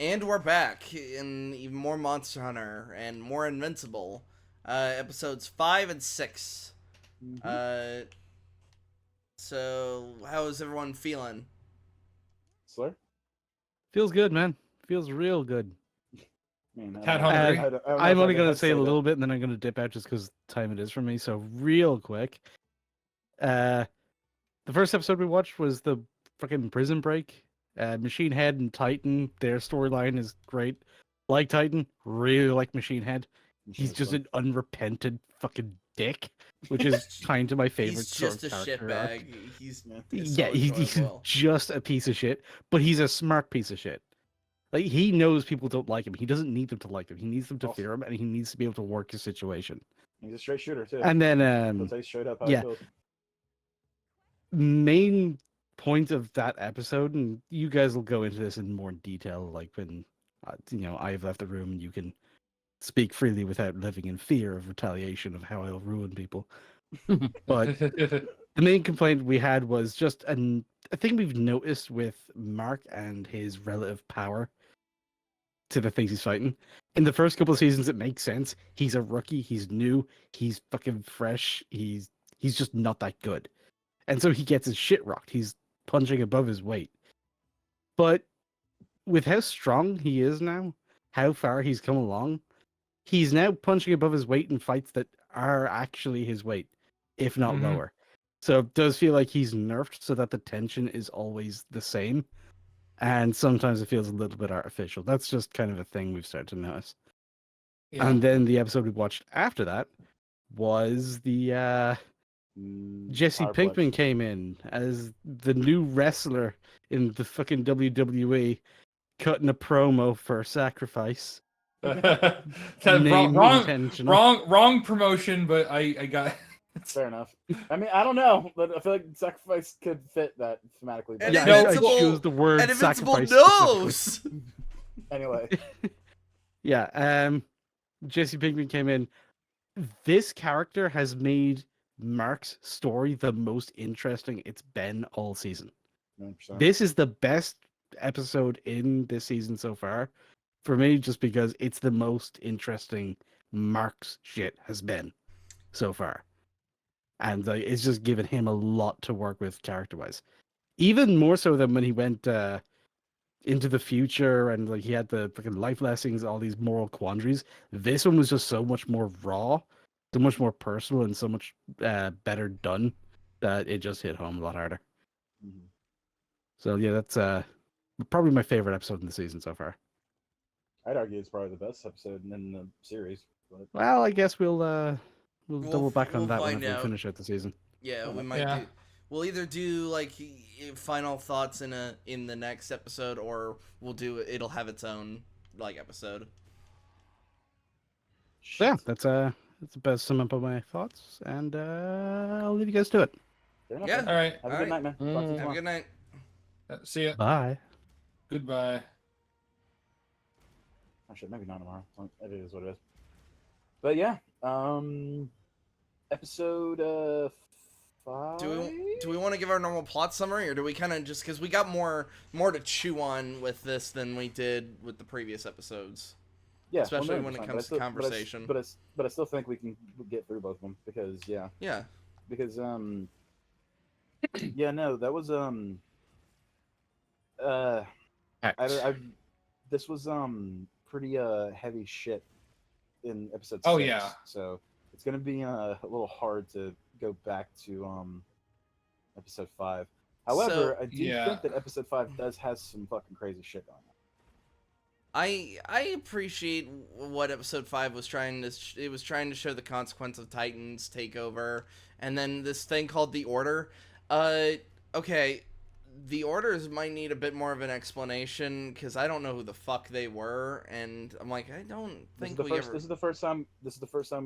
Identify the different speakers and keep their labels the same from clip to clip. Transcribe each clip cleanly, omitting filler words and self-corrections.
Speaker 1: And we're back in even more Monster Hunter and more Invincible. Episodes 5 and 6.
Speaker 2: Mm-hmm.
Speaker 1: Uh, so, how is everyone feeling?
Speaker 2: Slur?
Speaker 3: Feels good, man. Feels real good.
Speaker 2: Man, I
Speaker 4: Tad
Speaker 2: don't know.
Speaker 4: hungry.
Speaker 2: I don't know
Speaker 3: I'm
Speaker 2: if I
Speaker 3: only
Speaker 2: can
Speaker 3: going to say a
Speaker 2: that.
Speaker 3: little bit, and then I'm going to dip out just because time it is for me. So real quick, the first episode we watched was the fucking Prison Break. Machine Head and Titan, their storyline is great. Like Titan, really like Machine Head. He's just an unrepentant fucking dick, which is kind of my favorite
Speaker 1: He's
Speaker 3: sort
Speaker 1: just
Speaker 3: of
Speaker 1: a
Speaker 3: character arc.
Speaker 1: shitbag. He's it's
Speaker 3: Yeah,
Speaker 1: so
Speaker 3: he's
Speaker 1: enjoyable.
Speaker 3: just a piece of shit, but he's a smart piece of shit. Like he knows people don't like him. He doesn't need them to like him. He needs them to fear him, and he needs to be able to work his situation.
Speaker 2: He's a straight shooter too.
Speaker 3: And then,
Speaker 2: He'll tell you straight up how
Speaker 3: yeah,
Speaker 2: he feels.
Speaker 3: main point of that episode, and you guys will go into this in more detail, like when I've left the room, and you can speak freely without living in fear of retaliation of how I'll ruin people. But the main complaint we had was just a thing we've noticed with Mark and his relative power to the things he's fighting. In the first couple of seasons, it makes sense. He's a rookie. He's new. He's fucking fresh. He's just not that good, and so he gets his shit rocked. He's punching above his weight. But with how strong he is now, how far he's come along, he's now punching above his weight in fights that are actually his weight, if not lower. So it does feel like he's nerfed so that the tension is always the same. And sometimes it feels a little bit artificial. That's just kind of a thing we've started to notice.
Speaker 4: Yeah.
Speaker 3: And then the episode we watched after that was the Jesse Pinkman came in as the new wrestler in the fucking WWE, cutting a promo for Sacrifice.
Speaker 4: Wrong promotion, but I got.
Speaker 2: Fair enough. I mean, I don't know, but I feel like Sacrifice could fit that thematically.
Speaker 1: And
Speaker 3: Yeah, I chose the word
Speaker 1: and Invincible
Speaker 3: Sacrifice.
Speaker 1: knows.
Speaker 2: Anyway.
Speaker 3: Yeah, Jesse Pinkman came in. This character has made Mark's story the most interesting it's been all season.
Speaker 2: 100%.
Speaker 3: This is the best episode in this season so far for me, just because it's the most interesting Mark's shit has been so far. And it's just given him a lot to work with character-wise. Even more so than when he went into the future and like he had the freaking life lessons, all these moral quandaries. This one was just so much more raw, so much more personal, and so much better done that it just hit home a lot harder.
Speaker 2: Mm-hmm.
Speaker 3: So yeah, that's probably my favorite episode in the season so far.
Speaker 2: I'd argue it's probably the best episode in the series. But...
Speaker 3: Well, I guess we'll double back on that whenever we finish out the season.
Speaker 1: Yeah, we might do. We'll either do like final thoughts in the next episode, or it'll have its own like episode.
Speaker 3: So yeah, that's the best sum up of my thoughts, and I'll leave you guys to it.
Speaker 1: Yeah.
Speaker 4: All right.
Speaker 2: Have a good night, man.
Speaker 1: Have a good night.
Speaker 4: See ya.
Speaker 3: Bye.
Speaker 4: Goodbye.
Speaker 2: Actually, maybe not tomorrow. It is what it is. But yeah, episode 5.
Speaker 1: Do we want to give our normal plot summary, or do we kind of just, because we got more to chew on with this than we did with the previous episodes?
Speaker 2: Yeah,
Speaker 1: especially when it comes to conversation.
Speaker 2: But I still think we can get through both of them because because that was this was pretty heavy shit in episode 6.
Speaker 4: Oh yeah.
Speaker 2: So it's gonna be a little hard to go back to episode 5. However, I do think that episode 5 does has some fucking crazy shit on it.
Speaker 1: I appreciate what episode 5 was trying to. It was trying to show the consequence of Titan's takeover, and then this thing called the Order. Okay, the Orders might need a bit more of an explanation because I don't know who the fuck they were, and I'm like, I don't think
Speaker 2: This is the first time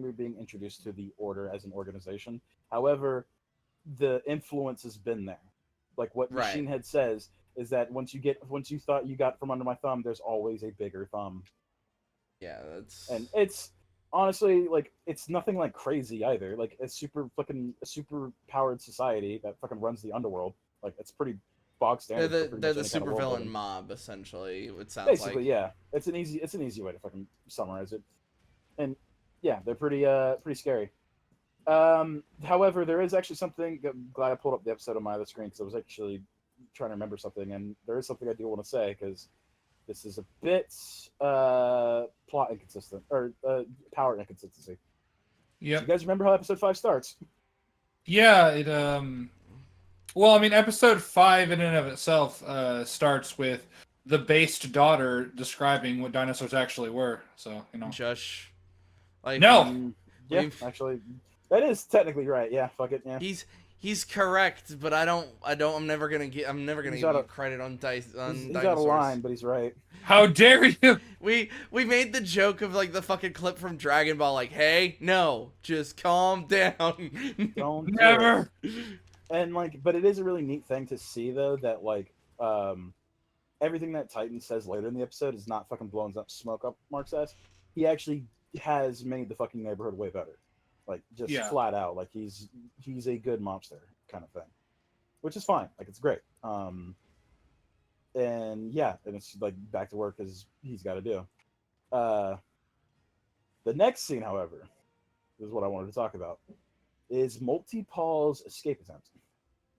Speaker 2: we're being introduced to the Order as an organization. However, the influence has been there. Like what Machine Head says is that once you thought you got from under my thumb, there's always a bigger thumb.
Speaker 1: Yeah, that's...
Speaker 2: And it's honestly like it's nothing like crazy either. Like a super powered society that fucking runs the underworld. Like it's pretty bog standard.
Speaker 1: They're the
Speaker 2: supervillain
Speaker 1: supervillain mob, essentially. It sounds
Speaker 2: basically,
Speaker 1: like.
Speaker 2: yeah. It's an easy way to fucking summarize it. And yeah, they're pretty scary. However, there is actually something. I'm glad I pulled up the episode on my other screen because I was actually trying to remember something, and there is something I do want to say because this is a bit plot inconsistent or power inconsistency.
Speaker 4: Yeah.
Speaker 2: So you guys remember how episode 5 starts?
Speaker 4: Yeah. It Well, I mean, episode 5 in and of itself starts with the based daughter describing what dinosaurs actually were. So
Speaker 1: Shush. Like,
Speaker 4: no.
Speaker 2: Yeah, actually, that is technically right. Yeah, fuck it. Yeah.
Speaker 1: He's correct, but I'm never gonna give you credit on dinosaurs.
Speaker 2: He's out of line, but he's right.
Speaker 4: How dare you?
Speaker 1: We made the joke of like the fucking clip from Dragon Ball, like, hey, no, just calm down.
Speaker 2: Don't
Speaker 4: Never.
Speaker 2: And like, but it is a really neat thing to see though that like everything that Titan says later in the episode is not fucking blowing up smoke up Mark's ass. He actually has made the fucking neighborhood way better. Like just flat out. Like he's a good mobster kind of thing. Which is fine. Like it's great. And yeah, and it's like back to work as he's got to do. The next scene, however, is what I wanted to talk about. Is Multi-Paul's escape attempt.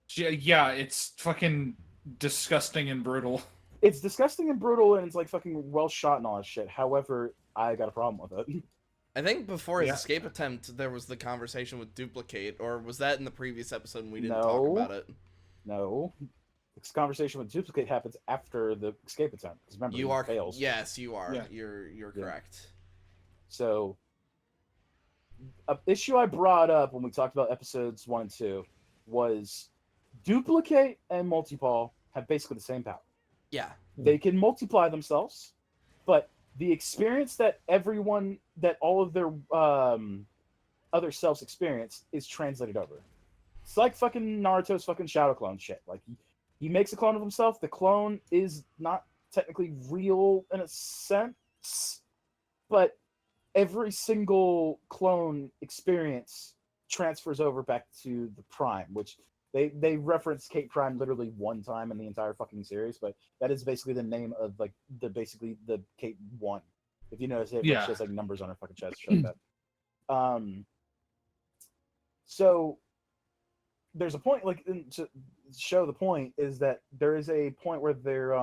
Speaker 4: Yeah, it's fucking disgusting and brutal.
Speaker 2: It's disgusting and brutal, and it's like fucking well shot and all that shit. However, I got a problem with it.
Speaker 1: I think before his escape attempt, there was the conversation with Dupli-Kate, or was that in the previous episode and we didn't talk about it?
Speaker 2: No. This conversation with Dupli-Kate happens after the escape attempt. Because remember,
Speaker 1: you are
Speaker 2: fails.
Speaker 1: Yes, you are.
Speaker 2: Yeah.
Speaker 1: You're correct.
Speaker 2: So, an issue I brought up when we talked about episodes 1 and 2 was Dupli-Kate and Multi-Paul have basically the same power.
Speaker 1: Yeah.
Speaker 2: They can multiply themselves, but the experience that all of their other selves experience is translated over. It's like fucking Naruto's fucking shadow clone shit. Like he makes a clone of himself. The clone is not technically real in a sense, but every single clone experience transfers over back to the Prime, which they reference Kate Prime literally one time in the entire fucking series, but that is basically the name of like the Kate 1. If you notice, she has like numbers on her fucking chest. Show that. So there's a point like to show the point is that there is a point where they're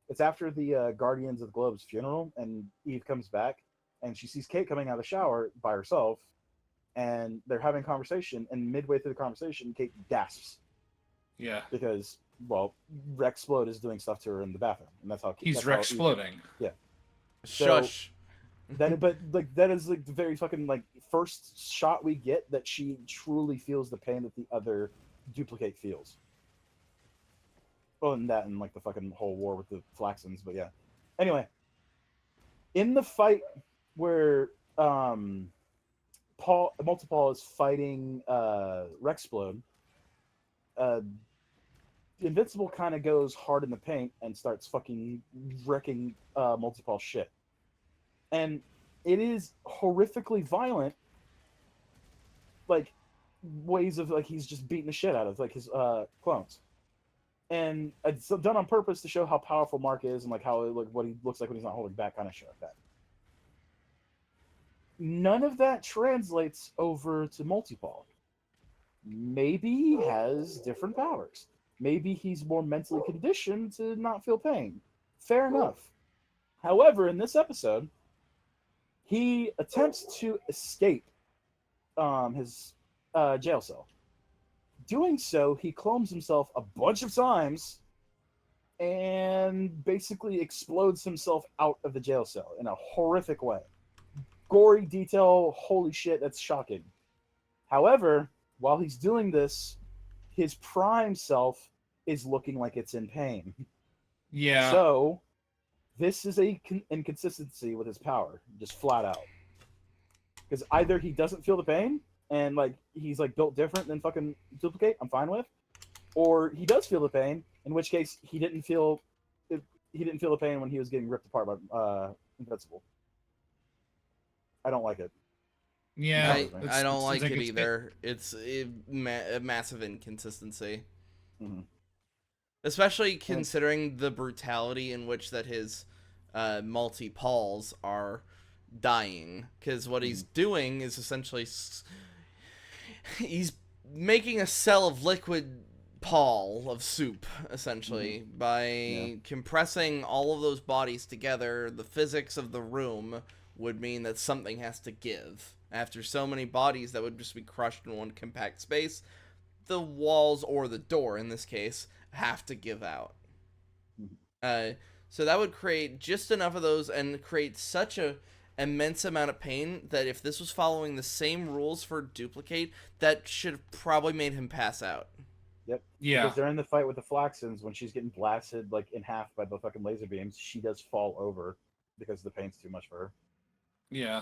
Speaker 2: it's after the Guardians of the Globe's funeral, and Eve comes back and she sees Kate coming out of the shower by herself, and they're having a conversation, and midway through the conversation, Kate gasps.
Speaker 4: Yeah.
Speaker 2: Because, well, Rexplode is doing stuff to her in the bathroom, and that's how
Speaker 4: he's Rexploding.
Speaker 2: Yeah.
Speaker 1: Shush.
Speaker 2: But that is like the very fucking like first shot we get that she truly feels the pain that the other Dupli-Kate feels. Well, and that and like the fucking whole war with the Flaxens, but yeah. Anyway, in the fight where Multi-Paul is fighting Rexplode, Invincible kind of goes hard in the paint and starts fucking wrecking Multi-Paul's shit. And it is horrifically violent, like ways of like he's just beating the shit out of like his clones. And it's done on purpose to show how powerful Mark is and like how like what he looks like when he's not holding back, kind of shit like that. None of that translates over to Multi-Paul. Maybe he has different powers. Maybe he's more mentally conditioned to not feel pain. Fair enough. However, in this episode, he attempts to escape his jail cell. Doing so, he clones himself a bunch of times and basically explodes himself out of the jail cell in a horrific way. Gory detail, holy shit, that's shocking. However, while he's doing this, his prime self is looking like it's in pain.
Speaker 4: Yeah.
Speaker 2: So, this is a inconsistency with his power, just flat out. Because either he doesn't feel the pain, and like he's like built different than fucking Dupli-Kate, I'm fine with, or he does feel the pain, in which case he didn't feel the pain when he was getting ripped apart by Invincible. I don't like it.
Speaker 4: Yeah,
Speaker 1: I don't like it either. It's a massive inconsistency.
Speaker 2: Mm-hmm.
Speaker 1: Especially considering the brutality in which that his multi-Pauls are dying. Because what he's doing is essentially... He's making a cell of liquid Paul of soup, essentially, by compressing all of those bodies together. The physics of the room would mean that something has to give. After so many bodies that would just be crushed in one compact space, the walls, or the door in this case, have to give out. So that would create just enough of those and create such a immense amount of pain that if this was following the same rules for Dupli-Kate, that should have probably made him pass out.
Speaker 2: Yep.
Speaker 4: Yeah.
Speaker 2: Because during the fight with the Flaxens, when she's getting blasted like in half by the fucking laser beams, she does fall over because the pain's too much for her.
Speaker 4: Yeah.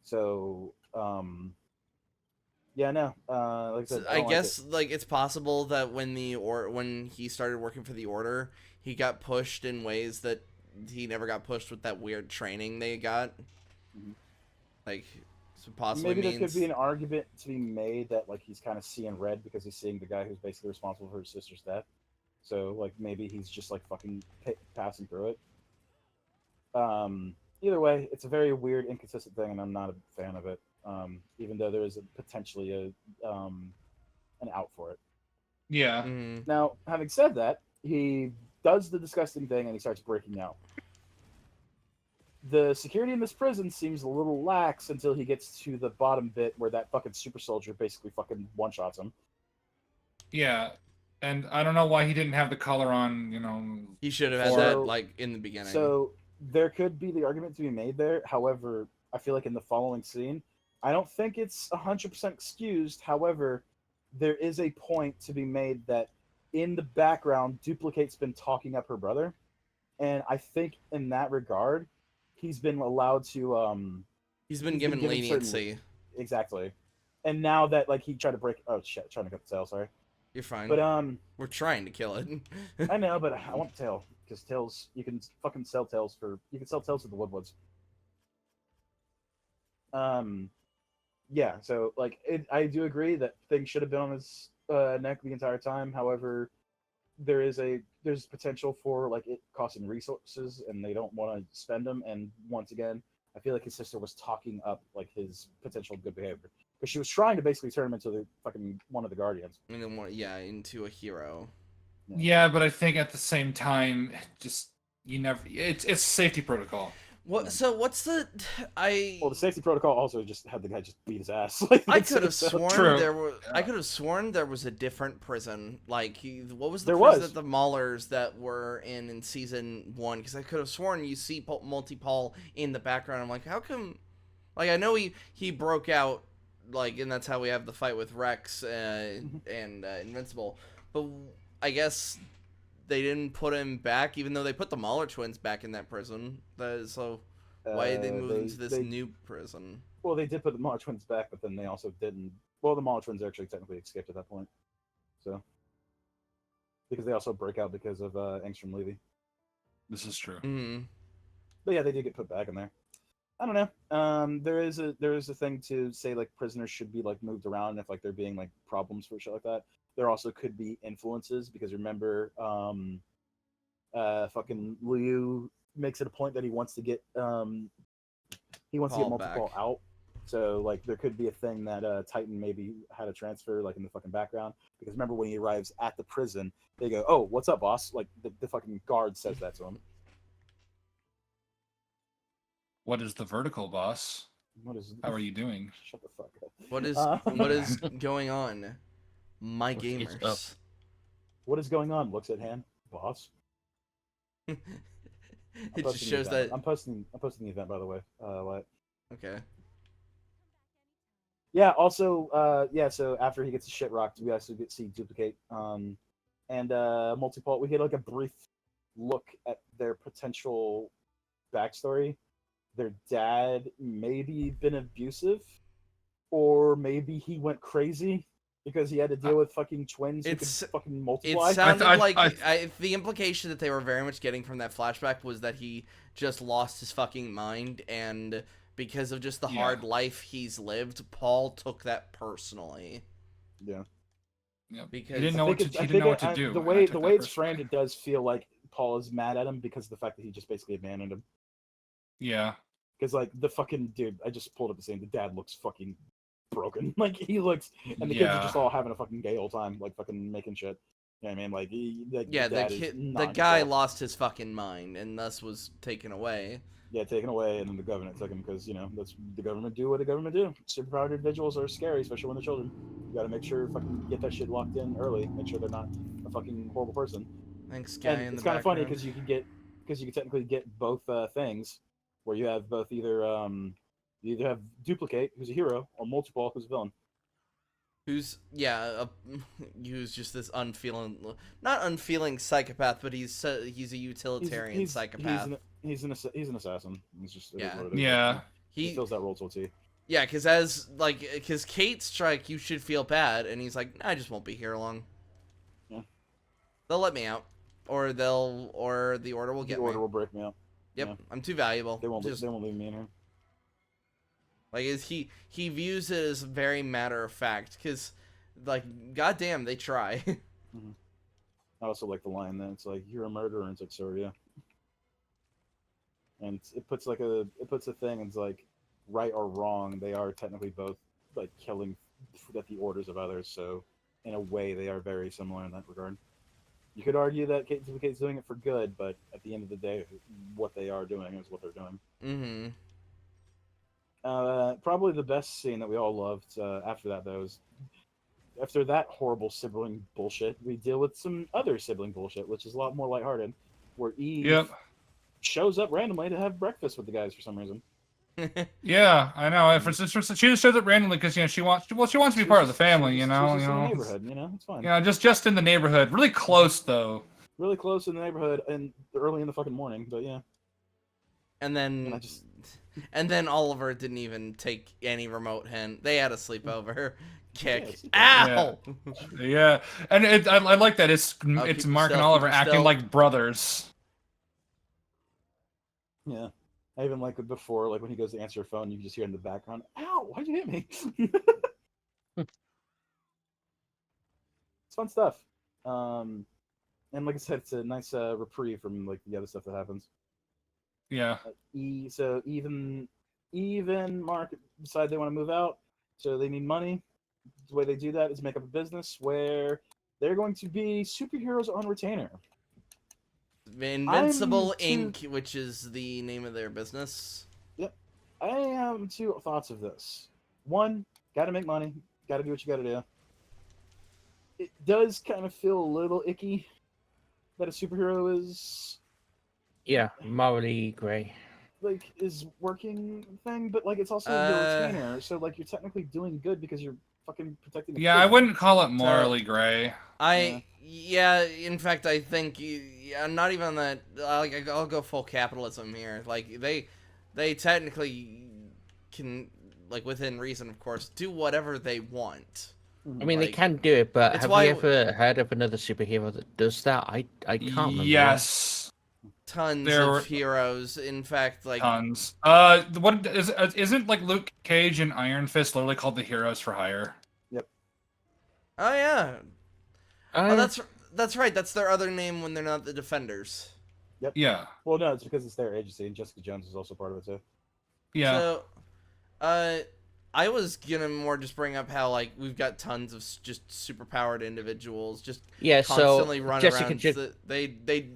Speaker 2: So, yeah, no. Like I said,
Speaker 1: I guess like it's possible that when he started working for the Order, he got pushed in ways that he never got pushed with that weird training they got. Like, so possibly
Speaker 2: maybe there could be an argument to be made that like he's kind of seeing red because he's seeing the guy who's basically responsible for his sister's death. So like maybe he's just like fucking passing through it. Either way, it's a very weird, inconsistent thing, and I'm not a fan of it. Even though there is potentially an out for it.
Speaker 4: Yeah.
Speaker 2: Now, having said that, he does the disgusting thing and he starts breaking out. The security in this prison seems a little lax until he gets to the bottom bit where that fucking super soldier basically fucking one-shots him.
Speaker 4: Yeah. And I don't know why he didn't have the collar on, you know.
Speaker 1: He should have had that, like, in the beginning.
Speaker 2: So, there could be the argument to be made there. However, I feel like in the following scene, I don't think it's 100% excused. However, there is a point to be made that in the background, Dupli-Kate's been talking up her brother. And I think in that regard, he's been allowed to...
Speaker 1: he's been given leniency.
Speaker 2: Exactly. And now that, like, he tried to break... Oh, shit. Trying to cut the tail, sorry.
Speaker 1: You're fine.
Speaker 2: But,
Speaker 1: we're trying to kill it.
Speaker 2: I know, but I want the tail. Because tails... You can fucking sell tails for... You can sell tails at the Woodwoods. Yeah, so, like, I do agree that things should have been on his neck the entire time. However, there's potential for, like, it costing resources, and they don't want to spend them. And once again, I feel like his sister was talking up, like, his potential good behavior. Because she was trying to basically turn him into the fucking one of the Guardians.
Speaker 1: And then, into a hero.
Speaker 4: Yeah, but I think at the same time, just, you never... It's safety protocol.
Speaker 1: What? So what's the?
Speaker 2: Well, the safety protocol also just had the guy just beat his ass.
Speaker 1: I could have sworn
Speaker 4: True.
Speaker 1: there was. I could have sworn there was a different prison. Like what was the
Speaker 2: There
Speaker 1: prison
Speaker 2: was.
Speaker 1: that the Maulers that were in season 1? Because I could have sworn you see multi-Paul in the background. I'm like, how come? Like I know he broke out, like, and that's how we have the fight with Rex and Invincible. But I guess they didn't put him back, even though they put the Mauler twins back in that prison. So why did they move them to this new prison?
Speaker 2: Well, they did put the Mauler twins back, but then they also didn't. Well, the Mauler twins actually technically escaped at that point. So because they also break out because of Angstrom Levy.
Speaker 4: This is true.
Speaker 2: But yeah, they did get put back in there. I don't know. There is a thing to say like prisoners should be like moved around if like there being like problems for shit like that. There also could be influences because remember, fucking Liu makes it a point that he wants to get multiple out. So like there could be a thing that Titan maybe had a transfer like in the fucking background because remember when he arrives at the prison, they go, "Oh, what's up, boss?" Like the fucking guard says that to him.
Speaker 4: What is the vertical, boss? How are you doing?
Speaker 2: Shut the fuck up.
Speaker 1: What is going on? My gamers.
Speaker 2: What is going on? Looks at hand, boss.
Speaker 1: It just shows that
Speaker 2: I'm posting the event, by the way. What?
Speaker 1: Okay.
Speaker 2: Yeah. Also, so after he gets his shit rocked, we also get to see Dupli-Kate, and Multi-Paul. We get like a brief look at their potential backstory. Their dad maybe been abusive, or maybe he went crazy. Because he had to deal with fucking twins who could fucking multiply.
Speaker 1: It sounded like the implication that they were very much getting from that flashback was that he just lost his fucking mind, and because of just the hard life he's lived, Paul took that personally.
Speaker 2: Yeah.
Speaker 4: Yep.
Speaker 1: Because
Speaker 4: he didn't know what to do.
Speaker 2: The way it's framed, it does feel like Paul is mad at him because of the fact that he just basically abandoned him.
Speaker 4: Yeah.
Speaker 2: Because like the fucking dude, I just pulled up the scene. The dad looks fucking broken. Like he looks, and the kids are just all having a fucking gay old time, like fucking making shit. You know what I mean? Like,
Speaker 1: the guy lost his fucking mind and thus was taken away.
Speaker 2: Yeah, taken away, and then the government took him because that's the government do what the government do. Superpowered individuals are scary, especially when they're children. You got to make sure fucking get that shit locked in early. Make sure they're not a fucking horrible person.
Speaker 1: Thanks, guy.
Speaker 2: And it's kind of funny because you can technically get both things, where you have both you either have Dupli-Kate, who's a hero, or Multiple, who's a villain.
Speaker 1: Who's just this not unfeeling psychopath, but he's a utilitarian psychopath.
Speaker 2: He's an assassin. He's just
Speaker 4: He
Speaker 2: fills that role to a T.
Speaker 1: Yeah, because Kate's strike, you should feel bad, and he's like, I just won't be here long.
Speaker 2: Yeah,
Speaker 1: they'll let me out, or the order will get me.
Speaker 2: The order will break me out.
Speaker 1: Yep,
Speaker 2: yeah.
Speaker 1: I'm too valuable.
Speaker 2: They won't leave me in here.
Speaker 1: Like, he views it as very matter of fact, because, like, goddamn, they try.
Speaker 2: Mm-hmm. I also like the line that it's like, you're a murderer, and it's like, so are you. And it puts a thing, and it's like, right or wrong, they are technically both, like, killing at the orders of others, so in a way, they are very similar in that regard. You could argue that Kate's doing it for good, but at the end of the day, what they are doing is what they're doing.
Speaker 1: Mm-hmm.
Speaker 2: Probably the best scene that we all loved after that, though, is after that horrible sibling bullshit, we deal with some other sibling bullshit, which is a lot more lighthearted, where Eve shows up randomly to have breakfast with the guys for some reason.
Speaker 4: Yeah, I know. She just shows up randomly because she wants to be part of the family.
Speaker 2: She's just in the neighborhood, it's fine.
Speaker 4: Yeah, just in the neighborhood, really close though.
Speaker 2: Really close in the neighborhood, and early in the fucking morning. But yeah.
Speaker 1: And then Oliver didn't even take any remote hint. They had a sleepover. Kick. Ow!
Speaker 4: Yeah. And I like that. It's Mark and Oliver acting like brothers.
Speaker 2: Yeah. I even like it before, like when he goes to answer a phone, you can just hear in the background, "Ow! Why'd you hit me?" It's fun stuff. And like I said, it's a nice reprieve from like the other stuff that happens.
Speaker 4: Yeah.
Speaker 2: So even Mark decide they want to move out, so they need money. The way they do that is make up a business where they're going to be superheroes on retainer.
Speaker 1: Invincible Inc., which is the name of their business.
Speaker 2: Yep. I have two thoughts of this. One, got to make money. Got to do what you got to do. It does kind of feel a little icky that a superhero is...
Speaker 5: Yeah, morally grey.
Speaker 2: Like, is working thing, but like it's also your retainer, so like you're technically doing good because you're fucking protecting the
Speaker 4: Yeah,
Speaker 2: kid.
Speaker 4: I wouldn't call it morally grey.
Speaker 1: In fact, I think not even that. I'll go full capitalism here. Like they technically can, like within reason, of course, do whatever they want.
Speaker 5: I mean, they can do it, but have you ever heard of another superhero that does that? I can't remember.
Speaker 4: Yes.
Speaker 1: Tons of heroes. In fact, like
Speaker 4: tons. What isn't like Luke Cage and Iron Fist literally called the Heroes for Hire?
Speaker 2: Yep.
Speaker 1: Oh yeah. That's right. That's their other name when they're not the Defenders.
Speaker 2: Yep.
Speaker 4: Yeah.
Speaker 2: Well, no, it's because it's their agency, and Jessica Jones is also part of it too.
Speaker 4: Yeah.
Speaker 1: So, I was gonna more just bring up how like we've got tons of just superpowered individuals just constantly run around. They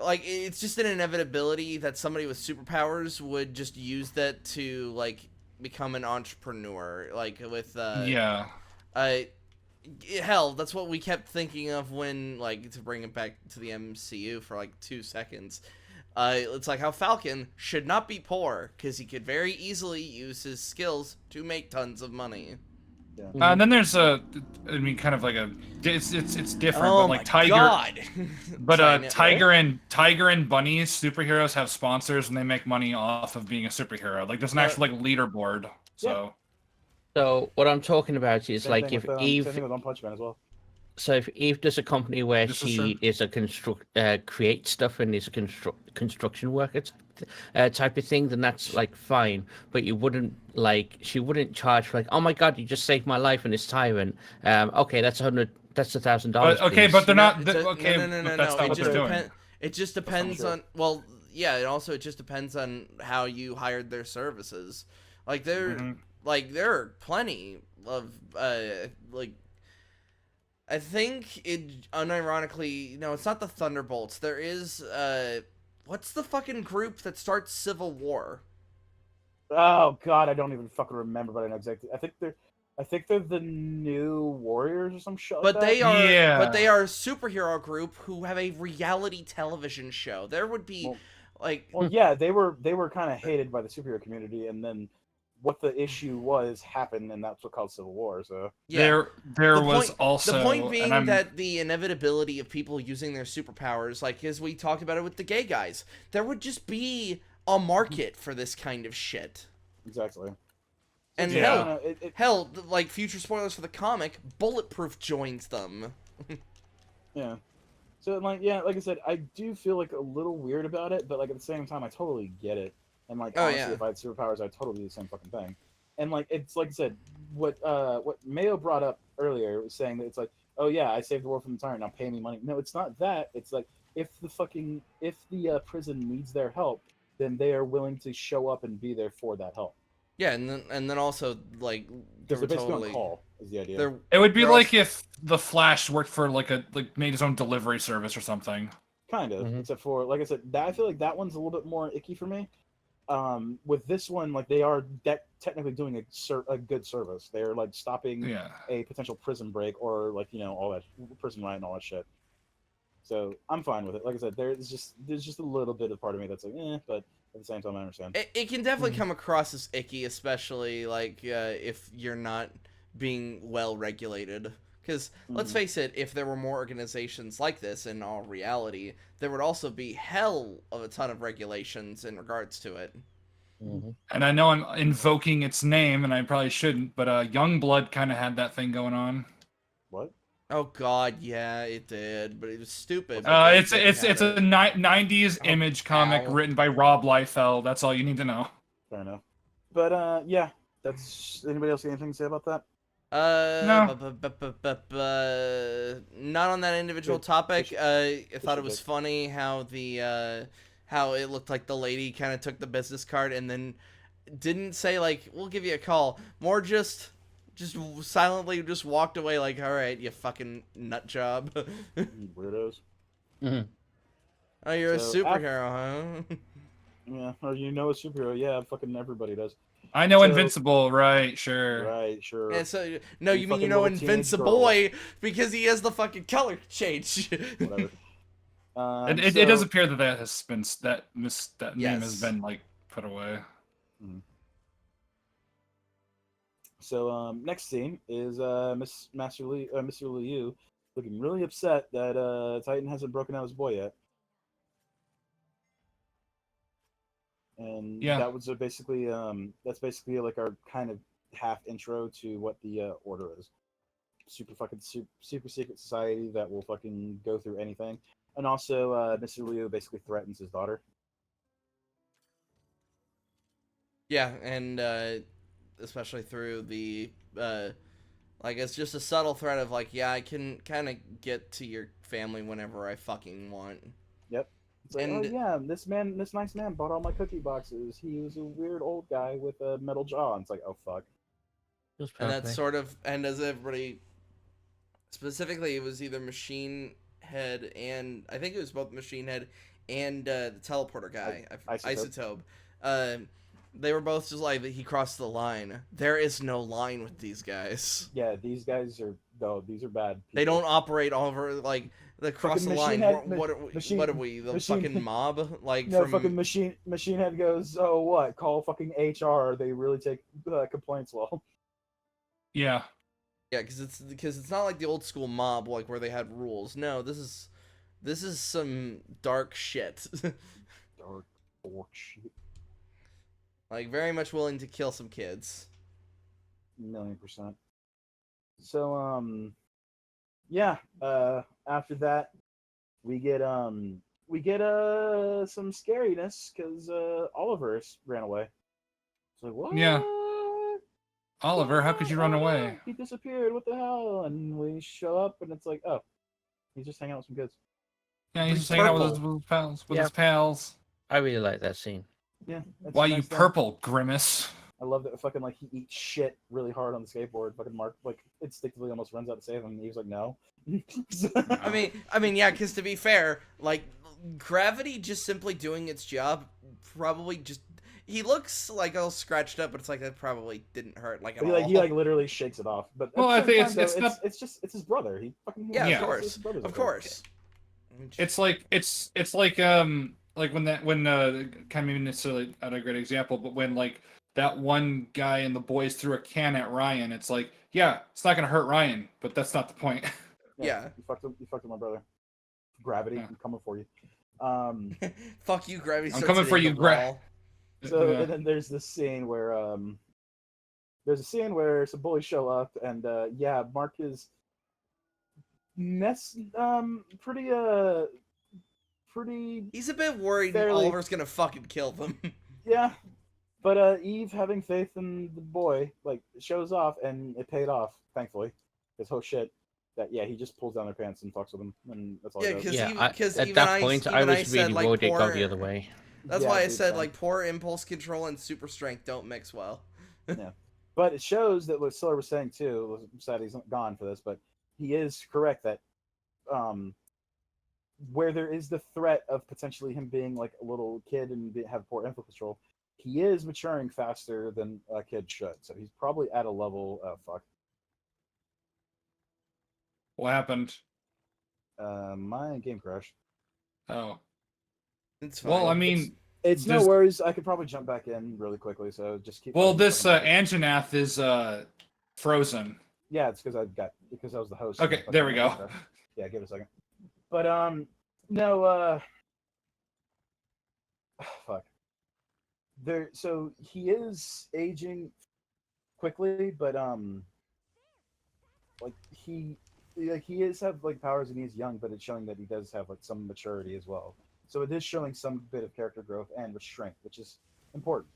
Speaker 1: like it's just an inevitability that somebody with superpowers would just use that to like become an entrepreneur, like with hell, that's what we kept thinking of when, like, to bring it back to the MCU for like 2 seconds. It's like how Falcon should not be poor because he could very easily use his skills to make tons of money.
Speaker 2: Yeah.
Speaker 4: And then there's kind of like it's different,
Speaker 1: oh
Speaker 4: but like
Speaker 1: my
Speaker 4: Tiger,
Speaker 1: God.
Speaker 4: but Tiger and Bunny superheroes have sponsors and they make money off of being a superhero. Like there's an actual like leaderboard. So.
Speaker 5: So what I'm talking about is
Speaker 2: Same
Speaker 5: like
Speaker 2: thing
Speaker 5: if
Speaker 2: with,
Speaker 5: Eve.
Speaker 2: same thing with One Punch Man as well.
Speaker 5: So if there's a company where
Speaker 4: This is
Speaker 5: she
Speaker 4: true.
Speaker 5: is a create stuff and is a construction worker type of thing, then that's like fine. But you wouldn't she wouldn't charge for like, oh my god, you just saved my life in this tyrant. Okay, that's $1,000,
Speaker 4: Okay,
Speaker 5: please.
Speaker 4: but they're
Speaker 1: No,
Speaker 4: not.
Speaker 1: no,
Speaker 4: Okay,
Speaker 1: no, no,
Speaker 4: but
Speaker 1: no,
Speaker 4: that's
Speaker 1: no.
Speaker 4: not
Speaker 1: It
Speaker 4: what
Speaker 1: just
Speaker 4: they're doing.
Speaker 1: depends. It just
Speaker 2: not
Speaker 1: depends
Speaker 2: true.
Speaker 1: on. Well, yeah. And also, it just depends on how you hired their services. Like there are plenty of like. I think it unironically. No, it's not the Thunderbolts. There is what's the fucking group that starts Civil War?
Speaker 2: Oh God, I don't even fucking remember, but I know exactly. I think they're the New Warriors or some shit like
Speaker 1: But
Speaker 2: that.
Speaker 1: they are,
Speaker 4: Yeah.
Speaker 1: a superhero group who have a reality television show. There would be,
Speaker 2: Well, yeah, they were kind of hated by the superhero community, and then what the issue was happened, and that's what caused Civil War. So
Speaker 1: yeah.
Speaker 4: There was also
Speaker 1: The point
Speaker 4: and
Speaker 1: being that the inevitability of people using their superpowers, like as we talked about it with the gay guys, there would just be a market for this kind of shit.
Speaker 2: exactly.
Speaker 1: And
Speaker 4: Yeah.
Speaker 1: hell, like future spoilers for the comic, Bulletproof joins them.
Speaker 2: Yeah. So like like I said, I do feel like a little weird about it, but like at the same time, I totally get it. And like
Speaker 1: Oh,
Speaker 2: honestly,
Speaker 1: yeah.
Speaker 2: if I had superpowers, I'd totally do the same fucking thing. And like it's like I said, what Mayo brought up earlier was saying that it's like, oh yeah, I saved the world from the tyrant, now pay me money. No, it's not that. It's like if the prison needs their help, then they are willing to show up and be there for that help.
Speaker 1: Yeah, and then also like
Speaker 2: Because they're basically on call is the idea.
Speaker 4: it would be
Speaker 1: they're
Speaker 4: like
Speaker 1: also-
Speaker 4: if the Flash worked for like made his own delivery service or something.
Speaker 2: Kind of, except for like I said, I feel like that one's a little bit more icky for me. With this one, like they are technically doing a good service. They're like stopping a potential prison break or like all that prison riot and all that shit. So I'm fine with it. Like I said, there's just a little bit of part of me that's like, but at the same time, I understand.
Speaker 1: It can definitely come across as icky, especially like if you're not being well regulated. Because let's face it, if there were more organizations like this in all reality, there would also be hell of a ton of regulations in regards to it.
Speaker 4: And I know I'm invoking its name, and I probably shouldn't, but Youngblood kind of had that thing going on.
Speaker 2: What?
Speaker 1: Oh God, yeah, it did, but it was stupid.
Speaker 4: It's a 90s Image comic written by Rob Liefeld. That's all you need to know.
Speaker 2: Fair enough. But yeah, that's anybody else got anything to say about that?
Speaker 4: No.
Speaker 1: Not on that individual topic. I thought it was funny how how it looked like the lady kind of took the business card and then didn't say like we'll give you a call, more just silently just walked away like, all right, you fucking nut job.
Speaker 2: Weirdos.
Speaker 1: Oh, you're a superhero, huh?
Speaker 2: Yeah, or a superhero. Yeah, fucking everybody does.
Speaker 4: I know Invincible, right? Sure.
Speaker 2: Right, sure.
Speaker 1: And so, no, you mean Invincible because he has the fucking color change.
Speaker 2: Whatever.
Speaker 4: It does appear that has been that name has been like put away.
Speaker 2: So next scene is Mr. Liu looking really upset that Titan hasn't broken out his boy yet. And that was basically that's basically like our kind of half intro to what the order is. Super secret society that will fucking go through anything. And also Mr. Liu basically threatens his daughter.
Speaker 1: Yeah, and especially through the like it's just a subtle threat of like, yeah, I can kind of get to your family whenever I fucking want.
Speaker 2: Yep. It's like, oh yeah, this nice man bought all my cookie boxes. He was a weird old guy with a metal jaw. And it's like, oh fuck.
Speaker 1: And that's sort of, and as everybody, specifically, it was either Machine Head and I think it was both Machine Head and the teleporter guy, Isotope. They were both just like, he crossed the line. There is no line with these guys.
Speaker 2: Yeah, these guys are these are bad people.
Speaker 1: They don't operate over like the cross the line. What are we? The fucking mob? Like
Speaker 2: no, fucking Machine Head goes, oh what? Call fucking HR. They really take complaints well.
Speaker 4: Yeah.
Speaker 1: Yeah, because it's not like the old school mob like where they had rules. No, this is some dark shit.
Speaker 2: Dark shit.
Speaker 1: Like very much willing to kill some kids.
Speaker 2: 1,000,000%. So yeah, after that, we get some scariness because Oliver ran away. It's like, what?
Speaker 4: Yeah.
Speaker 2: What's
Speaker 4: Oliver,
Speaker 2: going
Speaker 4: how could
Speaker 2: on?
Speaker 4: you
Speaker 2: I
Speaker 4: run
Speaker 2: don't
Speaker 4: away?
Speaker 2: know. He disappeared. What the hell? And we show up, and it's like, oh, he's just hanging out with some kids.
Speaker 4: Yeah, he's
Speaker 1: He's
Speaker 4: just hanging out with
Speaker 1: purple.
Speaker 4: his pals. With
Speaker 5: Yeah.
Speaker 4: his pals.
Speaker 5: I really like that scene.
Speaker 2: Yeah. It's
Speaker 4: Why
Speaker 2: a
Speaker 4: you
Speaker 2: nice thing.
Speaker 4: purple, Grimace?
Speaker 2: I love that fucking like he eats shit really hard on the skateboard. Fucking Mark like instinctively almost runs out to save him. And he was like, no.
Speaker 1: I mean, yeah, because to be fair, like gravity just simply doing its job, probably just he looks like all scratched up, but it's like that probably didn't hurt like at
Speaker 2: He
Speaker 1: all.
Speaker 2: like he like literally shakes it off. But
Speaker 4: Well,
Speaker 2: at the
Speaker 4: I
Speaker 2: same
Speaker 4: think
Speaker 2: time,
Speaker 4: it's
Speaker 2: though,
Speaker 4: not.
Speaker 2: it's just it's his brother. He fucking
Speaker 1: Yeah,
Speaker 4: Yeah.
Speaker 1: of
Speaker 2: his
Speaker 1: course,
Speaker 2: brother's
Speaker 1: of
Speaker 2: okay.
Speaker 1: course.
Speaker 4: It's like when kind of necessarily not a great example, but when like that one guy and the boys threw a can at Ryan, it's like, yeah, it's not gonna hurt Ryan, but that's not the point.
Speaker 1: Yeah.
Speaker 2: You fucked with my brother. Gravity,
Speaker 4: Yeah.
Speaker 2: I'm coming for you.
Speaker 1: Fuck you, gravity.
Speaker 4: I'm
Speaker 1: starts
Speaker 4: coming for
Speaker 1: hitting
Speaker 4: you,
Speaker 1: the wall.
Speaker 2: So
Speaker 4: Yeah.
Speaker 2: and then there's this scene where some bullies show up and yeah, Mark is pretty
Speaker 1: He's a bit worried
Speaker 2: Fairly-
Speaker 1: Oliver's gonna fucking kill them.
Speaker 2: yeah. But Eve having faith in the boy like shows off and it paid off, thankfully. This whole shit that yeah, he just pulls down their pants and fucks with them and that's all
Speaker 1: Yeah,
Speaker 2: he does.
Speaker 1: because
Speaker 5: Yeah,
Speaker 1: because
Speaker 5: at
Speaker 1: even
Speaker 5: that point, I
Speaker 1: even
Speaker 5: was
Speaker 1: said,
Speaker 5: really
Speaker 1: like,
Speaker 5: worried it go
Speaker 1: poor-
Speaker 5: the other way.
Speaker 1: That's
Speaker 2: Yeah,
Speaker 1: why I
Speaker 2: dude,
Speaker 1: said
Speaker 2: same.
Speaker 1: like poor impulse control and super strength don't mix well.
Speaker 2: But it shows that what Siller was saying too. I'm sad he's gone for this, but he is correct that where there is the threat of potentially him being like a little kid and have poor impulse control, he is maturing faster than a kid should. So he's probably at a level. Oh fuck!
Speaker 4: What happened?
Speaker 2: My game crashed.
Speaker 4: Oh,
Speaker 1: It's fine.
Speaker 4: well, I mean,
Speaker 2: It's no
Speaker 4: Just-
Speaker 2: worries. I could probably jump back in really quickly. So just keep.
Speaker 4: well,
Speaker 2: keep
Speaker 4: this
Speaker 2: talking about it.
Speaker 4: Anjanath is frozen.
Speaker 2: Yeah, it's because I was the host.
Speaker 4: Okay,
Speaker 2: and
Speaker 4: there we
Speaker 2: my
Speaker 4: go.
Speaker 2: game crashed. Yeah, give it a second. But no fuck. So he is aging quickly, but like he is have like powers and he's young, but it's showing that he does have like some maturity as well. So it is showing some bit of character growth and restraint, which is important.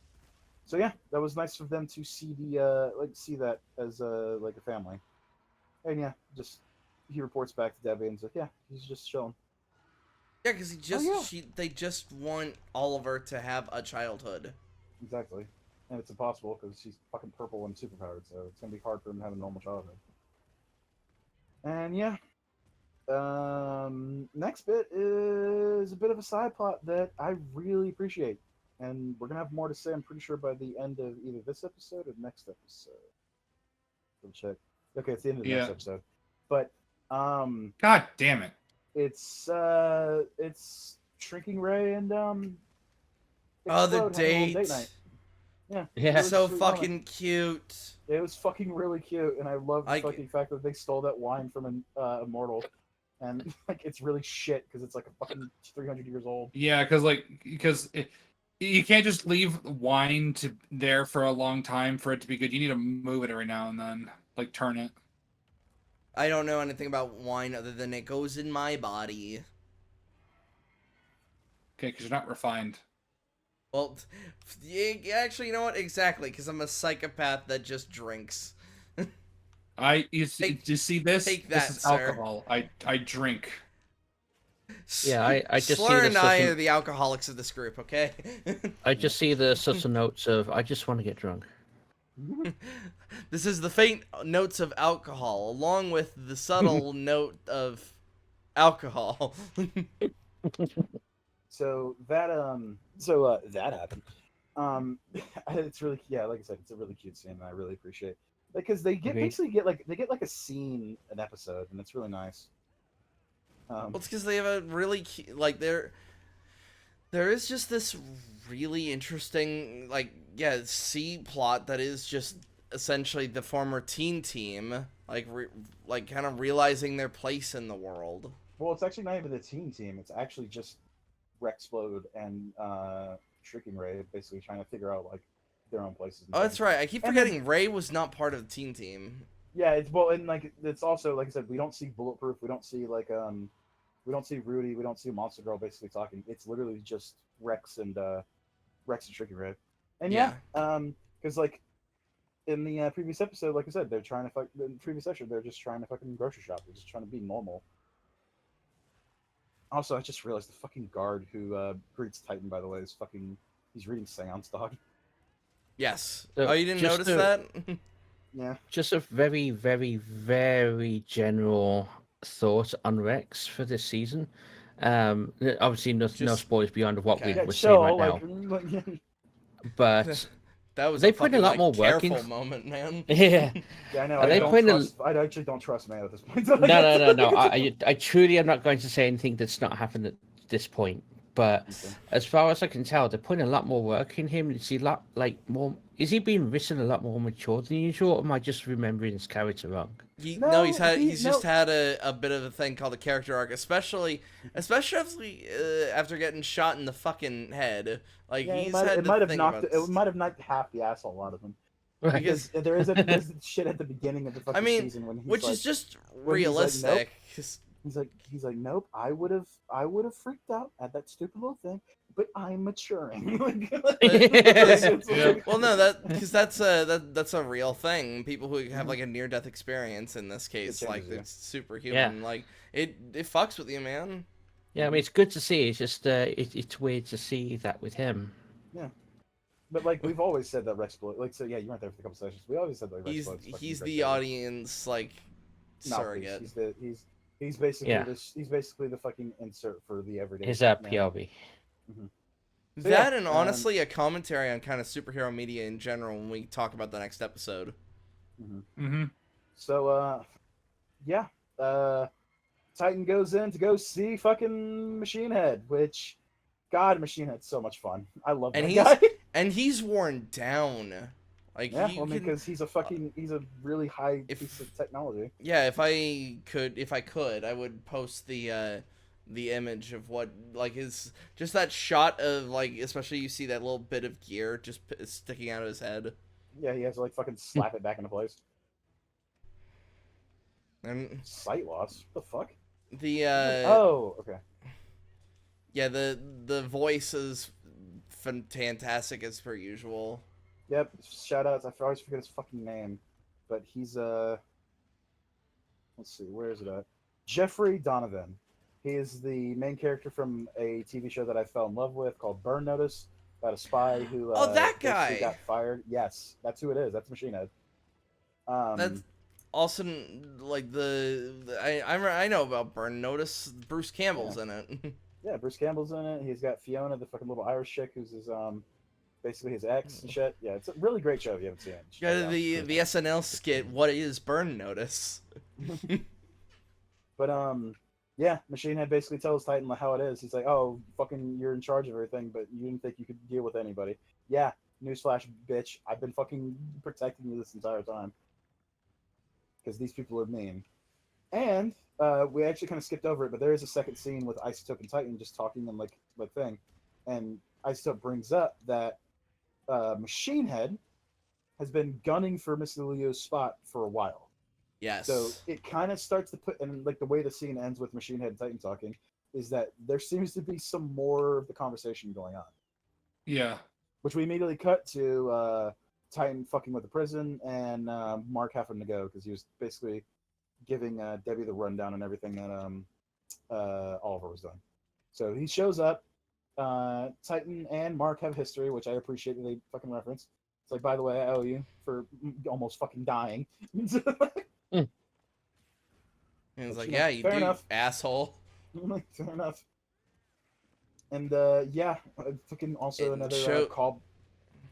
Speaker 2: So yeah, that was nice for them to see see that as like a family. And yeah, just he reports back to Debbie and says, yeah, he's just chilling.
Speaker 1: Yeah, because
Speaker 2: yeah.
Speaker 1: they just want Oliver to have a childhood.
Speaker 2: Exactly. And it's impossible because she's fucking purple and superpowered, so it's gonna be hard for him to have a normal childhood. And yeah. Next bit is a bit of a side plot that I really appreciate. And we're gonna have more to say, I'm pretty sure, by the end of either this episode or next episode. Double check. Okay, it's the end of the next
Speaker 4: Yeah.
Speaker 2: episode. But
Speaker 4: God damn it!
Speaker 2: it's Shrinking Ray and
Speaker 1: Oh, the
Speaker 2: Explode having a little
Speaker 1: date.
Speaker 2: night. Yeah.
Speaker 5: Yeah.
Speaker 2: It was
Speaker 1: So
Speaker 2: sweet
Speaker 1: fucking
Speaker 2: moment.
Speaker 1: cute.
Speaker 2: It was fucking really cute, and I love the
Speaker 1: Like-
Speaker 2: fucking fact that they stole that wine from an Immortal, and like it's really shit because it's like a fucking 300 years old.
Speaker 4: Yeah, because you can't just leave wine to there for a long time for it to be good. You need to move it every now and then, like turn it.
Speaker 1: I don't know anything about wine other than it goes in my body.
Speaker 4: Okay, because you're not refined.
Speaker 1: Well, actually, you know what? Exactly, because I'm a psychopath that just drinks.
Speaker 4: You see this?
Speaker 1: take
Speaker 4: This
Speaker 1: that,
Speaker 4: is
Speaker 1: sir.
Speaker 4: alcohol. I drink.
Speaker 5: Yeah, I just see
Speaker 1: Slur
Speaker 5: the
Speaker 1: and I
Speaker 5: subtle-
Speaker 1: are the alcoholics of this group, okay?
Speaker 5: I just see the subtle notes of I just want to get drunk.
Speaker 1: This is the faint notes of alcohol, along with the subtle note of alcohol.
Speaker 2: So that that happened. It's really like I said, it's a really cute scene, and I really appreciate because they
Speaker 5: Agreed.
Speaker 2: basically get like a scene an episode, and it's really nice.
Speaker 1: Well, it's because they have a really like there is just this really interesting C plot that is just essentially the former teen team like kind of realizing their place in the world.
Speaker 2: Well, it's actually not even the team. It's actually just Rexplode and Shrieking Ray basically trying to figure out like their own places. and
Speaker 1: Oh, that's
Speaker 2: things.
Speaker 1: right. I keep
Speaker 2: And then-
Speaker 1: forgetting Ray was not part of the teen team.
Speaker 2: Yeah, it's well, and like it's also like I said, we don't see Bulletproof, we don't see we don't see Rudy, we don't see Monster Girl basically talking. It's literally just Rex and Tricky Red, and
Speaker 1: Yeah.
Speaker 2: because like in the previous episode, like I said, they're trying to fuck. In the previous episode, they're just trying to fucking grocery shop. They're just trying to be normal. Also, I just realized the fucking guard who greets Titan, by the way, is fucking. He's reading Seance Dog.
Speaker 1: Yes.
Speaker 5: So,
Speaker 1: Oh, you didn't
Speaker 5: just
Speaker 1: notice
Speaker 5: to-
Speaker 1: that?
Speaker 2: Yeah.
Speaker 5: Just a very, very, very general thought on Rex for this season. Obviously, no
Speaker 1: Just-
Speaker 5: spoilers beyond what
Speaker 1: okay.
Speaker 5: we're saying right now. But
Speaker 1: That was
Speaker 5: They
Speaker 1: a
Speaker 5: put in
Speaker 1: fucking,
Speaker 5: a lot
Speaker 1: like,
Speaker 5: more work
Speaker 1: careful
Speaker 5: in-
Speaker 1: moment, man.
Speaker 5: yeah,
Speaker 2: Yeah, I know.
Speaker 5: Are they putting
Speaker 2: I actually don't trust man at this point.
Speaker 5: no. I truly am not going to say anything that's not happened at this point. But
Speaker 2: Okay.
Speaker 5: as far as I can tell, they're putting a lot more work in him. Is he more? Is he being written a lot more mature than usual? Or am I just remembering his character wrong?
Speaker 2: No,
Speaker 1: He's
Speaker 2: no.
Speaker 1: just had a bit of a thing called a character arc, especially after getting shot in the fucking head. Like
Speaker 2: Yeah,
Speaker 1: he's
Speaker 2: it
Speaker 1: had
Speaker 2: might
Speaker 1: to
Speaker 2: have
Speaker 1: think
Speaker 2: knocked
Speaker 1: about
Speaker 2: it might have knocked half the asshole out of him.
Speaker 5: Right.
Speaker 2: Because there's the shit at the beginning of the fucking
Speaker 1: I mean,
Speaker 2: season when he's
Speaker 1: which
Speaker 2: like,
Speaker 1: is just
Speaker 2: when he's like,
Speaker 1: realistic.
Speaker 2: he's like, nope, I would have freaked out at that stupid little thing, but I'm maturing.
Speaker 5: Yeah.
Speaker 1: Well, no, because that's a real thing. People who have like a near death experience in this case,
Speaker 2: changes
Speaker 1: like
Speaker 2: you.
Speaker 1: it's superhuman.
Speaker 5: Yeah.
Speaker 1: Like it fucks with you, man.
Speaker 5: Yeah, I mean, it's good to see. It's just it's weird to see that with him.
Speaker 2: But like we've always said that Rex Blood, like so yeah, you weren't there for the couple sessions. We always said that Rex
Speaker 1: He's
Speaker 2: Blood's fucking
Speaker 1: he's
Speaker 2: great
Speaker 1: the
Speaker 2: character.
Speaker 1: audience like surrogate.
Speaker 2: He's basically
Speaker 5: Yeah.
Speaker 2: he's basically the fucking insert for the everyday.
Speaker 5: His
Speaker 2: man.
Speaker 5: PLB.
Speaker 2: So,
Speaker 1: That
Speaker 2: yeah,
Speaker 1: and honestly a commentary on kind of superhero media in general when we talk about the next episode.
Speaker 4: Mm-hmm.
Speaker 2: So yeah, Titan goes in to go see fucking Machine Head, which, God, Machine Head's so much fun. I love
Speaker 1: And
Speaker 2: that guy.
Speaker 1: he's worn down. Like
Speaker 2: Yeah,
Speaker 1: you
Speaker 2: well,
Speaker 1: can,
Speaker 2: because he's a really high piece of technology.
Speaker 1: yeah, if I could, I would post the image of what like his just that shot of like especially you see that little bit of gear just sticking out of his head.
Speaker 2: Yeah, he has to like fucking slap it back into place.
Speaker 1: And
Speaker 2: Sight loss. What the fuck?
Speaker 1: the
Speaker 2: Oh, okay.
Speaker 1: yeah, the voice is fantastic as per usual.
Speaker 2: Yep. Shout outs. I always forget his fucking name, but he's let's see, where is it at? Jeffrey Donovan. He is the main character from a TV show that I fell in love with called Burn Notice, about a spy who
Speaker 1: Oh, that
Speaker 2: basically
Speaker 1: guy!
Speaker 2: got fired. Yes, that's who it is. That's Machine Head.
Speaker 1: That's also like I know about Burn Notice. Bruce Campbell's in it.
Speaker 2: Yeah, Bruce Campbell's in it. He's got Fiona, the fucking little Irish chick, who's his basically his ex and shit. Yeah, it's a really great show if you haven't seen it.
Speaker 1: Got the SNL skit. What is Burn Notice?
Speaker 2: But yeah, Machine Head basically tells Titan how it is. He's like, "Oh, fucking, you're in charge of everything, but you didn't think you could deal with anybody." Yeah, newsflash, bitch. I've been fucking protecting you this entire time because these people are mean. And we actually kind of skipped over it, but there is a second scene with Isotope and Titan just talking and like thing, and Isotope brings up that Machine Head has been gunning for Mr. Leo's spot for a while.
Speaker 1: Yes.
Speaker 2: So it kind of starts to put, and like the way the scene ends with Machine Head and Titan talking, is that there seems to be some more of the conversation going on.
Speaker 4: Yeah.
Speaker 2: Which we immediately cut to Titan fucking with the prison and Mark having to go because he was basically giving Debbie the rundown and everything that Oliver was doing. So he shows up. Titan and Mark have history, which I appreciate that they fucking reference. It's like, by the way, I owe you for almost fucking dying.
Speaker 1: And it's
Speaker 2: But,
Speaker 1: like,
Speaker 2: you know,
Speaker 1: yeah, you
Speaker 2: fair
Speaker 1: do,
Speaker 2: enough.
Speaker 1: asshole.
Speaker 2: Fair enough. And yeah, fucking also
Speaker 1: It
Speaker 2: another
Speaker 1: show-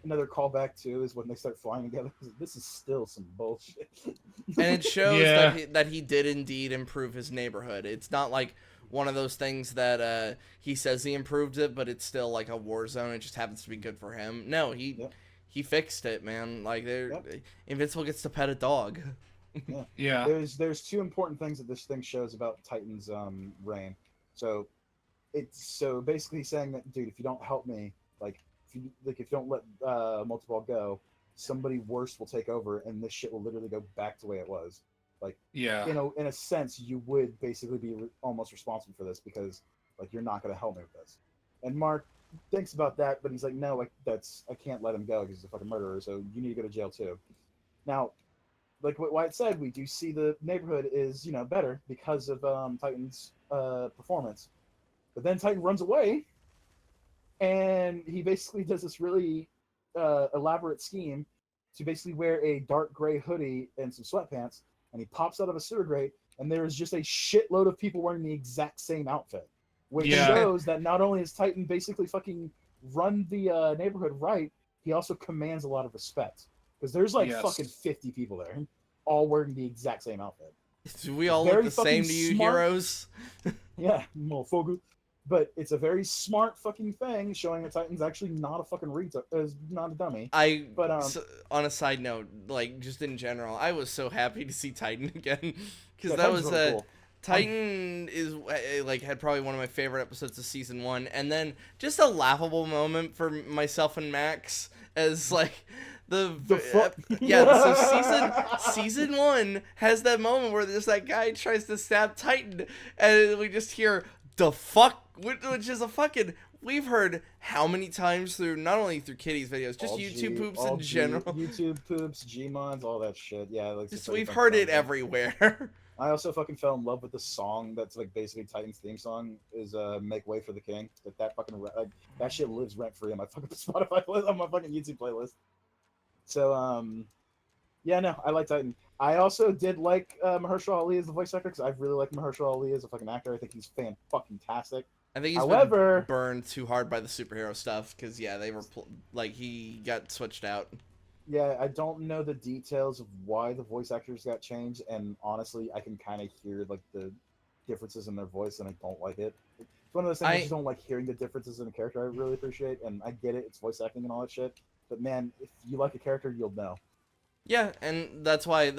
Speaker 2: another callback too is when they start flying together. This is still some bullshit.
Speaker 1: And it shows
Speaker 4: Yeah.
Speaker 1: that he did indeed improve his neighborhood. It's not like one of those things that he says he improved it, but it's still like a war zone. It just happens to be good for him. No, he fixed it, man. Like Invincible gets to pet a dog.
Speaker 4: Yeah.
Speaker 2: There's two important things that this thing shows about Titan's reign. So it's basically saying that, dude, if you don't help me, if you don't let Multiball go, somebody worse will take over, and this shit will literally go back to the way it was. Like,
Speaker 4: Yeah.
Speaker 2: in a sense, you would basically be almost responsible for this because like you're not going to help me with this. And Mark thinks about that, but he's like, no, like I can't let him go because he's a fucking murderer. So you need to go to jail too. Now, like what Wyatt said, we do see the neighborhood is better because of Titan's performance. But then Titan runs away, and he basically does this really elaborate scheme to basically wear a dark gray hoodie and some sweatpants, and he pops out of a sewer grate, and there is just a shitload of people wearing the exact same outfit, which shows that not only is Titan basically fucking run the neighborhood right, he also commands a lot of respect. Because there's like fucking 50 people there, all wearing the exact same outfit.
Speaker 1: Do we all look the same to you,
Speaker 2: smart.
Speaker 1: heroes?
Speaker 2: Yeah, motherfucker. But it's a very smart fucking thing, showing that Titan's actually not a fucking not a dummy.
Speaker 1: On a side note, like just in general, I was so happy to see Titan again because that
Speaker 2: Titan's
Speaker 1: was
Speaker 2: really cool.
Speaker 1: Titan is like had probably one of my favorite episodes of season 1, and then just a laughable moment for myself and Max as like so season 1 has that moment where there's that guy tries to stab Titan, and we just hear the fuck, which is a fucking, we've heard how many times through, not only through Kitty's videos, just YouTube poops in general.
Speaker 2: YouTube poops, Gmons, all that shit. Yeah, like
Speaker 1: just we've heard it everywhere.
Speaker 2: I also fucking fell in love with the song that's like basically Titan's theme song is "Make Way for the King." That fucking that shit lives rent free on my fucking Spotify playlist, on my fucking YouTube playlist. So yeah, no, I like Titan. I also did like Mahershala Ali as the voice actor because I really like Mahershala Ali as a fucking actor. I think he's fan-fucking-tastic.
Speaker 1: I think he's been burned too hard by the superhero stuff because they were like he got switched out.
Speaker 2: Yeah, I don't know the details of why the voice actors got changed, and honestly, I can kind of hear like the differences in their voice, and I don't like it. It's one of those things I just don't like hearing the differences in a character. I really appreciate, and I get it. It's voice acting and all that shit. But man, if you like a character, you'll know.
Speaker 1: Yeah, and that's why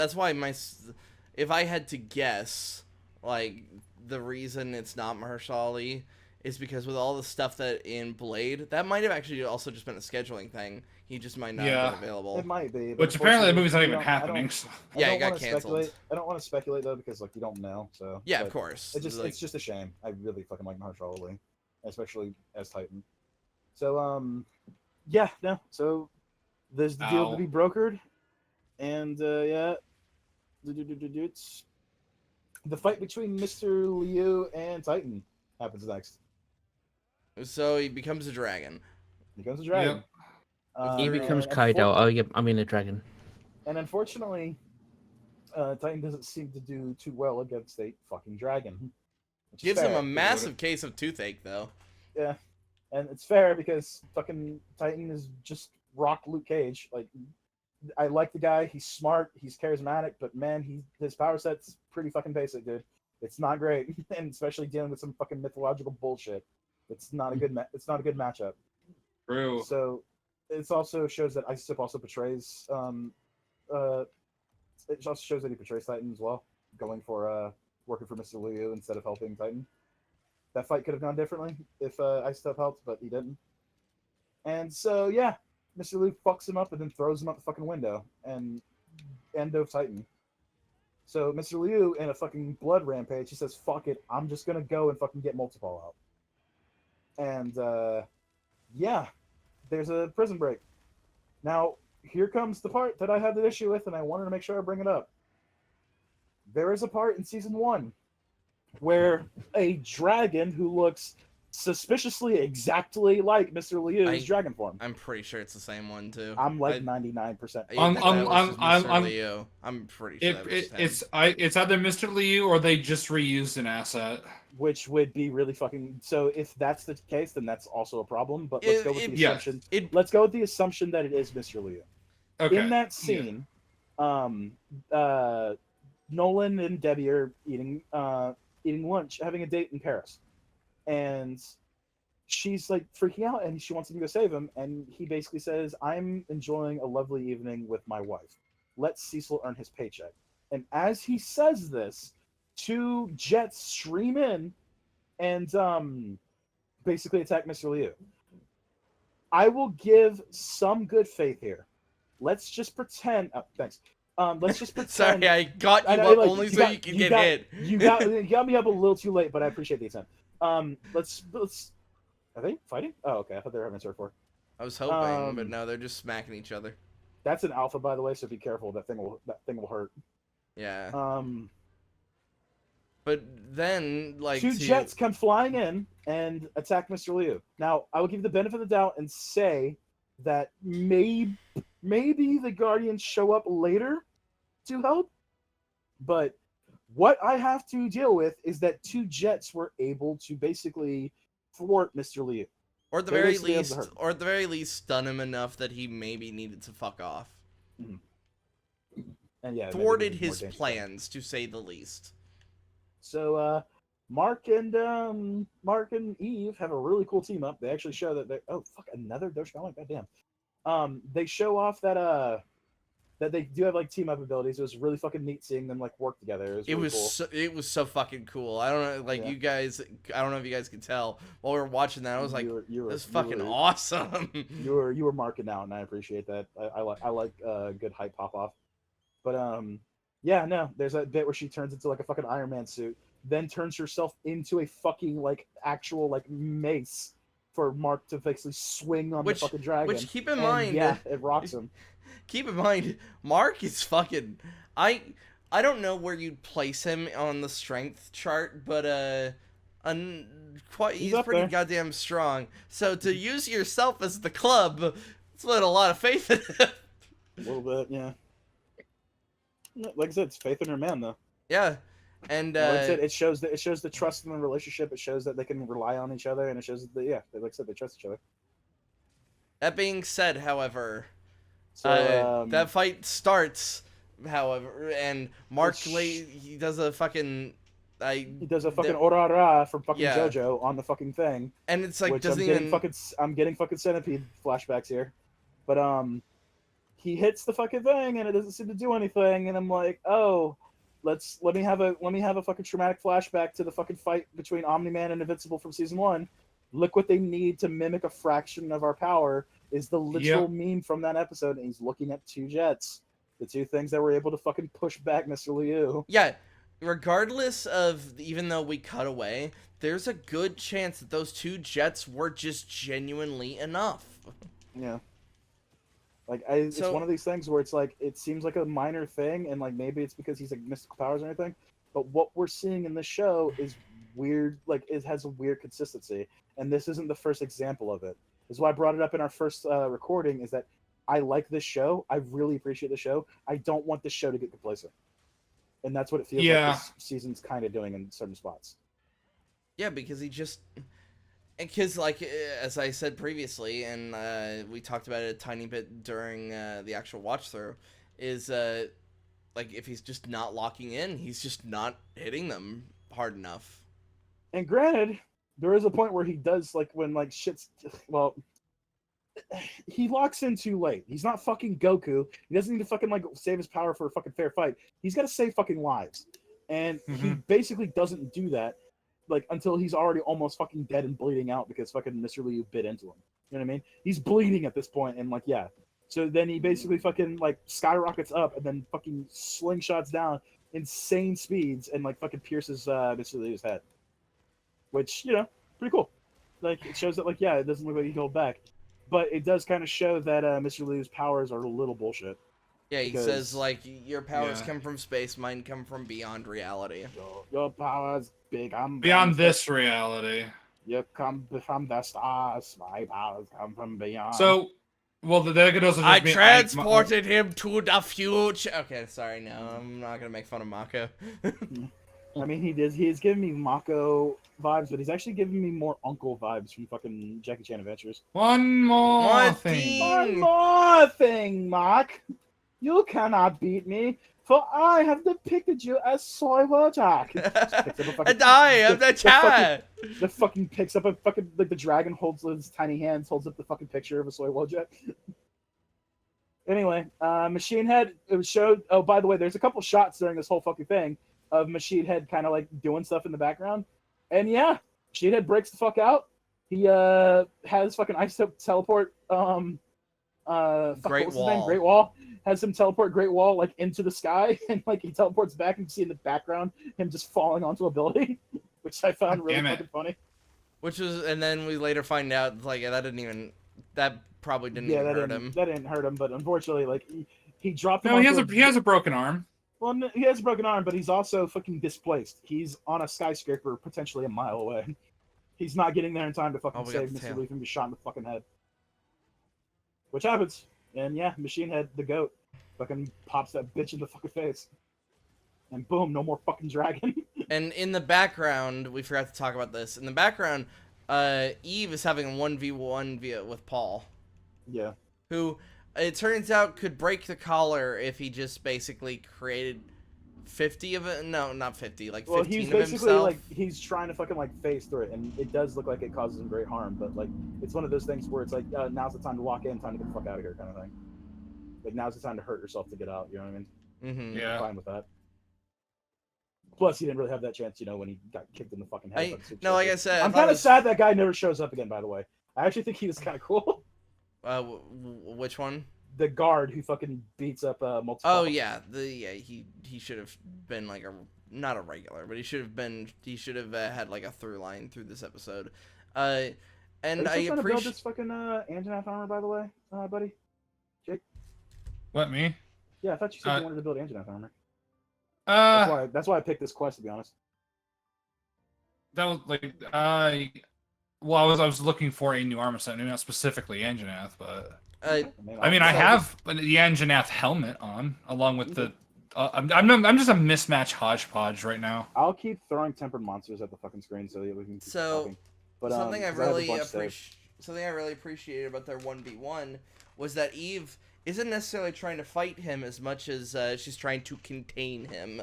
Speaker 1: if I had to guess, like the reason it's not Mahershala Ali is because with all the stuff that in Blade, that might have actually also just been a scheduling thing. He just might not have been available.
Speaker 2: It might be.
Speaker 4: Which apparently the movie's not even happening.
Speaker 1: It got canceled.
Speaker 2: I don't want to speculate though because like you don't know. So
Speaker 1: yeah, of course.
Speaker 2: It's just a shame. I really fucking like Mahershala Ali, especially as Titan. So yeah, no. So there's the deal to be brokered, and yeah, the fight between Mr. Liu and Titan happens next.
Speaker 1: So he becomes a dragon.
Speaker 2: He becomes a dragon.
Speaker 5: Yep. He becomes Kaido. Oh, yep, I mean a dragon.
Speaker 2: And unfortunately, Titan doesn't seem to do too well against a fucking dragon.
Speaker 1: Gives him a massive case of toothache, though.
Speaker 2: Yeah, and it's fair because fucking Titan is just rock Luke Cage. Like, I like the guy. He's smart. He's charismatic. But man, his power set's pretty fucking basic, dude. It's not great, and especially dealing with some fucking mythological bullshit. It's not a good. It's not a good matchup.
Speaker 4: True.
Speaker 2: So, it also shows that Isop also portrays. It also shows that he portrays Titan as well, going for working for Mr. Liu instead of helping Titan. That fight could have gone differently if Isop helped, but he didn't. And so yeah, Mr. Liu fucks him up and then throws him out the fucking window, and end of Titan. So Mr. Liu, in a fucking blood rampage, he says, "Fuck it, I'm just gonna go and fucking get Multipole out." And yeah, there's a prison break. Now, here comes the part that I had an issue with, and I wanted to make sure I bring it up. There is a part in season 1 where a dragon who looks suspiciously exactly like Mr. Liu's dragon form.
Speaker 1: I'm pretty sure it's the same one too.
Speaker 2: I'm like 99%.
Speaker 1: I'm pretty sure
Speaker 4: it's either Mr. Liu or they just reused an asset.
Speaker 2: Which would be really fucking. So if that's the case, then that's also a problem. But let's go with the assumption. Let's go with the assumption that it is Mr. Liu.
Speaker 4: Okay.
Speaker 2: In that scene, Nolan and Debbie are eating lunch, having a date in Paris, and she's like freaking out, and she wants him to go save him, and he basically says, "I'm enjoying a lovely evening with my wife. Let Cecil earn his paycheck." And as he says this, 2 jets stream in and basically attack Mr. Liu. I will give some good faith here. let's just pretend. Oh, thanks. Let's just pretend.
Speaker 1: Sorry, I got you
Speaker 2: know,
Speaker 1: up
Speaker 2: like,
Speaker 1: only so you can get hit.
Speaker 2: You got me up a little too late, but I appreciate the attempt. Let's. Are they fighting? Oh, okay. I thought they were having a sword war.
Speaker 1: I was hoping, but no, they're just smacking each other.
Speaker 2: That's an alpha, by the way, so be careful. That thing will hurt.
Speaker 1: Yeah. But then, like,
Speaker 2: two jets come flying in and attack Mr. Liu. Now, I will give you the benefit of the doubt and say that maybe the Guardians show up later to help, but what I have to deal with is that two jets were able to basically thwart Mr. Liu.
Speaker 1: Or at the very least, stun him enough that he maybe needed to fuck off.
Speaker 2: Mm-hmm. And yeah,
Speaker 1: thwarted his plans, to say the least.
Speaker 2: So Mark and Eve have a really cool team up. They actually show that they another Doshikawa, goddamn. They show off that they do have like team up abilities. It was really fucking neat seeing them like work together. It
Speaker 1: was so fucking cool. I don't know, like, you guys. I don't know if you guys could tell while we were watching that. I was like, "This is fucking awesome."
Speaker 2: You were marking out, and I appreciate that. I like good hype pop off. But yeah, no, there's that bit where she turns into like a fucking Iron Man suit, then turns herself into a fucking like actual like mace for Mark to basically swing on the fucking dragon.
Speaker 1: Which, keep in mind,
Speaker 2: yeah, it rocks him.
Speaker 1: Keep in mind, Mark is fucking. I don't know where you'd place him on the strength chart, but he's pretty there. Goddamn strong. So to use yourself as the club, it's put a lot of faith in him.
Speaker 2: A little bit, yeah. Like I said, it's faith in her man, though.
Speaker 1: Yeah, and
Speaker 2: like I said, it shows the trust in the relationship. It shows that they can rely on each other, and it shows that like I said, they trust each other.
Speaker 1: That being said, however, so, that fight starts, however, and Mark he does a fucking
Speaker 2: orara from fucking JoJo on the fucking thing,
Speaker 1: and it's like
Speaker 2: I'm getting fucking centipede flashbacks here, but he hits the fucking thing and it doesn't seem to do anything, and I'm like, oh, let me have a fucking traumatic flashback to the fucking fight between Omni-Man and Invincible from season 1. Look what they need to mimic a fraction of our power is the literal meme from that episode, and he's looking at two jets, the two things that were able to fucking push back Mr. Liu.
Speaker 1: Yeah, regardless of, even though we cut away, there's a good chance that those two jets were just genuinely enough.
Speaker 2: Yeah. Like, it's one of these things where it's like, it seems like a minor thing, and like maybe it's because he's like mystical powers or anything, but what we're seeing in the show is weird. Like, it has a weird consistency, and this isn't the first example of it. This is why I brought it up in our first recording, is that I like this show. I really appreciate the show. I don't want this show to get complacent, and that's what it feels like this season's kind of doing in certain spots.
Speaker 1: Yeah, because because, like, as I said previously, and we talked about it a tiny bit during the actual watch through, is like, if he's just not locking in, he's just not hitting them hard enough.
Speaker 2: And granted, there is a point where he does, like, when like shit's, well, he locks in too late. He's not fucking Goku. He doesn't need to fucking like save his power for a fucking fair fight. He's got to save fucking lives, and he basically doesn't do that. Like, until he's already almost fucking dead and bleeding out because fucking Mr. Liu bit into him. You know what I mean? He's bleeding at this point, and like, yeah. So then he basically fucking like skyrockets up and then fucking slingshots down insane speeds and like fucking pierces Mr. Liu's head. Which, you know, pretty cool. Like, it shows that, like, yeah, it doesn't look like he can hold back. But it does kind of show that Mr. Liu's powers are a little bullshit.
Speaker 1: Yeah, he says, like, your powers come from space, mine come from beyond reality.
Speaker 2: Your powers
Speaker 4: beyond this reality.
Speaker 2: You come from the stars, my powers come from beyond.
Speaker 4: So, well, that could also just
Speaker 1: I transported him to the future. Okay, sorry, no, I'm not gonna make fun of Mako.
Speaker 2: I mean, he's giving me Mako vibes, but he's actually giving me more Uncle vibes from fucking Jackie Chan Adventures.
Speaker 4: One more thing,
Speaker 2: Mark. You cannot beat me, for I have depicted you as Soy Wojak.
Speaker 1: And I am the chat.
Speaker 2: The fucking picks up a fucking, like, the dragon holds his tiny hands, holds up the fucking picture of a Soy Wojak. Anyway, Machine Head, it was showed, oh, by the way, there's a couple shots during this whole fucking thing of Machine Head kind of like doing stuff in the background. And yeah, Machine Head breaks the fuck out. He has fucking ice teleport
Speaker 1: Great
Speaker 2: what's his name?
Speaker 1: Wall.
Speaker 2: Great Wall has him teleport Great Wall like into the sky, and like he teleports back, and you see in the background him just falling onto a building, which I found really fucking funny.
Speaker 1: Which was, and then we later find out like that probably didn't even hurt him.
Speaker 2: That didn't hurt him, but unfortunately, like he dropped him.
Speaker 4: No, he has a broken arm.
Speaker 2: Well, he has a broken arm, but he's also fucking displaced. He's on a skyscraper, potentially a mile away. He's not getting there in time to fucking save Mr. Lee from being shot in the fucking head. Which happens. And yeah, Machine Head, the goat, fucking pops that bitch in the fucking face. And boom, no more fucking dragon.
Speaker 1: And in the background, we forgot to talk about this. In the background, Eve is having a 1v1 with Paul.
Speaker 2: Yeah.
Speaker 1: Who, it turns out, could break the collar if he just basically created 50 of it. No, not 50, like 15
Speaker 2: he's
Speaker 1: of
Speaker 2: basically
Speaker 1: himself.
Speaker 2: like he's trying to fucking like phase through it, and it does look like it causes him great harm. But like it's one of those things where it's like now's the time to walk in, time to get the fuck out of here, kind of thing. Like now's the time to hurt yourself to get out. You know what I mean?
Speaker 1: Mm-hmm.
Speaker 4: Yeah.
Speaker 2: I'm fine with that. Plus, he didn't really have that chance, when he got kicked in the fucking head.
Speaker 1: Like I said,
Speaker 2: I'm kind of sad that guy never shows up again. By the way, I actually think he was kind of cool.
Speaker 1: Which one?
Speaker 2: The guard who fucking beats up multiple.
Speaker 1: Oh yeah, he should have been like not a regular, but he should have had like a through line through this episode. And
Speaker 2: Are you
Speaker 1: I
Speaker 2: trying to build
Speaker 1: appreciate
Speaker 2: this fucking Anjanath armor, by the way, buddy? Jake?
Speaker 4: What, me?
Speaker 2: Yeah, I thought you said you wanted to build Anjanath armor.
Speaker 4: That's
Speaker 2: That's why I picked this quest, to be honest.
Speaker 4: That was like I was looking for a new armor set, maybe not specifically Anjanath, but I have the Anjanath helmet on, along with the. I'm just a mismatch hodgepodge right now.
Speaker 2: I'll keep throwing tempered monsters at the fucking screen so that we can keep talking. But
Speaker 1: something I really appreciated about their 1v1 was that Eve isn't necessarily trying to fight him as much as she's trying to contain him.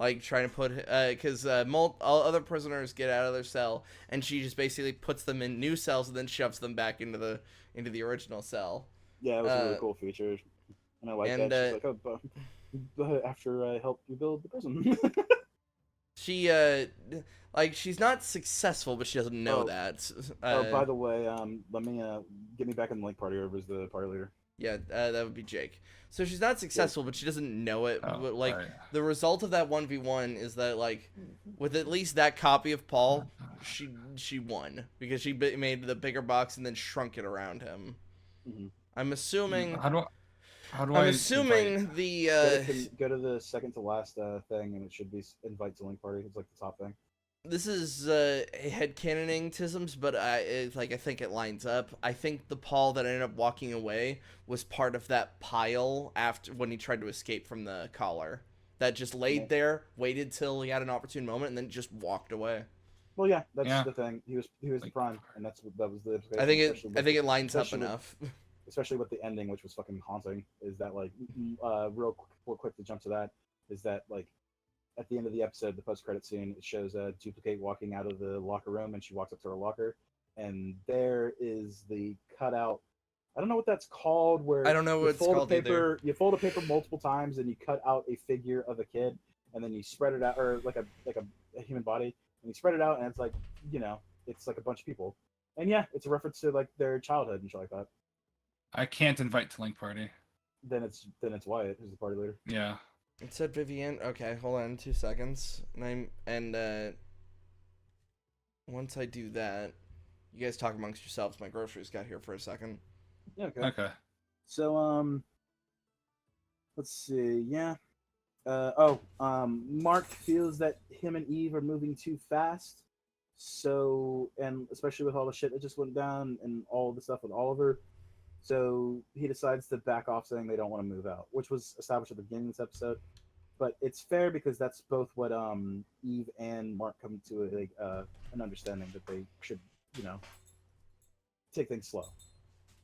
Speaker 1: Like trying to put, because all other prisoners get out of their cell, and she just basically puts them in new cells and then shoves them back into the original cell.
Speaker 2: Yeah, it was a really cool feature, and I like that. She's like, oh, after I helped you build the prison.
Speaker 1: She she's not successful, but she doesn't know that.
Speaker 2: By the way, let me get me back in the link party, or was the party leader?
Speaker 1: Yeah, that would be Jake. So she's not successful, but she doesn't know it. But,
Speaker 4: right.
Speaker 1: The result of that 1v1 is that, with at least that copy of Paul, she won. Because she made the bigger box and then shrunk it around him.
Speaker 2: Mm-hmm.
Speaker 1: I'm assuming...
Speaker 4: How do
Speaker 1: I'm
Speaker 4: I
Speaker 1: assuming
Speaker 4: invite?
Speaker 2: Go to the second to last thing, and it should be invite to link party. It's like the top thing.
Speaker 1: This is headcanoning tisms, but I think it lines up. I think the Paul that ended up walking away was part of that pile after when he tried to escape from the collar. That just laid there, waited till he had an opportune moment, and then just walked away.
Speaker 2: Well, yeah, that's the thing. He was the prime, and that was the.
Speaker 1: I think it lines up enough.
Speaker 2: Especially with the ending, which was fucking haunting. Is that real quick to jump to that? Is that at the end of the episode, the post-credit scene, it shows Dupli-Kate walking out of the locker room, and she walks up to her locker, and there is the cutout. I don't know what that's called. Where
Speaker 1: I don't know what it's called either.
Speaker 2: You fold a paper multiple times, and you cut out a figure of a kid, and then you spread it out, or like a human body, and you spread it out, and it's it's like a bunch of people, and yeah, it's a reference to their childhood and shit like that.
Speaker 4: I can't invite to link party.
Speaker 2: Then it's Wyatt who's the party leader.
Speaker 4: Yeah.
Speaker 1: It said Vivian. Okay, hold on 2 seconds. Once I do that, you guys talk amongst yourselves. My groceries got here for a second.
Speaker 2: Yeah,
Speaker 4: Okay.
Speaker 2: So let's see. Yeah. Mark feels that him and Eve are moving too fast. So, and especially with all the shit that just went down and all the stuff with Oliver. So he decides to back off, saying they don't want to move out, which was established at the beginning of this episode. But it's fair because that's both what Eve and Mark come to an understanding that they should, take things slow.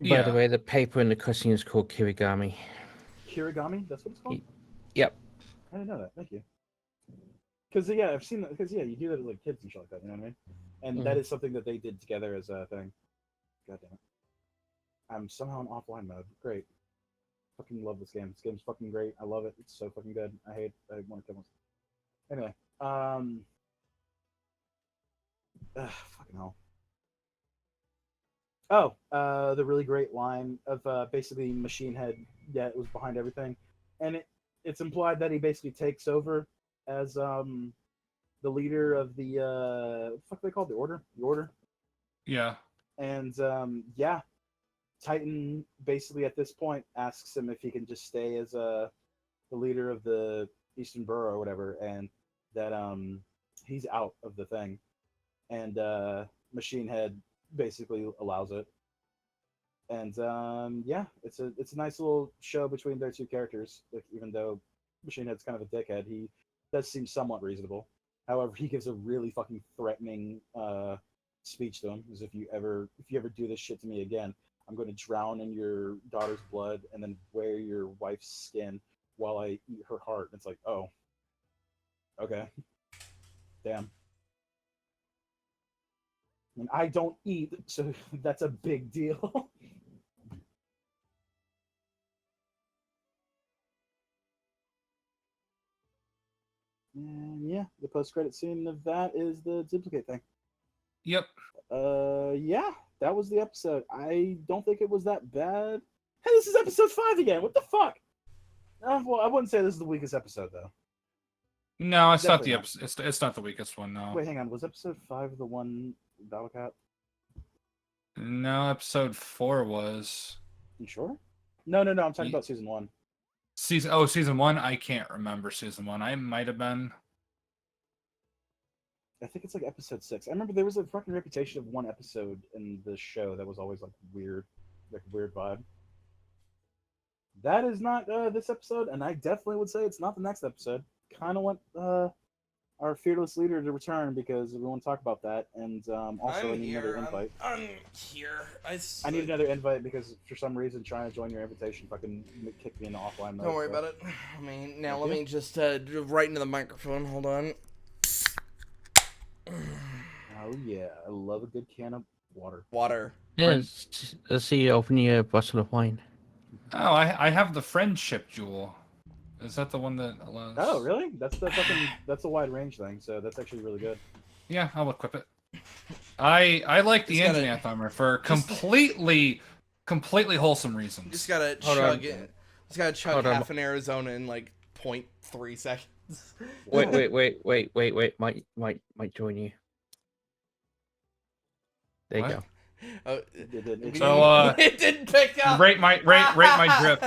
Speaker 5: By the way, the paper in the cussing is called kirigami.
Speaker 2: Kirigami? That's what it's called?
Speaker 5: Yep.
Speaker 2: I didn't know that. Thank you. Because, yeah, I've seen that. Because, yeah, you do that with kids and shit like that, you know what I mean? And that is something that they did together as a thing. God damn it. I'm somehow in offline mode. Great. Fucking love this game. This game's fucking great. I love it. It's so fucking good. I want to kill myself. Anyway, fucking hell. The really great line of basically Machine Head, yeah, it was behind everything, and it's implied that he basically takes over as the leader of the what the fuck are they called, the Order,
Speaker 4: Yeah.
Speaker 2: and yeah, Titan basically at this point asks him if he can just stay as the leader of the Eastern Borough or whatever, and that he's out of the thing, and Machine Head basically allows it. And yeah, it's a nice little show between their two characters. Like, even though Machine Head's kind of a dickhead, he does seem somewhat reasonable. However, he gives a really fucking threatening speech to him, as if you ever do this shit to me again, I'm going to drown in your daughter's blood and then wear your wife's skin while I eat her heart. And it's like, oh, okay, damn. I mean, I don't eat, so that's a big deal. And yeah, the post-credit scene of that is the Dupli-Kate thing.
Speaker 4: Yep.
Speaker 2: Yeah, that was the episode. I don't think it was that bad. Hey, this is episode 5 again. What the fuck? Well, I wouldn't say this is the weakest episode though.
Speaker 4: No, it's not
Speaker 2: Definitely
Speaker 4: the
Speaker 2: not.
Speaker 4: episode. It's not the weakest one. No.
Speaker 2: Wait, hang on. Was episode 5 the one Battle Cat?
Speaker 4: No, episode 4 was
Speaker 2: You sure? No. I'm talking
Speaker 4: Ye-
Speaker 2: about season 1.
Speaker 4: season 1. I can't remember season 1. I might have been.
Speaker 2: I think it's like episode 6. I remember there was a fucking reputation of one episode in the show that was always like weird vibe. That is not this episode, and I definitely would say it's not the next episode. Kind of want our fearless leader to return because we want to talk about that, and also I need another invite.
Speaker 1: I'm here.
Speaker 2: I need another invite because for some reason trying to join your invitation fucking kicked me into offline mode.
Speaker 1: Don't worry about it. I mean, now let me just right into the microphone. Hold on.
Speaker 2: Oh yeah, I love a good can of water.
Speaker 1: Water.
Speaker 5: Yeah, let's see. Open your bottle of wine.
Speaker 4: Oh, I have the friendship jewel. Is that the one that allows?
Speaker 2: Oh really? That's a wide range thing, so that's actually really good.
Speaker 4: Yeah, I'll equip it. I like the
Speaker 1: Just
Speaker 4: engine
Speaker 1: gotta-
Speaker 4: armor for completely wholesome reasons.
Speaker 1: Just gotta
Speaker 5: Hold
Speaker 1: chug
Speaker 5: on.
Speaker 1: it. Just gotta chug
Speaker 5: Hold on.
Speaker 1: half an Arizona in like 0.3 seconds.
Speaker 5: Wait. Might join you. There you
Speaker 4: What?
Speaker 5: go.
Speaker 1: Oh,
Speaker 2: It
Speaker 4: So,
Speaker 1: it didn't pick up.
Speaker 4: rate my drip.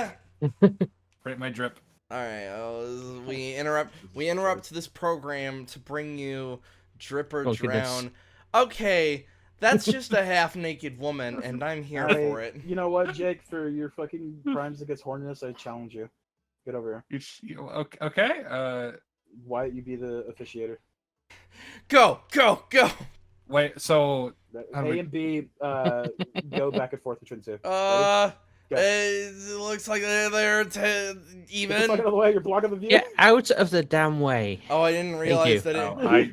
Speaker 4: Rate my drip.
Speaker 1: All right, we interrupt this program to bring you Drip or
Speaker 5: Oh, goodness.
Speaker 1: Drown. Okay, that's just a half-naked woman, and I'm here for it.
Speaker 2: You know what, Jake? For your fucking crimes against horniness, I challenge you. Get over here.
Speaker 4: Okay.
Speaker 2: Wyatt, you be the officiator.
Speaker 1: Go.
Speaker 4: Wait. So
Speaker 2: A and B go back and forth between two.
Speaker 1: It looks like they're
Speaker 2: Get the fuck
Speaker 1: even.
Speaker 2: out of the way! You're blocking the view.
Speaker 5: Get out of the damn way.
Speaker 1: Oh, I didn't realize that it.
Speaker 4: oh, I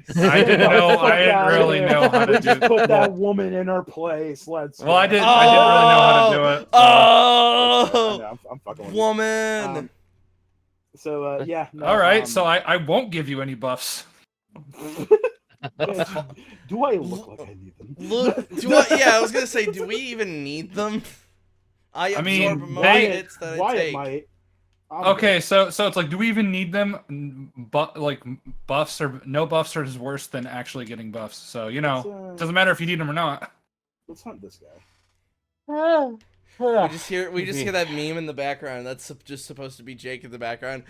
Speaker 4: didn't know. I didn't really know how to do
Speaker 2: Just put
Speaker 4: it.
Speaker 2: that woman in her place. Let's.
Speaker 4: Well, I
Speaker 2: go.
Speaker 4: didn't really know how to do it. so-
Speaker 2: I
Speaker 1: Oh,
Speaker 2: know, I'm fucking with you.
Speaker 1: woman.
Speaker 2: So yeah. No,
Speaker 4: All right. So I won't give you any buffs.
Speaker 2: do I look like I need them?
Speaker 1: I was gonna say, do we even need them? I absorb
Speaker 4: mean,
Speaker 1: most
Speaker 4: they-
Speaker 1: hits that I
Speaker 2: Wyatt
Speaker 1: take.
Speaker 2: might.
Speaker 4: Okay, so it's like, do we even need them? But like buffs or no buffs are worse than actually getting buffs. So it doesn't matter if you need them or not.
Speaker 2: Let's hunt this guy.
Speaker 1: We just hear that meme in the background. That's just supposed to be Jake in the background.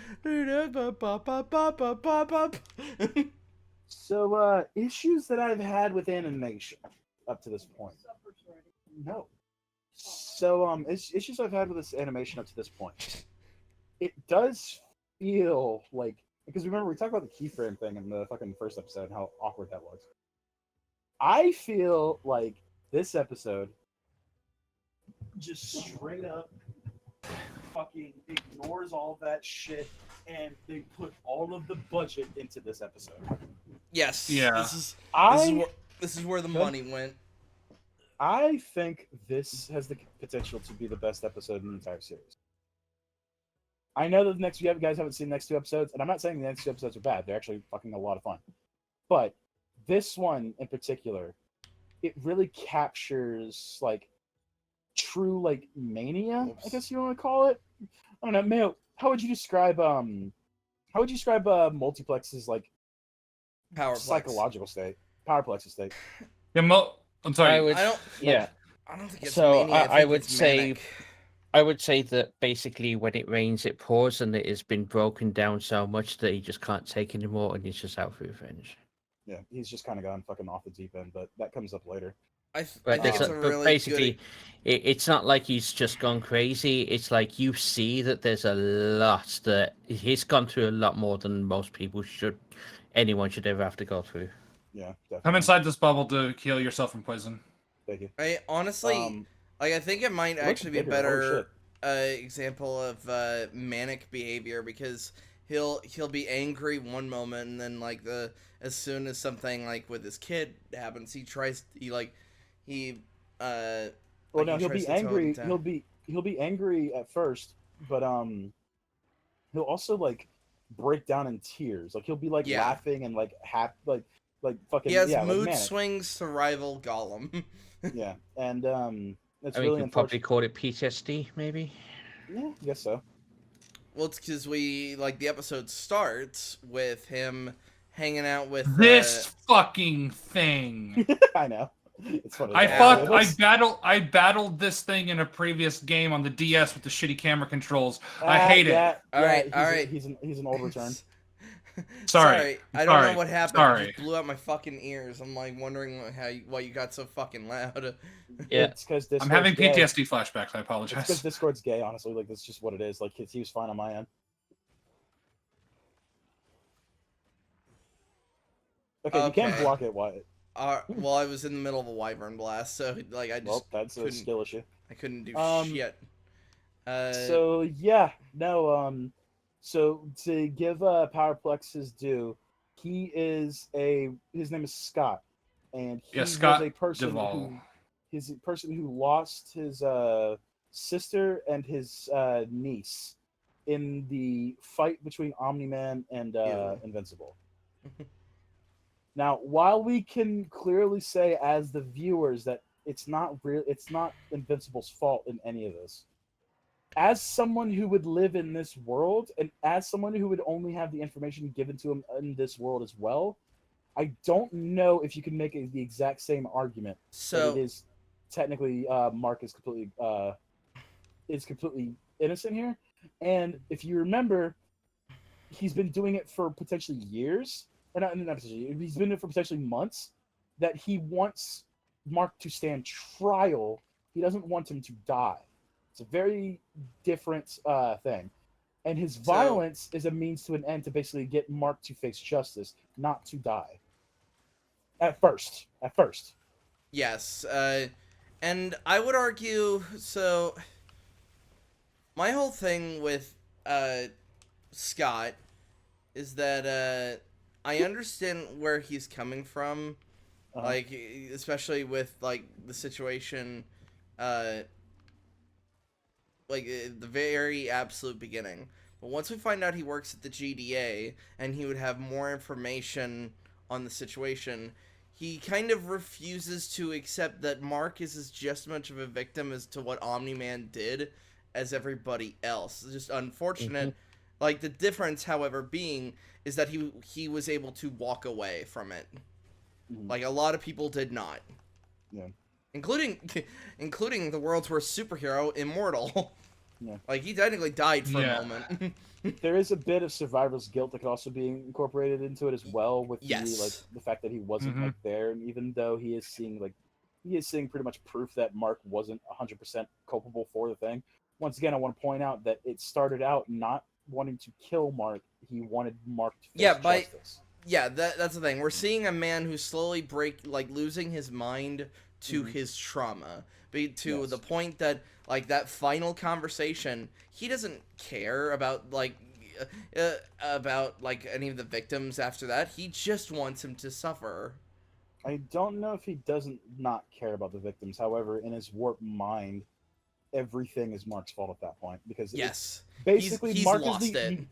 Speaker 2: So issues that I've had with animation up to this point. No. So issues I've had with this animation up to this point. It does feel like, because remember we talked about the keyframe thing in the fucking first episode and how awkward that was. I feel like this episode just straight up fucking ignores all that shit and they put all of the budget into this episode.
Speaker 1: Yes.
Speaker 4: Yeah.
Speaker 1: This is where the money went.
Speaker 2: I think this has the potential to be the best episode in the entire series. I know that you guys haven't seen the next two episodes, and I'm not saying the next two episodes are bad. They're actually fucking a lot of fun. But this one in particular, it really captures like true like mania,
Speaker 1: Oops.
Speaker 2: I guess you want to call it. I don't know, Mayo. How would you describe Multiplex's like
Speaker 1: Powerplex.
Speaker 2: psychological state, Powerplex's state?
Speaker 4: Yeah, I'm sorry.
Speaker 5: I would,
Speaker 1: I don't.
Speaker 5: yeah.
Speaker 1: I don't think it's
Speaker 5: So
Speaker 1: mania. I
Speaker 5: I
Speaker 1: think
Speaker 5: would
Speaker 1: it's
Speaker 5: say,
Speaker 1: manic.
Speaker 5: I would say that basically when it rains, it pours, and it has been broken down so much that he just can't take anymore, and he's just out for revenge.
Speaker 2: Yeah, he's just kind of gone fucking off the deep end, but that comes up later.
Speaker 1: I
Speaker 5: But
Speaker 1: think it's a
Speaker 5: but
Speaker 1: really
Speaker 5: basically,
Speaker 1: good.
Speaker 5: it's not like he's just gone crazy. It's like you see that there's a lot that he's gone through a lot more than most people anyone should ever have to go through.
Speaker 2: Yeah, definitely.
Speaker 4: Come inside this bubble to heal yourself from poison.
Speaker 2: Thank you.
Speaker 1: I honestly, like, I think it might actually be a better example of manic behavior, because he'll be angry one moment, and then like as soon as something like with his kid happens, he
Speaker 2: well, no, he'll be angry. He'll be angry at first, but he'll also like break down in tears. Like he'll be like laughing and like happy, like fucking.
Speaker 1: He has
Speaker 2: mood
Speaker 1: swings to rival Gollum.
Speaker 2: Yeah, and it's
Speaker 5: You
Speaker 2: really
Speaker 5: could probably call it PTSD, maybe.
Speaker 2: Yeah, I guess so.
Speaker 1: Well, it's because the episode starts with him hanging out with
Speaker 4: this fucking thing.
Speaker 2: I know. It's funny.
Speaker 4: I battled this thing in a previous game on the DS with the shitty camera controls. I hate it.
Speaker 1: All right.
Speaker 2: He's an old return.
Speaker 4: Sorry.
Speaker 1: I don't know what happened.
Speaker 4: Sorry.
Speaker 1: It just blew out my fucking ears. I'm like wondering why you got so fucking loud.
Speaker 5: Yeah,
Speaker 2: it's because
Speaker 4: I'm having PTSD flashbacks. I apologize.
Speaker 2: It's because Discord's gay. Honestly, like that's just what it is. Like he was fine on my end. Okay, you can't block it, Wyatt.
Speaker 1: Well, I was in the middle of a wyvern blast, so like I just.
Speaker 2: Well, that's a skill issue.
Speaker 1: I couldn't do shit.
Speaker 2: So yeah, no. So to give Powerplex his due, his name is Scott, and he was a person who lost his sister and his niece in the fight between Omni-Man and Invincible. Now, while we can clearly say as the viewers that it's not Invincible's fault in any of this, as someone who would live in this world and as someone who would only have the information given to him in this world as well, I don't know if you can make the exact same argument.
Speaker 1: So
Speaker 2: that it is technically Mark is completely innocent here, and if you remember, he's been doing it for potentially years. He's been there for potentially months, that he wants Mark to stand trial. He doesn't want him to die. It's a very different thing. And his violence is a means to an end to basically get Mark to face justice, not to die. At first.
Speaker 1: Yes. And I would argue, so my whole thing with Scott is that I understand where he's coming from, like especially with like the situation, like the very absolute beginning. But once we find out he works at the GDA and he would have more information on the situation, he kind of refuses to accept that Mark is just as much of a victim as to what Omni-Man did as everybody else. It's just unfortunate. Mm-hmm. Like, the difference, however, being is that he was able to walk away from it. Mm-hmm. Like, a lot of people did not.
Speaker 2: Yeah.
Speaker 1: Including the world's worst superhero, Immortal.
Speaker 2: Yeah.
Speaker 1: Like, he technically died for a moment.
Speaker 2: There is a bit of survivor's guilt that could also be incorporated into it as well, with the fact that he wasn't like there, and even though he is seeing pretty much proof that Mark wasn't 100% culpable for the thing. Once again, I want to point out that it started out not wanting to kill Mark. He wanted Mark to face justice.
Speaker 1: Yeah, that's the thing. We're seeing a man who's slowly losing his mind to his trauma, to the point that like that final conversation, he doesn't care about any of the victims after that. He just wants him to suffer.
Speaker 2: I don't know if he doesn't not care about the victims. However, in his warped mind, everything is Mark's fault at that point, because basically
Speaker 1: he's
Speaker 2: Mark
Speaker 1: lost
Speaker 2: is
Speaker 1: it.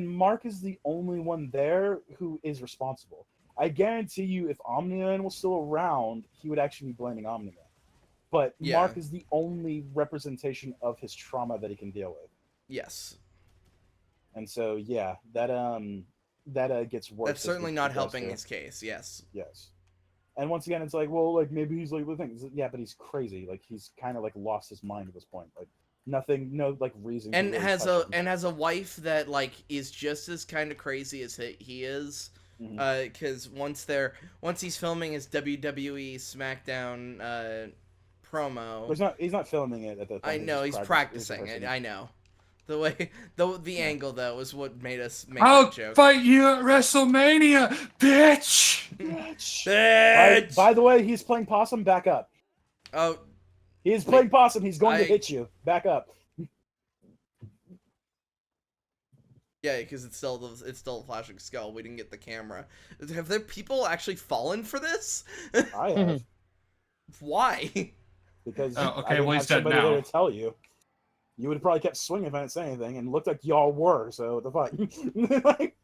Speaker 2: Mark is the only one there who is responsible. I guarantee you, if Omni-Man was still around, he would actually be blaming Omni-Man. but
Speaker 1: Yeah.
Speaker 2: Mark is the only representation of his trauma that he can deal with.
Speaker 1: Yes.
Speaker 2: And so, yeah, that gets worse.
Speaker 1: That's certainly
Speaker 2: as we
Speaker 1: not
Speaker 2: progress
Speaker 1: helping
Speaker 2: through.
Speaker 1: his case. Yes.
Speaker 2: Yes. And once again, it's like, well, like maybe he's like the thing. Yeah, but he's crazy. Like he's kind of like lost his mind at this point. Like nothing, no like reason.
Speaker 1: And
Speaker 2: to really
Speaker 1: has
Speaker 2: touch
Speaker 1: a
Speaker 2: him.
Speaker 1: wife that like is just as kind of crazy as he is.
Speaker 2: Mhm.
Speaker 1: Because once he's filming his WWE SmackDown promo,
Speaker 2: He's not filming it at the
Speaker 1: I
Speaker 2: time.
Speaker 1: know he's practicing it.
Speaker 2: rehearsing.
Speaker 1: I know. The way the
Speaker 2: Yeah.
Speaker 1: angle though is what made us make
Speaker 4: I'll
Speaker 1: that joke.
Speaker 4: fight you at WrestleMania, bitch.
Speaker 1: Bitch!
Speaker 2: By the way, he's playing possum. Back up.
Speaker 1: Oh,
Speaker 2: He's playing possum. He's going to
Speaker 1: I-
Speaker 2: hit you. Back up.
Speaker 1: yeah, because it's still a flashing skull. We didn't get the camera. Have there people actually fallen for this?
Speaker 2: I have
Speaker 1: Why?
Speaker 2: because
Speaker 4: Oh, okay,
Speaker 2: I didn't
Speaker 4: well,
Speaker 2: have
Speaker 4: he's dead
Speaker 2: somebody there
Speaker 4: now.
Speaker 2: to tell you. You would have probably kept swinging if I didn't say anything, and it looked like y'all were. So the fuck. Like,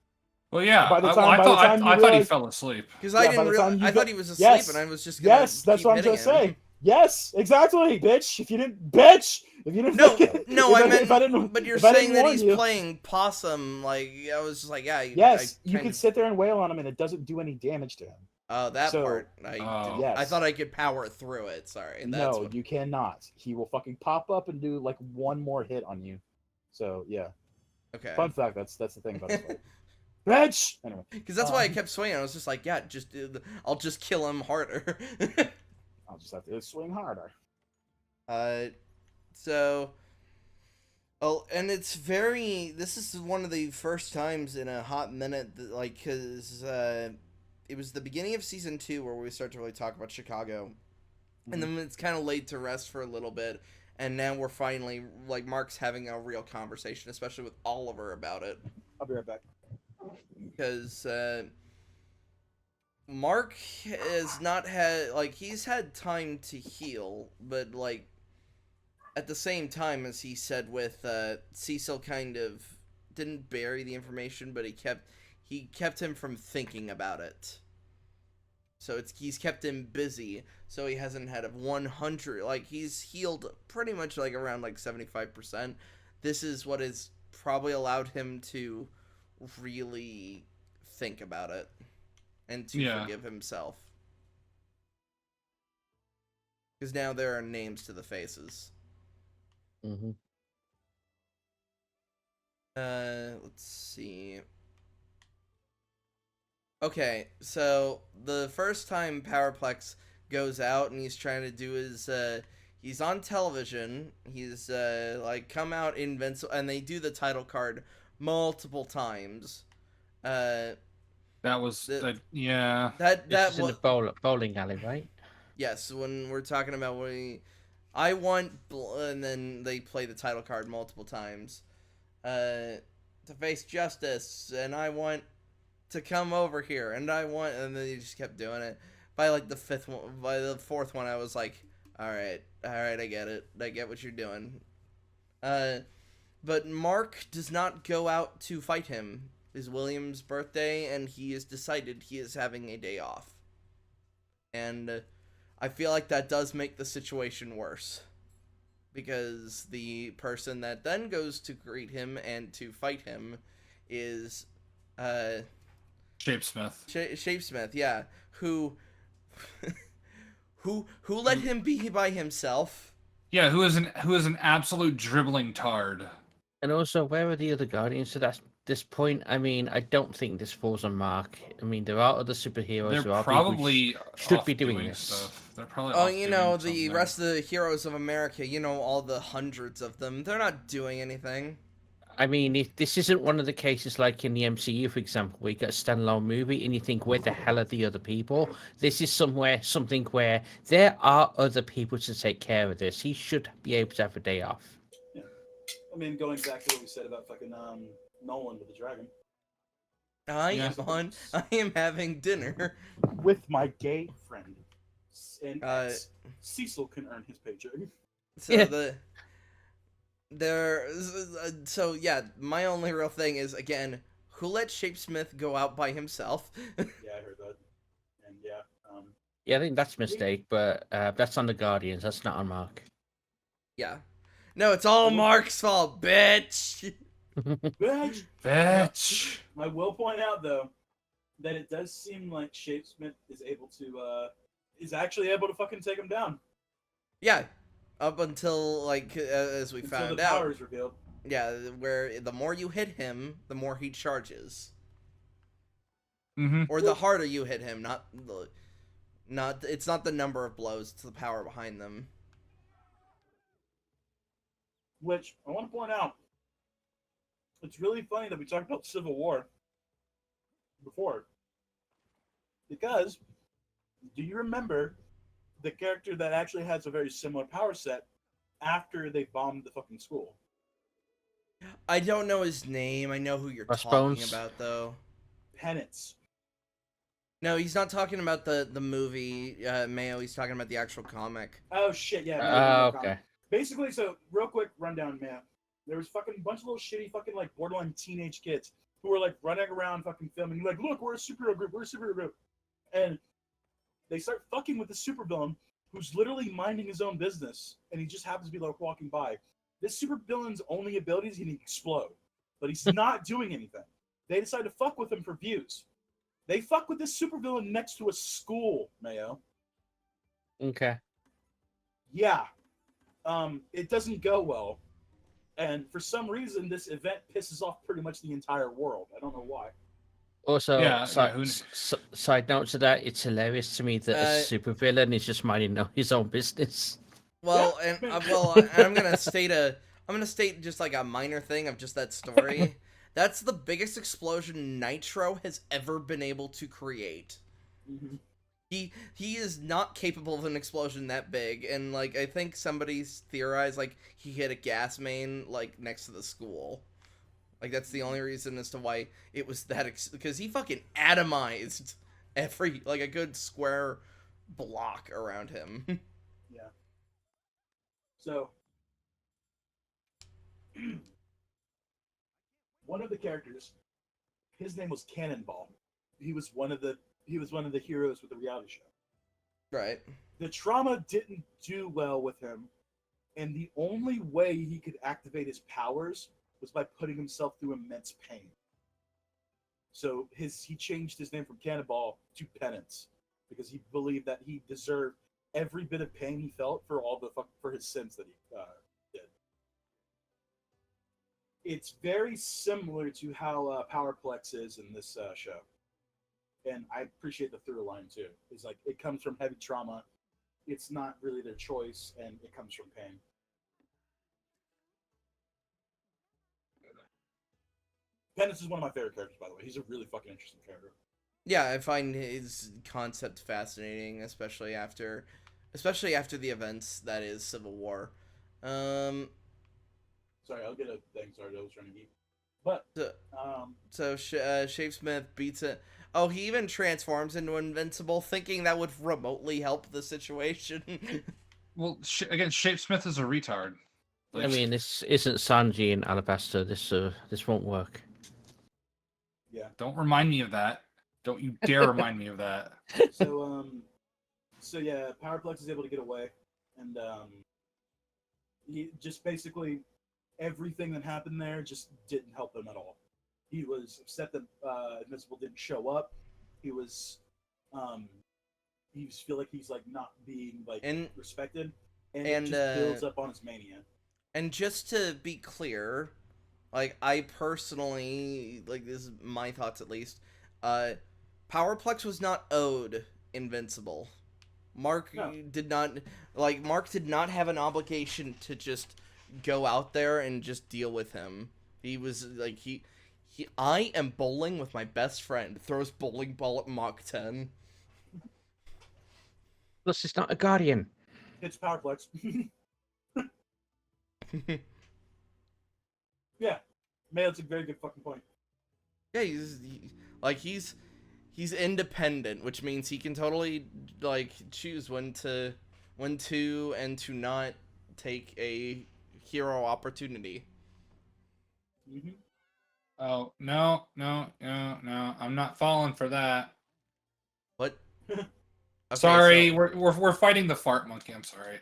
Speaker 4: Well, yeah.
Speaker 2: By the
Speaker 4: I
Speaker 2: time you
Speaker 4: thought he
Speaker 2: realize-
Speaker 4: fell asleep.
Speaker 1: Because
Speaker 2: Yeah,
Speaker 1: I
Speaker 2: by
Speaker 1: didn't
Speaker 2: the
Speaker 1: realize.
Speaker 2: time you
Speaker 1: I
Speaker 2: go-
Speaker 1: thought he was asleep,
Speaker 2: Yes.
Speaker 1: and I was just gonna.
Speaker 2: Yes, that's
Speaker 1: keep
Speaker 2: what I'm
Speaker 1: hitting
Speaker 2: just
Speaker 1: him.
Speaker 2: saying. Yes, exactly, bitch. If you didn't, bitch. If you didn't.
Speaker 1: No,
Speaker 2: if
Speaker 1: no, I meant.
Speaker 2: if I didn't,
Speaker 1: but you're
Speaker 2: if I
Speaker 1: saying
Speaker 2: didn't
Speaker 1: that
Speaker 2: warn
Speaker 1: he's
Speaker 2: you-
Speaker 1: playing possum. Like I was just like, yeah.
Speaker 2: Yes,
Speaker 1: I
Speaker 2: you
Speaker 1: kind
Speaker 2: can
Speaker 1: of-
Speaker 2: sit there and wail on him, and it doesn't do any damage to him.
Speaker 1: Oh, that
Speaker 2: So-
Speaker 1: part. I
Speaker 2: Yes.
Speaker 1: thought I could power through it. Sorry. That's
Speaker 2: No,
Speaker 1: what...
Speaker 2: you cannot. He will fucking pop up and do like one more hit on you. So yeah.
Speaker 1: Okay.
Speaker 2: Fun fact. That's the thing about this fight. Bitch. Anyway.
Speaker 1: Because that's why I kept swinging. I was just like, yeah, I'll just kill him harder.
Speaker 2: I'll just have to swing harder.
Speaker 1: So, oh, and it's this is one of the first times in a hot minute that, like, because it was the beginning of season 2 where we start to really talk about Chicago, and then it's kind of laid to rest for a little bit, and now we're finally, like, Mark's having a real conversation, especially with Oliver about it.
Speaker 2: I'll be right back.
Speaker 1: Because Mark has not had, like, he's had time to heal, but, like, at the same time, as he said with Cecil, kind of didn't bury the information, but he kept him from thinking about it. So he's kept him busy, so he hasn't had a 100, like, he's healed pretty much, like, around, like, 75%. This is what has probably allowed him to really think about it and to forgive himself. Because now there are names to the faces.
Speaker 5: Mm-hmm.
Speaker 1: Let's see. Okay, so the first time Powerplex goes out and he's trying to do his, he's on television, he's, like, come out Invincible, and they do the title card multiple times.
Speaker 4: That was, yeah.
Speaker 1: That
Speaker 5: This is in
Speaker 1: was,
Speaker 5: the bowling alley, right?
Speaker 1: yes, when we're talking about I want, and then they play the title card multiple times, to face justice, and I want to come over here, and then they just kept doing it. By like the fourth one, I was like, all right, I get it, I get what you're doing. But Mark does not go out to fight him. It's William's birthday, and he has decided he is having a day off. And I feel like that does make the situation worse. Because the person that then goes to greet him and to fight him is
Speaker 4: Shapesmith.
Speaker 1: Shapesmith, yeah. Who let him be by himself?
Speaker 4: Yeah, who is an absolute dribbling tard.
Speaker 5: And also, where are the other Guardians to this point? I mean, I don't think this falls on Mark. I mean, there are other superheroes.
Speaker 4: They're
Speaker 5: there are
Speaker 4: probably
Speaker 5: people who should be
Speaker 4: off
Speaker 5: doing this.
Speaker 4: stuff. They're probably
Speaker 1: Oh,
Speaker 4: off
Speaker 1: you
Speaker 4: doing
Speaker 1: know, the
Speaker 4: something.
Speaker 1: rest of the heroes of America, you know, all the hundreds of them, they're not doing anything.
Speaker 5: I mean, if this isn't one of the cases like in the MCU, for example, where you get a standalone movie and you think, where the hell are the other people? This is something where there are other people to take care of this. He should be able to have a day off.
Speaker 2: Yeah. I mean, going back to what we said about fucking Nolan with the dragon.
Speaker 1: I am having dinner.
Speaker 2: With my gay friend. And Cecil can earn his paycheck.
Speaker 1: So so yeah, my only real thing is, again, who let Shapesmith go out by himself?
Speaker 2: Yeah, I heard that. And yeah,
Speaker 5: Yeah, I think that's a mistake, but that's on the Guardians. That's not on Mark.
Speaker 1: Yeah. No, it's all Mark's fault, bitch.
Speaker 2: Bitch.
Speaker 4: Bitch.
Speaker 2: I will point out though that it does seem like Shapesmith is actually able to fucking take him down
Speaker 1: Yeah. Up until like as we
Speaker 2: until
Speaker 1: found
Speaker 2: the
Speaker 1: out.
Speaker 2: power is revealed.
Speaker 1: Yeah, where the more you hit him, the more he charges.
Speaker 4: Mm-hmm.
Speaker 1: Or the harder you hit him, not it's not the number of blows, it's the power behind them.
Speaker 2: Which I want to point out, it's really funny that we talked about Civil War before. Because do you remember the character that actually has a very similar power set after they bombed the fucking school?
Speaker 1: I don't know his name. I know who you're
Speaker 5: Crossbones?
Speaker 1: talking about though.
Speaker 2: Penance.
Speaker 1: No, he's not talking about the movie Mayo. He's talking about the actual comic.
Speaker 2: Oh shit, yeah.
Speaker 5: Okay.
Speaker 2: Basically, so real quick rundown, man. There was fucking bunch of little shitty fucking like borderline teenage kids who were like running around fucking filming, like, look, we're a superhero group, and they start fucking with the supervillain who's literally minding his own business, and he just happens to be like walking by. This supervillain's only ability is he can explode, but he's not doing anything. They decide to fuck with him for views. They fuck with this supervillain next to a school, Mayo.
Speaker 5: Okay.
Speaker 2: Yeah. It doesn't go well. And for some reason, this event pisses off pretty much the entire world. I don't know why.
Speaker 5: Also,
Speaker 4: Yeah,
Speaker 5: side note to that, it's hilarious to me that a supervillain is just minding his own business.
Speaker 1: Well,
Speaker 2: Yeah.
Speaker 1: and I'm gonna state just like a minor thing of just that story. That's the biggest explosion Nitro has ever been able to create.
Speaker 2: Mm-hmm.
Speaker 1: He is not capable of an explosion that big, and like I think somebody's theorized like he hit a gas main like next to the school. Like that's the only reason as to why it was that because he fucking atomized every like a good square block around him.
Speaker 2: Yeah. So one of the characters, his name was Cannonball. He was one of the heroes with the reality show.
Speaker 1: Right.
Speaker 2: The trauma didn't do well with him, and the only way he could activate his powers was by putting himself through immense pain. So he changed his name from Cannonball to Penance because he believed that he deserved every bit of pain he felt for for his sins that he did. It's very similar to how Powerplex is in this show. And I appreciate the through line too. It's like it comes from heavy trauma. It's not really their choice, and it comes from pain. Penance is one of my favorite characters, by the way. He's a really fucking interesting character.
Speaker 1: Yeah, I find his concept fascinating, especially after the events that is Civil War.
Speaker 2: Sorry, I'll get a thing. Sorry, I was trying to eat. But
Speaker 1: Shapesmith beats it. Oh, he even transforms into Invincible, thinking that would remotely help the situation.
Speaker 4: Well, again, Shapesmith is a retard.
Speaker 5: I mean, this isn't Sanji and Alabaster. This won't work.
Speaker 2: Yeah.
Speaker 4: Don't remind me of that. Don't you dare remind me of that.
Speaker 2: So yeah, Powerplex is able to get away, and he just basically everything that happened there just didn't help him at all. He was upset that Invincible didn't show up. He was feel like he's like not being like respected, and it just builds up on his mania.
Speaker 1: And just to be clear, like I personally like this is my thoughts at least. Powerplex was not owed Invincible. Mark did not have an obligation to just go out there and just deal with him. He was like I am bowling with my best friend. Throws bowling ball at Mach 10.
Speaker 5: Plus, it's not a Guardian.
Speaker 2: It's Powerplex. Yeah, man, that's a very good fucking point.
Speaker 1: Yeah, he's independent, which means he can totally like choose when to and to not take a hero opportunity.
Speaker 2: Mm-hmm.
Speaker 4: Oh no! I'm not falling for that.
Speaker 1: What? Okay,
Speaker 4: Sorry,
Speaker 1: so-
Speaker 4: we're fighting the fart monkey. I'm sorry.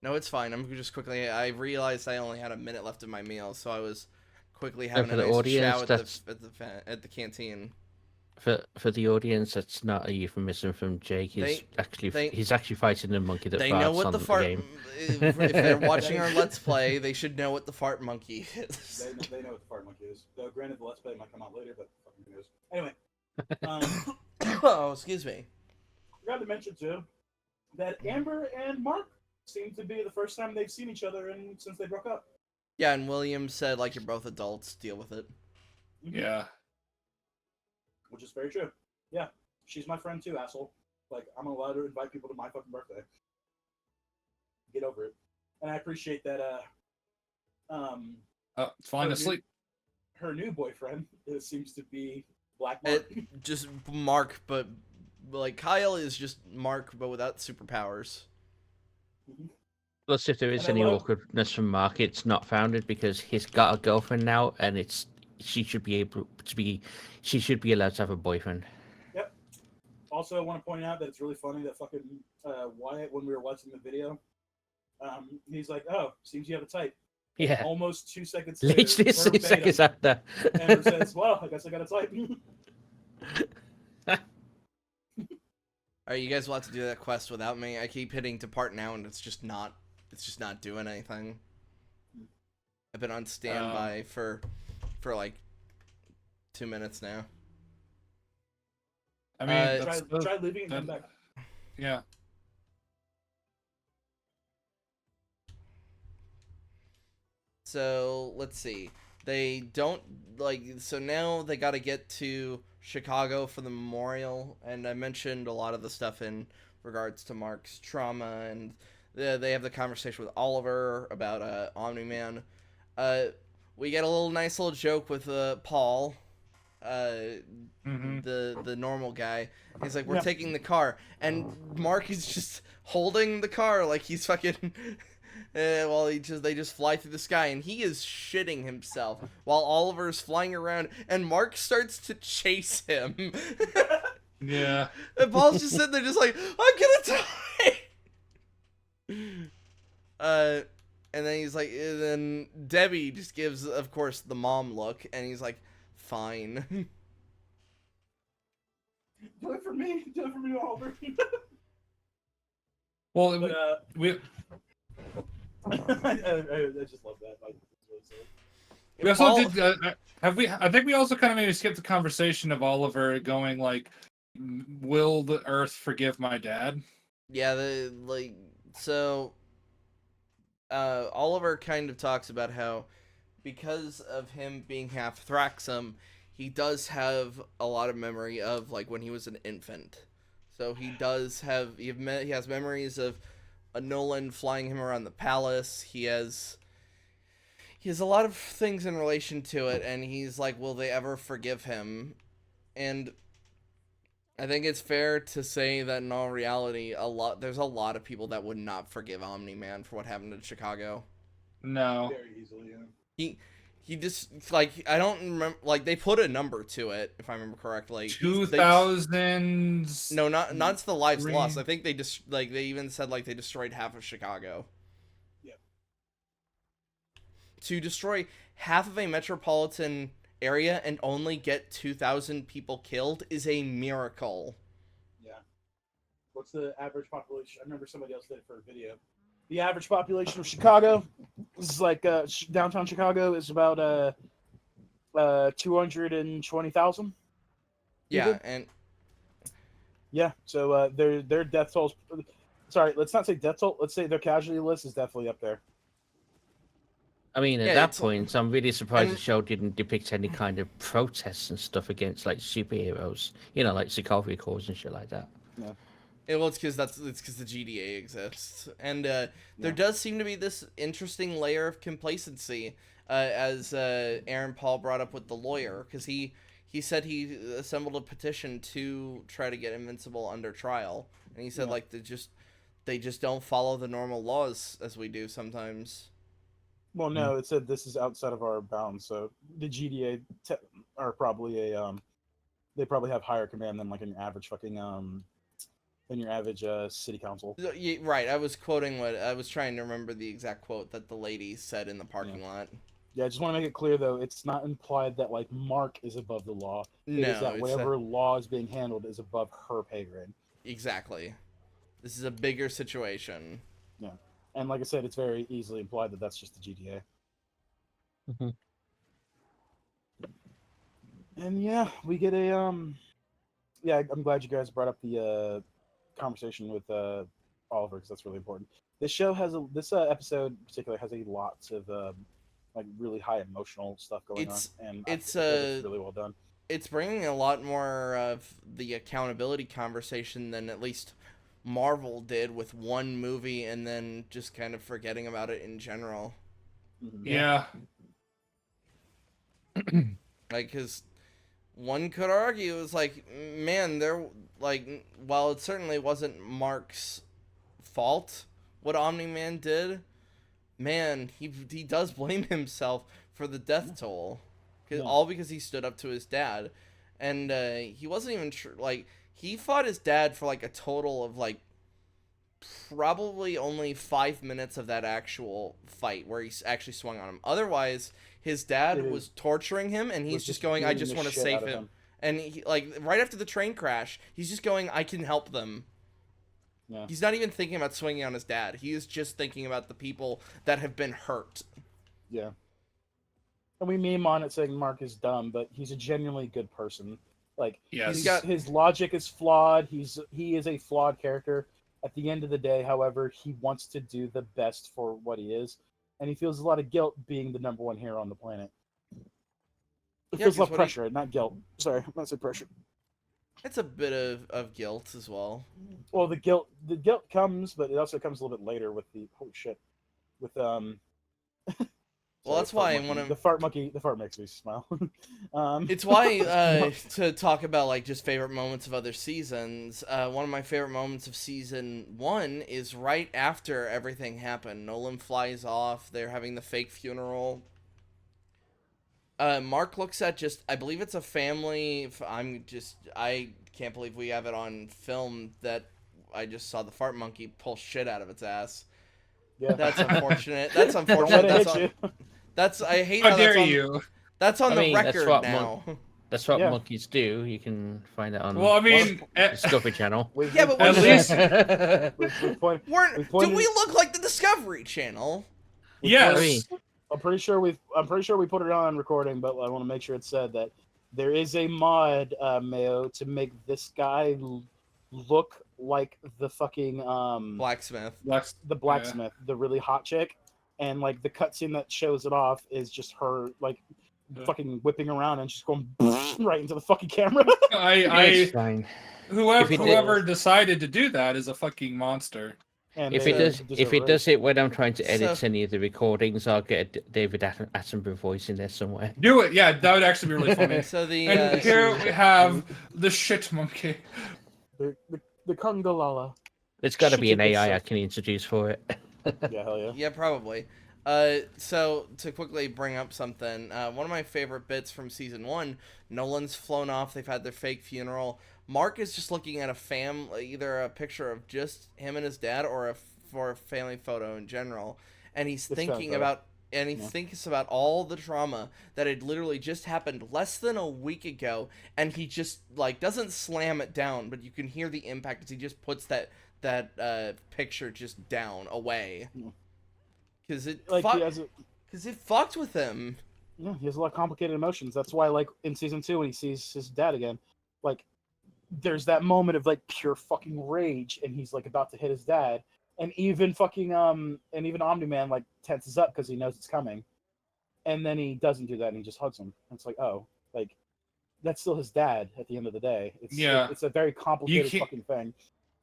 Speaker 1: No, it's fine. I'm just quickly. I realized I only had a minute left of my meal, so I was quickly having
Speaker 5: for
Speaker 1: a
Speaker 5: the
Speaker 1: nice
Speaker 5: audience,
Speaker 1: chow at
Speaker 5: that's
Speaker 1: the canteen.
Speaker 5: for the audience. That's not a euphemism from Jake. He's actually fighting the monkey that
Speaker 1: They know
Speaker 5: farts
Speaker 1: what
Speaker 5: on
Speaker 1: the
Speaker 5: the
Speaker 1: fart.
Speaker 5: game.
Speaker 1: If they're watching our Let's Play, they should know what the fart monkey is.
Speaker 2: They know what the fart monkey is. Though, granted, the Let's Play might come out later, but fucking who knows. Anyway,
Speaker 1: Oh, excuse me.
Speaker 2: forgot to mention too that Amber and Mark seem to be the first time they've seen each other since they broke up.
Speaker 1: Yeah, and William said, like, you're both adults, deal with it.
Speaker 4: Yeah.
Speaker 2: Which is very true. Yeah, she's my friend too, asshole. Like, I'm allowed to invite people to my fucking birthday. Get over it. And I appreciate that.
Speaker 4: It's falling asleep.
Speaker 2: Her new boyfriend seems to be Black Mark.
Speaker 1: Just Mark, but like Kyle is just Mark, but without superpowers.
Speaker 5: Plus, if there is any awkwardness from Mark, it's not founded because he's got a girlfriend now, and she should be allowed to have a boyfriend.
Speaker 2: Yep. Also, I want to point out that it's really funny that fucking Wyatt, when we were watching the video, he's like, "Oh, seems you have a type."
Speaker 5: Yeah.
Speaker 2: Almost 2 seconds later,
Speaker 5: Literally 2 seconds after.
Speaker 2: Amber says, "Well, I guess I got a type."
Speaker 1: Alright, you guys will have to do that quest without me. I keep hitting depart now, and it's just not doing anything. I've been on standby for like 2 minutes now.
Speaker 4: I mean,
Speaker 2: try leaving and come back.
Speaker 4: Yeah.
Speaker 1: So let's see. They don't so now they got to get to Chicago for the memorial, and I mentioned a lot of the stuff in regards to Mark's trauma, and they have the conversation with Oliver about Omni-Man. We get a nice little joke with Paul, the normal guy. He's like, "We're taking the car," and Mark is just holding the car like he's fucking. Well, they just fly through the sky, and he is shitting himself while Oliver's flying around, and Mark starts to chase him.
Speaker 4: Yeah.
Speaker 1: And Paul's just sitting there, just like, "I'm gonna die." And then he's like, and then Debbie just gives, of course, the mom look, and he's like, "Fine."
Speaker 2: Do it for me, Oliver.
Speaker 4: Well,
Speaker 2: But,
Speaker 4: we
Speaker 2: I just love that. Like, it's really silly.
Speaker 4: we also did. I think we also kind of maybe skipped the conversation of Oliver going like, "Will the Earth forgive my dad?"
Speaker 1: Yeah, Oliver kind of talks about how, because of him being half Thraxum, he does have a lot of memory of like when he was an infant. So he has memories of a Nolan flying him around the palace. He has a lot of things in relation to it, and he's like, will they ever forgive him? And I think it's fair to say that in all reality, there's a lot of people that would not forgive Omni-Man for what happened in Chicago.
Speaker 4: No.
Speaker 2: Very easily, yeah.
Speaker 1: He just, like, I don't remember, like, they put a number to it, if I remember correctly.
Speaker 4: 2000.
Speaker 1: No, not to the lives lost. I think they they even said, like, they destroyed half of Chicago.
Speaker 2: Yep.
Speaker 1: To destroy half of a metropolitan area and only get 2,000 people killed is a miracle.
Speaker 2: Yeah. What's the average population? I remember somebody else did it for a video. The average population of Chicago is like downtown Chicago is about 220,000.
Speaker 1: Yeah, and
Speaker 2: yeah, so their death tolls. Sorry, let's not say death toll. Let's say their casualty list is definitely up there.
Speaker 5: I mean, at that point, I'm really surprised the show didn't depict any kind of protests and stuff against like superheroes. You know, like Sokovia Accords and shit like that.
Speaker 2: Yeah.
Speaker 1: Well, it's because the GDA exists, and there does seem to be this interesting layer of complacency, as Aaron Paul brought up with the lawyer, because he said he assembled a petition to try to get Invincible under trial, and he said like they just don't follow the normal laws as we do sometimes.
Speaker 2: Well, no, it said this is outside of our bounds, so the GDA are probably they probably have higher command than like an average fucking than your average city council.
Speaker 1: Right, I was quoting what I was trying to remember the exact quote that the lady said in the parking lot.
Speaker 2: Yeah, I just want to make it clear though, it's not implied that like Mark is above the law. It is
Speaker 1: No,
Speaker 2: that whatever law is being handled is above her pay grade.
Speaker 1: Exactly. This is a bigger situation.
Speaker 2: Yeah, and like I said, it's very easily implied that that's just the GTA.
Speaker 5: Mm-hmm.
Speaker 2: And yeah, we get a Yeah, I'm glad you guys brought up the conversation with Oliver because that's really important. This show has this episode in particular has a lots of like really high emotional stuff going on, and
Speaker 1: it's
Speaker 2: really well done.
Speaker 1: It's bringing a lot more of the accountability conversation than at least Marvel did with one movie and then just kind of forgetting about it in general.
Speaker 2: Mm-hmm.
Speaker 4: Yeah.
Speaker 1: Like, because one could argue it's like, man, like, while it certainly wasn't Mark's fault what Omni-Man did, man, he does blame himself for the death toll. All because he stood up to his dad. And he wasn't even like, he fought his dad for like a total of like probably only 5 minutes of that actual fight where he actually swung on him. Otherwise, his dad was torturing him, and he's just going, I just want to save him. And he, like, right after the train crash, he's just going, I can help them.
Speaker 2: Yeah.
Speaker 1: He's not even thinking about swinging on his dad. He is just thinking about the people that have been hurt.
Speaker 2: Yeah. And we meme on it saying Mark is dumb, but he's a genuinely good person. Like, his logic is flawed. He is a flawed character. At the end of the day, however, he wants to do the best for what he is, and he feels a lot of guilt being the number one hero on the planet. It feels a lot of pressure, not guilt. Sorry, I'm not saying pressure.
Speaker 1: It's a bit of guilt as well.
Speaker 2: Well, the guilt comes, but it also comes a little bit later with the holy shit, with
Speaker 1: Well, that's why one of
Speaker 2: the fart monkey. The fart makes me smile.
Speaker 1: It's why to talk about like just favorite moments of other seasons. One of my favorite moments of season 1 is right after everything happened. Nolan flies off. They're having the fake funeral. Mark looks at I believe it's a family. I can't believe we have it on film that I just saw the fart monkey pull shit out of its ass.
Speaker 2: Yeah,
Speaker 1: that's unfortunate. That's unfortunate. I hate how
Speaker 4: dare you.
Speaker 1: That's on the record now.
Speaker 5: That's what monkeys do. You can find it on.
Speaker 4: Well, I mean,
Speaker 5: Discovery Channel.
Speaker 1: Yeah, but
Speaker 4: at least
Speaker 1: do we look like the Discovery Channel?
Speaker 4: Yes.
Speaker 2: I'm pretty sure we put it on recording, but I want to make sure it's said that there is a mod, Mayo, to make this guy look like the fucking
Speaker 1: blacksmith.
Speaker 2: The blacksmith, the really hot chick. And like the cutscene that shows it off is just her like fucking whipping around and just going right into the fucking camera.
Speaker 4: Whoever decided to do that is a fucking monster.
Speaker 5: And if it does it when I'm trying to edit any of the recordings, I'll get a David Attenborough voice in there somewhere.
Speaker 4: Do it, yeah, that would actually be really funny. And here we have the shit monkey,
Speaker 2: the Kundalala.
Speaker 5: There's got to be an AI I can introduce for it.
Speaker 2: Yeah, hell yeah.
Speaker 1: Yeah, probably. So to quickly bring up something, one of my favorite bits from season 1, Nolan's flown off. They've had their fake funeral. Mark is just looking at either a picture of just him and his dad, or for a family photo in general, and he's thinking about. And he thinks about all the trauma that had literally just happened less than a week ago, and he just like doesn't slam it down, but you can hear the impact as he just puts that picture just down away, because it fucked with him.
Speaker 2: Yeah, he has a lot of complicated emotions. That's why, like in season 2, when he sees his dad again, like there's that moment of like pure fucking rage, and he's like about to hit his dad, and even fucking Omni-Man like tenses up because he knows it's coming, and then he doesn't do that, and he just hugs him. And it's like, oh, like that's still his dad at the end of the day. It's a very complicated fucking thing.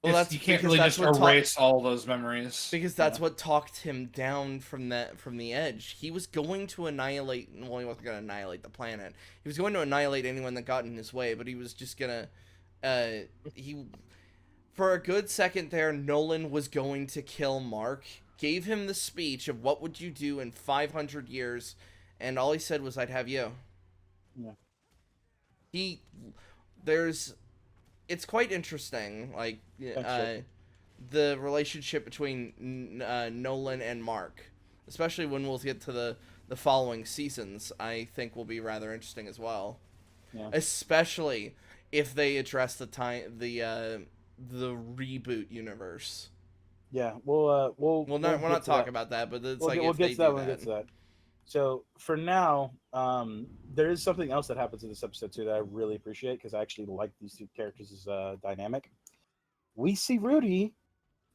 Speaker 1: Well,
Speaker 4: you can't really just erase all those memories,
Speaker 1: because that's what talked him down from the edge. He was going to annihilate. Well, he wasn't going to annihilate the planet. He was going to annihilate anyone that got in his way. But he was just gonna. For a good second there, Nolan was going to kill Mark. Gave him the speech of what would you do in 500 years, and all he said was, "I'd have you."
Speaker 2: Yeah.
Speaker 1: it's quite interesting. Like,
Speaker 2: Thanks,
Speaker 1: the relationship between Nolan and Mark, especially when we'll get to the following seasons, I think will be rather interesting as well.
Speaker 2: Yeah.
Speaker 1: Especially if they address the reboot universe.
Speaker 2: Yeah, we'll
Speaker 1: We'll
Speaker 2: we'll
Speaker 1: not
Speaker 2: get to
Speaker 1: talk
Speaker 2: that.
Speaker 1: about that, but it's
Speaker 2: We'll
Speaker 1: like
Speaker 2: we'll
Speaker 1: if
Speaker 2: get
Speaker 1: they
Speaker 2: to that
Speaker 1: do
Speaker 2: when we
Speaker 1: that.
Speaker 2: get to that. So for now, there is something else that happens in this episode too that I really appreciate because I actually like these two characters' dynamic. We see Rudy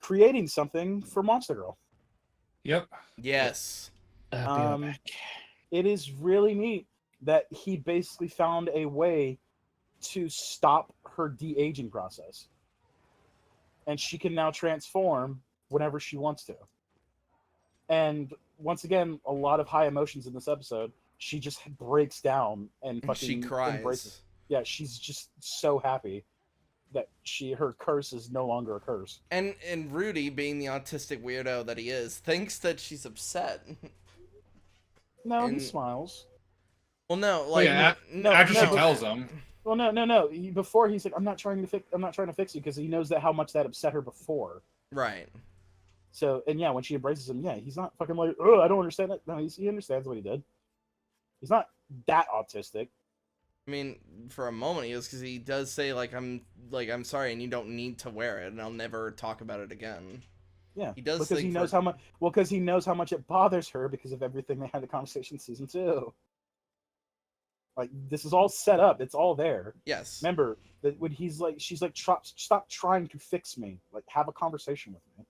Speaker 2: creating something for Monster Girl.
Speaker 4: Yep.
Speaker 1: Yes.
Speaker 3: I'll be right
Speaker 2: Um,
Speaker 3: back.
Speaker 2: It is really neat that he basically found a way to stop her de-aging process, and she can now transform whenever she wants to. And once again, a lot of high emotions in this episode. She just breaks down and
Speaker 1: She
Speaker 2: fucking embraces.
Speaker 1: cries.
Speaker 2: Yeah, she's just so happy that her curse is no longer a curse.
Speaker 1: And Rudy, being the autistic weirdo that he is, thinks that she's upset.
Speaker 2: No, he
Speaker 1: And
Speaker 2: smiles.
Speaker 1: well, no,
Speaker 4: Well,
Speaker 1: like
Speaker 4: yeah.
Speaker 2: No,
Speaker 4: After
Speaker 2: no,
Speaker 4: she
Speaker 2: but-
Speaker 4: tells him.
Speaker 2: Well, no. Before he's like, I'm not trying to fix you because he knows that how much that upset her before.
Speaker 1: right.
Speaker 2: So, and yeah, when she embraces him, yeah, he's not fucking like, oh, I don't understand it. No, he understands what he did. He's not that autistic.
Speaker 1: I mean, for a moment, he was because he does say I'm sorry, and you don't need to wear it, and I'll never talk about it again.
Speaker 2: Yeah,
Speaker 1: He does
Speaker 2: because he
Speaker 1: think
Speaker 2: knows
Speaker 1: for-
Speaker 2: how much. Well, because he knows how much it bothers her because of everything they had the conversation in season 2. Like this is all set up. It's all there.
Speaker 1: Yes.
Speaker 2: Remember that when she's like, stop trying to fix me. Like have a conversation with me.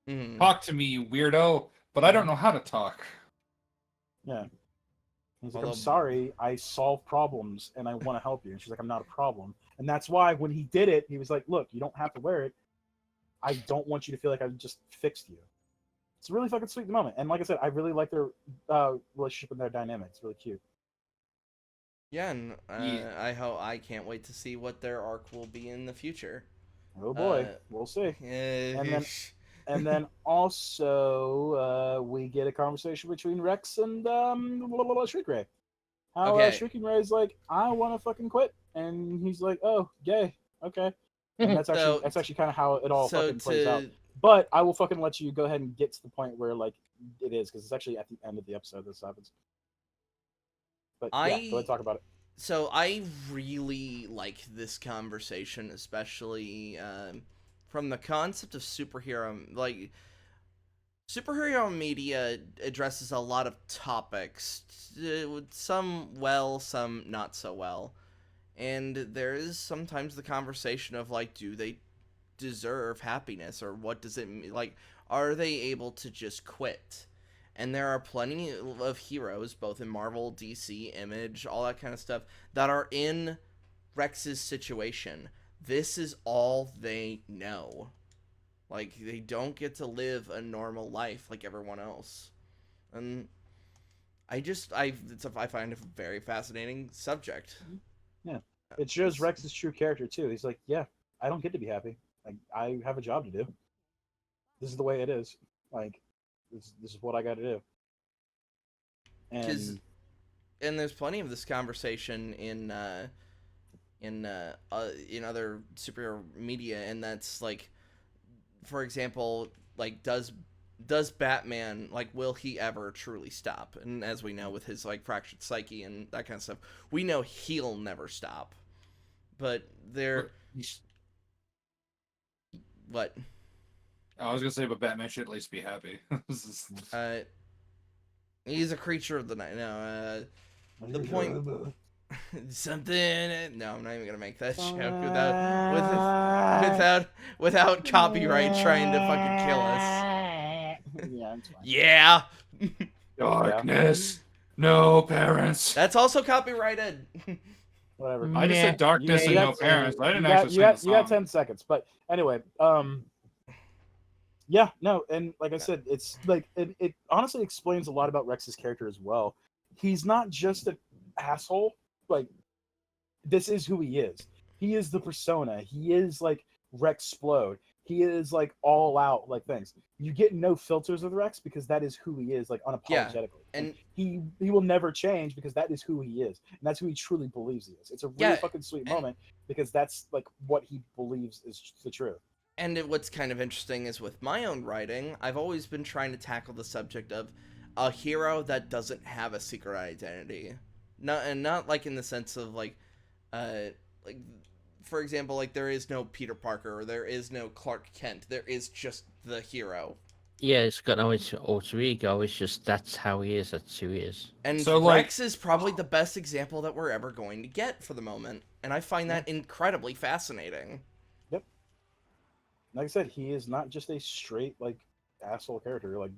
Speaker 1: Mhm.
Speaker 4: Talk to me, you weirdo. But I don't know how to talk.
Speaker 2: Yeah. He's like,
Speaker 1: Although-
Speaker 2: I'm sorry, I solve problems and I want to help you. And she's like, I'm not a problem. And that's why when he did it, he was like, look, you don't have to wear it. I don't want you to feel like I just fixed you. It's a really fucking sweet moment. And like I said, I really like their relationship and their dynamic. It's really cute.
Speaker 1: Yeah, and
Speaker 4: Yeah.
Speaker 1: I can't wait to see what their arc will be in the future.
Speaker 2: Oh boy,
Speaker 1: Uh,
Speaker 2: we'll see.
Speaker 1: And
Speaker 2: And then also we get a conversation between Rex and Shriek Ray. How
Speaker 1: Okay.
Speaker 2: Shrieking Ray's like, I want to fucking quit, and he's like, oh, gay, okay. And that's actually kind of how it all fucking plays out. But I will fucking let you go ahead and get to the point where like it is because it's actually at the end of the episode this happens. But yeah, go ahead and talk about it.
Speaker 1: So I really like this conversation, especially from the concept of superhero. Like, superhero media addresses a lot of topics, some well, some not so well. And there is sometimes the conversation of, like, do they deserve happiness, or what does it mean? Like, are they able to just quit? And there are plenty of heroes, both in Marvel, DC, Image, all that kind of stuff, that are in Rex's situation. This is all they know. Like, they don't get to live a normal life like everyone else. And I find it a very fascinating subject.
Speaker 2: Yeah. It shows Rex's true character too. He's like, yeah, I don't get to be happy. Like, I have a job to do. This is the way it is. Like, this is what I got to do. And
Speaker 1: there's plenty of this conversation in other superhero media, and that's like, for example, like does Batman, like, will he ever truly stop? And as we know, with his like fractured psyche and that kind of stuff, we know he'll never stop. But what?
Speaker 4: I was gonna say, but Batman should at least be happy.
Speaker 1: He's a creature of the night. No, the point. Something. No, I'm not even gonna make that joke without copyright trying to fucking kill us.
Speaker 2: yeah, it's fine.
Speaker 1: Yeah.
Speaker 4: Darkness. No parents.
Speaker 1: That's also copyrighted.
Speaker 2: Whatever.
Speaker 4: I just said darkness and no parents. I didn't actually sing the song.
Speaker 2: You got 10 seconds. But anyway, yeah, no, and like I said, it's like it honestly explains a lot about Rex's character as well. He's not just an asshole. Like, this is who he is. He is the persona. He is like Rexplode. He is like all out like things. You get no filters with Rex because that is who he is, like unapologetically.
Speaker 1: and
Speaker 2: Like, he will never change because that is who he is, and that's who he truly believes he is. It's a really fucking sweet moment because that's like what he believes is the truth.
Speaker 1: And what's kind of interesting is with my own writing, I've always been trying to tackle the subject of a hero that doesn't have a secret identity. Not like in the sense of like for example, like there is no Peter Parker or there is no Clark Kent. There is just the hero.
Speaker 5: Yeah, it's got no alter ego. It's just that's how he is. That's who he is.
Speaker 1: And
Speaker 4: So,
Speaker 1: Rex is probably the best example that we're ever going to get for the moment, and I find that incredibly fascinating.
Speaker 2: Yep. Like I said, he is not just a straight like asshole character. Like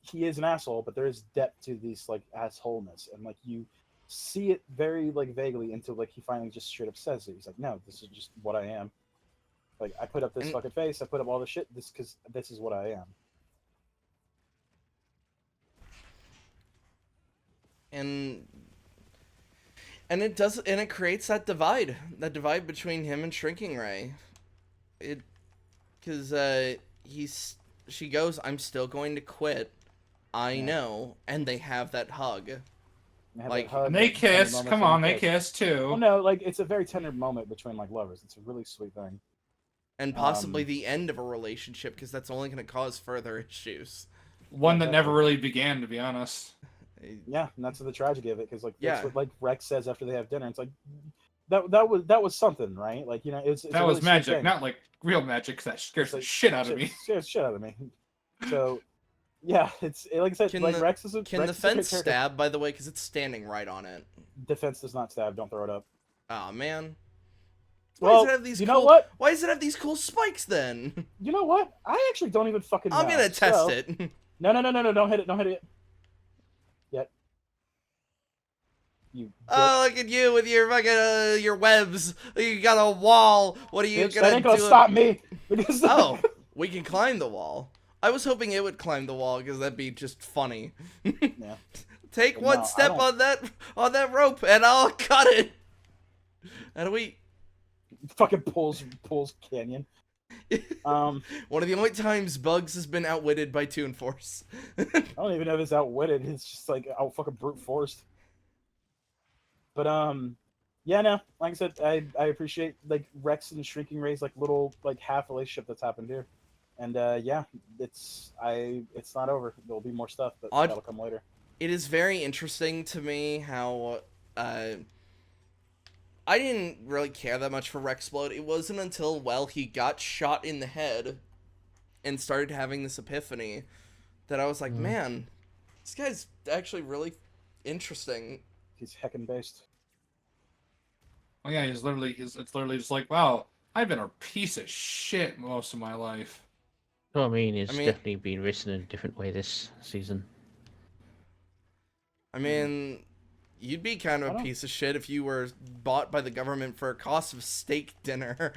Speaker 2: he is an asshole, but there is depth to this like assholeness, and like you see it very like vaguely until like he finally just straight up says it. He's like, no, this is just what I am. Like I put up this fucking face, I put up all this shit, because this is what I am.
Speaker 1: And it creates that divide between him and Shrinking Ray. Because she goes, I'm still going to quit. I know, and they have that hug.
Speaker 4: And they kiss. Come on, they kiss too.
Speaker 2: Well, no, like it's a very tender moment between like lovers. It's a really sweet thing.
Speaker 1: And possibly the end of a relationship, because that's only going to cause further issues.
Speaker 4: One that never really began, to be honest.
Speaker 2: Yeah, and that's the tragedy of it, because like
Speaker 1: Yeah.
Speaker 2: that's what like Rex says after they have dinner. It's like that was something, right? Like it's
Speaker 4: that was magic, not like real magic. 'Cause that scares the shit out of me.
Speaker 2: Scares the shit out of me. So. Yeah, it's like I said.
Speaker 1: Can
Speaker 2: like
Speaker 1: the,
Speaker 2: Rex is a
Speaker 1: can
Speaker 2: Rex
Speaker 1: the
Speaker 2: is a
Speaker 1: fence
Speaker 2: good character.
Speaker 1: stab, by the way, because it's standing right on it?
Speaker 2: Defense does not stab. Don't throw it up.
Speaker 1: Oh man.
Speaker 2: Well,
Speaker 1: does it have these
Speaker 2: you
Speaker 1: cool,
Speaker 2: know what?
Speaker 1: Why does it have these cool spikes then?
Speaker 2: You know what? I actually don't even fucking know.
Speaker 1: I'm gonna test
Speaker 2: So-
Speaker 1: it.
Speaker 2: No, don't hit it. Don't hit it yet. You.
Speaker 1: Oh, look at you with your fucking your webs. You got a wall. What are you
Speaker 2: bitch,
Speaker 1: gonna
Speaker 2: that ain't gonna
Speaker 1: do?
Speaker 2: stop me. Because
Speaker 1: Oh, we can climb the wall. I was hoping it would climb the wall because that'd be just funny.
Speaker 2: Yeah.
Speaker 1: Take
Speaker 2: No,
Speaker 1: one
Speaker 2: I
Speaker 1: step
Speaker 2: don't-
Speaker 1: on that rope and I'll cut it. How do we?
Speaker 2: Fucking pulls Canyon.
Speaker 1: One of the only times Bugs has been outwitted by Toon Force.
Speaker 2: I don't even know if it's outwitted. It's just like out fucking brute forced. But yeah, no. Like I said, I appreciate like Rex and Shrinking Ray's like little like half relationship that's happened here, and yeah, it's not over. There'll be more stuff, but that'll come later.
Speaker 1: It is very interesting to me how I didn't really care that much for Rexplode. It wasn't until, well, he got shot in the head and started having this epiphany that I was like, man, this guy's actually really interesting.
Speaker 2: He's heckin' based.
Speaker 4: Oh yeah, it's literally just like, wow, I've been a piece of shit most of my life.
Speaker 5: So I mean, it's definitely been written in a different way this season.
Speaker 1: I mean, you'd be kind of a piece of shit if you were bought by the government for a cost of steak dinner.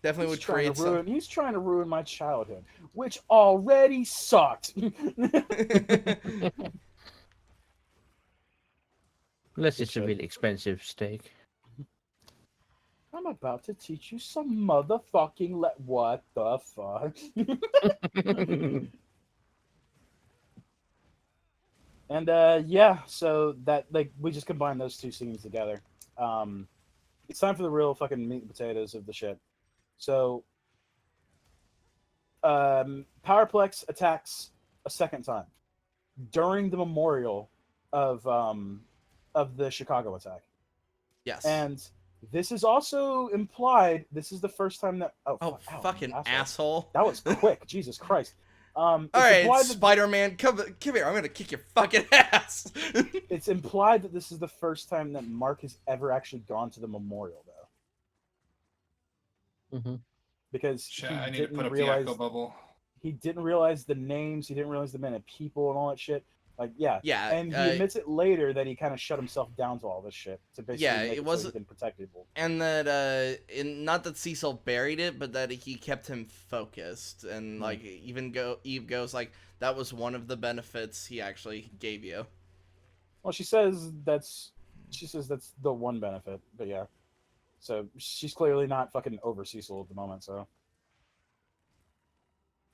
Speaker 1: Definitely would create some...
Speaker 2: He's trying to ruin my childhood, which already sucked.
Speaker 5: Unless it's a really expensive steak.
Speaker 2: I'm about to teach you some motherfucking what the fuck? And yeah, so that like we just combined those two scenes together. It's time for the real fucking meat and potatoes of the shit. So Powerplex attacks a second time during the memorial of the Chicago attack.
Speaker 1: Yes.
Speaker 2: And this is also implied. This is the first time that
Speaker 1: fucking asshole.
Speaker 2: That was quick. Jesus Christ.
Speaker 1: All right, Spider-Man, come here. I'm gonna kick your fucking ass.
Speaker 2: It's implied that this is the first time that Mark has ever actually gone to the memorial, though.
Speaker 5: Mm-hmm.
Speaker 2: Because
Speaker 4: I need to put up the echo bubble.
Speaker 2: He didn't realize the names. He didn't realize the amount of people and all that shit. Like, yeah. And he admits it later that he kind of shut himself down to all this shit to basically make it so he can protect people.
Speaker 1: And that, not that Cecil buried it, but that he kept him focused. And, like, Eve goes, like, that was one of the benefits he actually gave you.
Speaker 2: Well, she says that's the one benefit, but yeah. So she's clearly not fucking over Cecil at the moment. So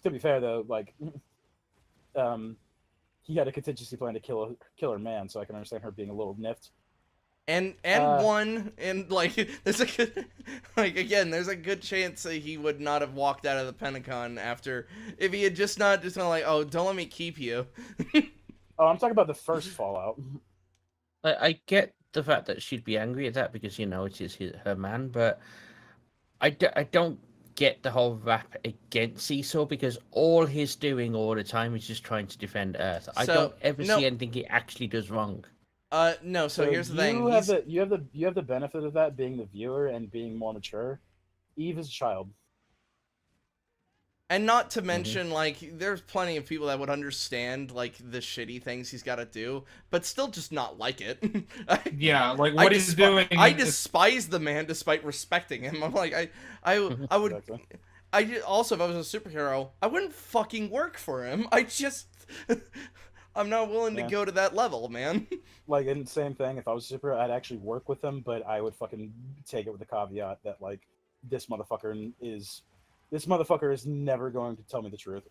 Speaker 2: to be fair though, like, he had a contingency plan to kill her man, so I can understand her being a little nipped.
Speaker 1: And like there's a good, like, again, there's a good chance that he would not have walked out of the Pentagon after if he had just not just been like, oh, don't let me keep you.
Speaker 2: Oh, I'm talking about the first Fallout.
Speaker 5: I get the fact that she'd be angry at that because, you know, it is her man, but I don't get the whole rap against Cecil because all he's doing all the time is just trying to defend Earth. I don't ever see anything he actually does wrong.
Speaker 1: No. So here's the thing.
Speaker 2: You have the benefit of that being the viewer and being more mature. Eve is a child.
Speaker 1: And not to mention, like, there's plenty of people that would understand, like, the shitty things he's got to do, but still just not like it.
Speaker 4: Yeah, like, what he's doing...
Speaker 1: I despise the man despite respecting him. I'm like, I would...
Speaker 2: Exactly.
Speaker 1: Also, if I was a superhero, I wouldn't fucking work for him. I'm not willing to go to that level, man.
Speaker 2: Like, and same thing, if I was a superhero, I'd actually work with him, but I would fucking take it with the caveat that, like, this motherfucker is never going to tell me the truth.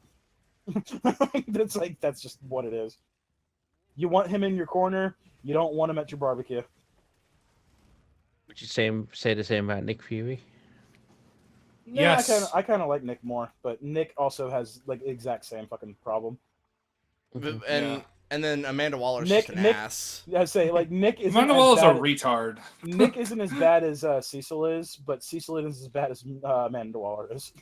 Speaker 2: That's just what it is. You want him in your corner, you don't want him at your barbecue.
Speaker 5: Would you say the same about Nick Fury?
Speaker 2: Yeah,
Speaker 4: Yes.
Speaker 2: I kind of like Nick more, but Nick also has, like, the exact same fucking problem.
Speaker 1: And then Amanda Waller's just an ass.
Speaker 2: I say, like, Nick isn't
Speaker 4: Amanda Waller's a retard.
Speaker 2: Nick isn't as bad as Cecil is, but Cecil isn't as bad as Amanda Waller is.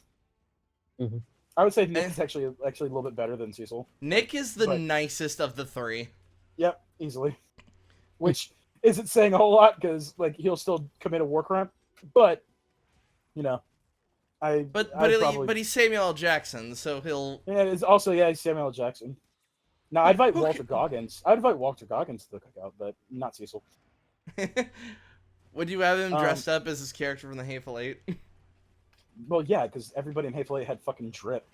Speaker 5: Mm-hmm.
Speaker 2: I would say Nick is actually a little bit better than Cecil.
Speaker 1: Nick is the nicest of the three.
Speaker 2: Yep, easily. Which isn't saying a whole lot because, like, he'll still commit a war crime, but you know,
Speaker 1: but he's Samuel L. Jackson, so he'll.
Speaker 2: Yeah, it's also he's Samuel L. Jackson. Now I'd invite Walter Goggins. I'd invite Walter Goggins to the cookout, but not Cecil.
Speaker 1: Would you have him dressed up as his character from the Hateful Eight?
Speaker 2: Well, yeah, because everybody in Hateful Eight had fucking drip.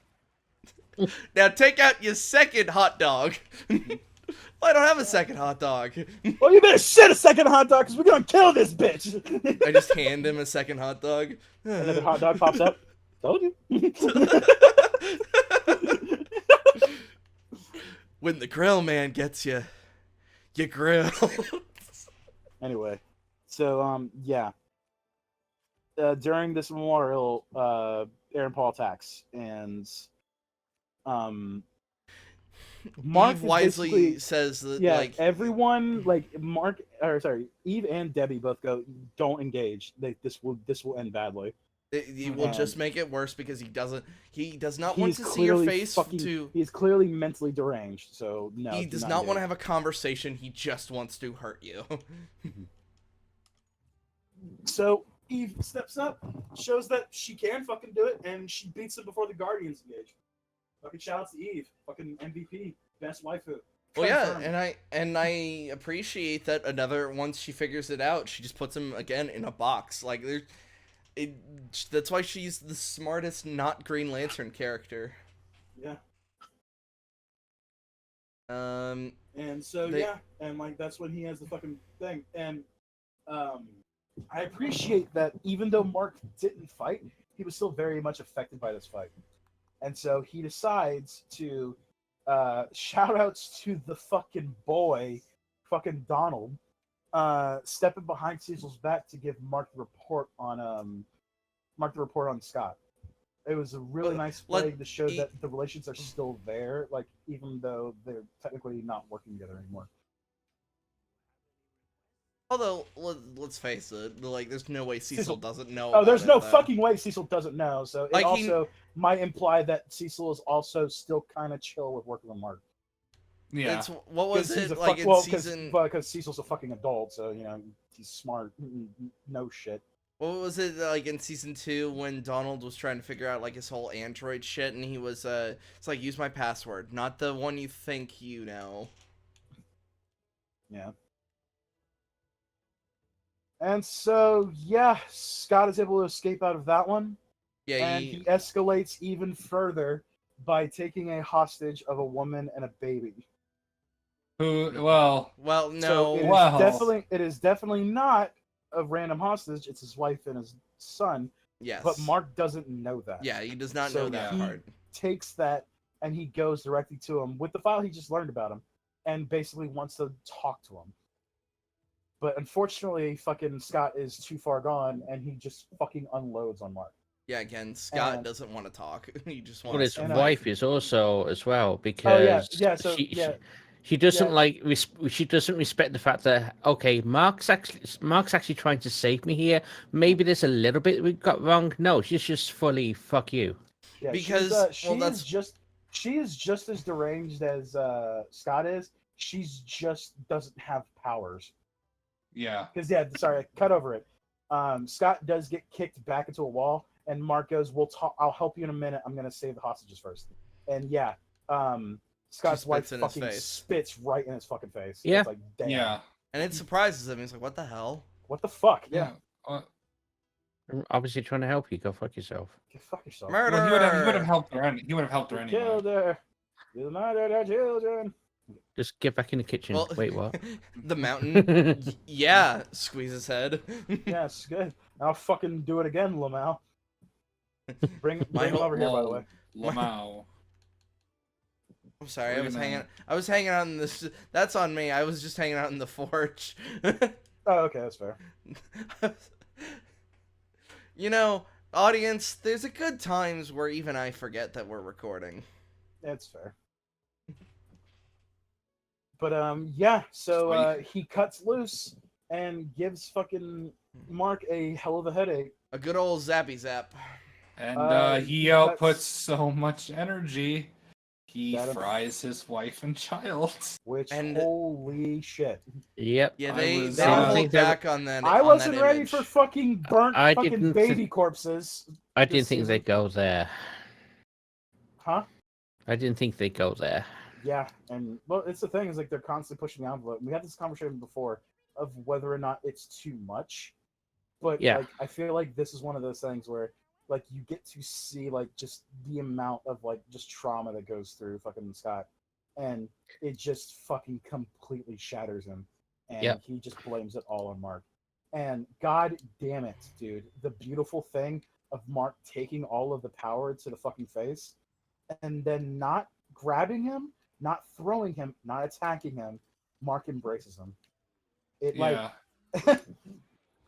Speaker 1: Now take out your second hot dog. Well, I don't have a second hot dog.
Speaker 2: Well, you better shit a second hot dog because we're gonna kill this bitch.
Speaker 1: I just hand him a second hot dog.
Speaker 2: And then the hot dog pops up. Told you.
Speaker 1: When the grill man gets you, you grill.
Speaker 2: Anyway, so during this memorial, Aaron Paul attacks, and Mark
Speaker 1: Eve wisely says that, like,
Speaker 2: everyone, like Eve and Debbie both go, don't engage. This will end badly.
Speaker 1: It will just make it worse because he does not want to see your face.
Speaker 2: He's clearly mentally deranged, so no.
Speaker 1: He does not want to have a conversation. He just wants to hurt you.
Speaker 2: So Eve steps up, shows that she can fucking do it, and she beats him before the Guardians engage. Fucking shout out to Eve, fucking MVP, best waifu.
Speaker 1: Well, yeah, and I appreciate that. Once she figures it out, she just puts him again in a box. Like that's why she's the smartest not Green Lantern character.
Speaker 2: Yeah.
Speaker 1: And
Speaker 2: so and like that's when he has the fucking thing, and I appreciate that even though Mark didn't fight, he was still very much affected by this fight. And so he decides to shout outs to the fucking boy, fucking Donald, stepping behind Cecil's back to give Mark the report on Scott. It was a really nice play to show that the relations are still there, like even though they're technically not working together anymore.
Speaker 1: Although, let's face it, like, there's no way Cecil doesn't know.
Speaker 2: Oh, there's no fucking way Cecil doesn't know. So it
Speaker 1: like
Speaker 2: also might imply that Cecil is also still kind of chill with working with Mark.
Speaker 4: Yeah.
Speaker 1: What was it like in season?
Speaker 2: Because Cecil's a fucking adult, so you know he's smart. No shit.
Speaker 1: What was it like in season 2 when Donald was trying to figure out like his whole android shit, and he was it's like, use my password, not the one you think you know.
Speaker 2: Yeah. And so, Scott is able to escape out of that one.
Speaker 1: Yeah,
Speaker 2: and he escalates even further by taking a hostage of a woman and a baby.
Speaker 1: Well, no.
Speaker 2: So it is definitely not a random hostage. It's his wife and his son.
Speaker 1: Yes.
Speaker 2: But Mark doesn't know that.
Speaker 1: Yeah, he does not
Speaker 2: So
Speaker 1: know that
Speaker 2: he
Speaker 1: part.
Speaker 2: takes that and he goes directly to him with the file he just learned about him, and basically wants to talk to him. But unfortunately, fucking Scott is too far gone, and he just fucking unloads on Mark.
Speaker 1: Yeah, again, Scott
Speaker 2: And-
Speaker 1: doesn't want to talk. He just
Speaker 5: Well,
Speaker 1: wants
Speaker 5: his
Speaker 1: to
Speaker 5: wife
Speaker 1: fight.
Speaker 5: is also as well
Speaker 2: Oh
Speaker 5: because
Speaker 2: yeah, so
Speaker 5: she,
Speaker 2: yeah,
Speaker 5: she doesn't
Speaker 2: yeah.
Speaker 5: like she doesn't respect the fact that okay, Mark's actually trying to save me here. Maybe there's a little bit we got wrong. No, she's just fully fuck you.
Speaker 2: Yeah,
Speaker 1: Because, well, that's-
Speaker 2: she is just as deranged as Scott is. She's just doesn't have powers.
Speaker 4: Yeah.
Speaker 2: Because sorry, cut over it. Scott does get kicked back into a wall, and Mark goes, "We'll talk. I'll help you in a minute. I'm gonna save the hostages first." And yeah, Scott's wife
Speaker 1: in his
Speaker 2: fucking
Speaker 1: face.
Speaker 2: spits right in his fucking face.
Speaker 5: Yeah.
Speaker 2: It's like, damn.
Speaker 4: Yeah.
Speaker 1: And it surprises him. He's like, what the hell?
Speaker 2: What the fuck? Yeah.
Speaker 4: Yeah.
Speaker 5: I'm obviously trying to help you. Go fuck yourself.
Speaker 2: Go fuck yourself.
Speaker 1: Murder!
Speaker 4: Well, he would have helped her. He would have helped her
Speaker 2: You
Speaker 4: anyway.
Speaker 2: killed her. You murdered our children.
Speaker 5: Just get back in the kitchen.
Speaker 1: Well,
Speaker 5: Wait, what?
Speaker 1: The mountain. Yeah, squeeze his head.
Speaker 2: Yes, good. I'll fucking do it again, Lamau. Bring him over here, by the way.
Speaker 4: Lamau.
Speaker 1: I'm sorry,
Speaker 4: Wait a minute.
Speaker 1: I was hanging out in this. That's on me. I was just hanging out in the forge.
Speaker 2: Oh, okay, that's fair.
Speaker 1: You know, audience, there's a good times where even I forget that we're recording.
Speaker 2: That's fair. But yeah. So he cuts loose and gives fucking Mark a hell of a headache.
Speaker 1: A good old zappy zap.
Speaker 4: And he
Speaker 2: that's-
Speaker 4: outputs so much energy. He
Speaker 2: That-
Speaker 4: fries his wife and child.
Speaker 2: Which
Speaker 1: And-
Speaker 2: holy shit!
Speaker 5: Yep.
Speaker 1: Yeah,
Speaker 4: I
Speaker 1: they
Speaker 4: was,
Speaker 1: they
Speaker 4: I
Speaker 1: hold
Speaker 5: think they were-
Speaker 1: back on that.
Speaker 2: I
Speaker 1: on
Speaker 2: wasn't
Speaker 1: that
Speaker 2: ready
Speaker 1: image.
Speaker 2: for fucking burnt
Speaker 5: I
Speaker 2: fucking
Speaker 5: didn't
Speaker 2: baby corpses.
Speaker 5: I didn't
Speaker 2: This
Speaker 5: think
Speaker 2: is-
Speaker 5: they'd go there.
Speaker 2: Huh?
Speaker 5: I didn't think they'd go there.
Speaker 2: Yeah, and well, it's the thing is like they're constantly pushing the envelope. We had this conversation before of whether or not it's too much, but
Speaker 5: Yeah.
Speaker 2: like I feel like this is one of those things where like you get to see like just the amount of like just trauma that goes through fucking Scott, and it just fucking completely shatters him, and
Speaker 5: Yep.
Speaker 2: he just blames it all on Mark. And god damn it, dude, the beautiful thing of Mark taking all of the power to the fucking face, and then not grabbing him, not throwing him, not attacking him. Mark embraces him. It
Speaker 4: Yeah.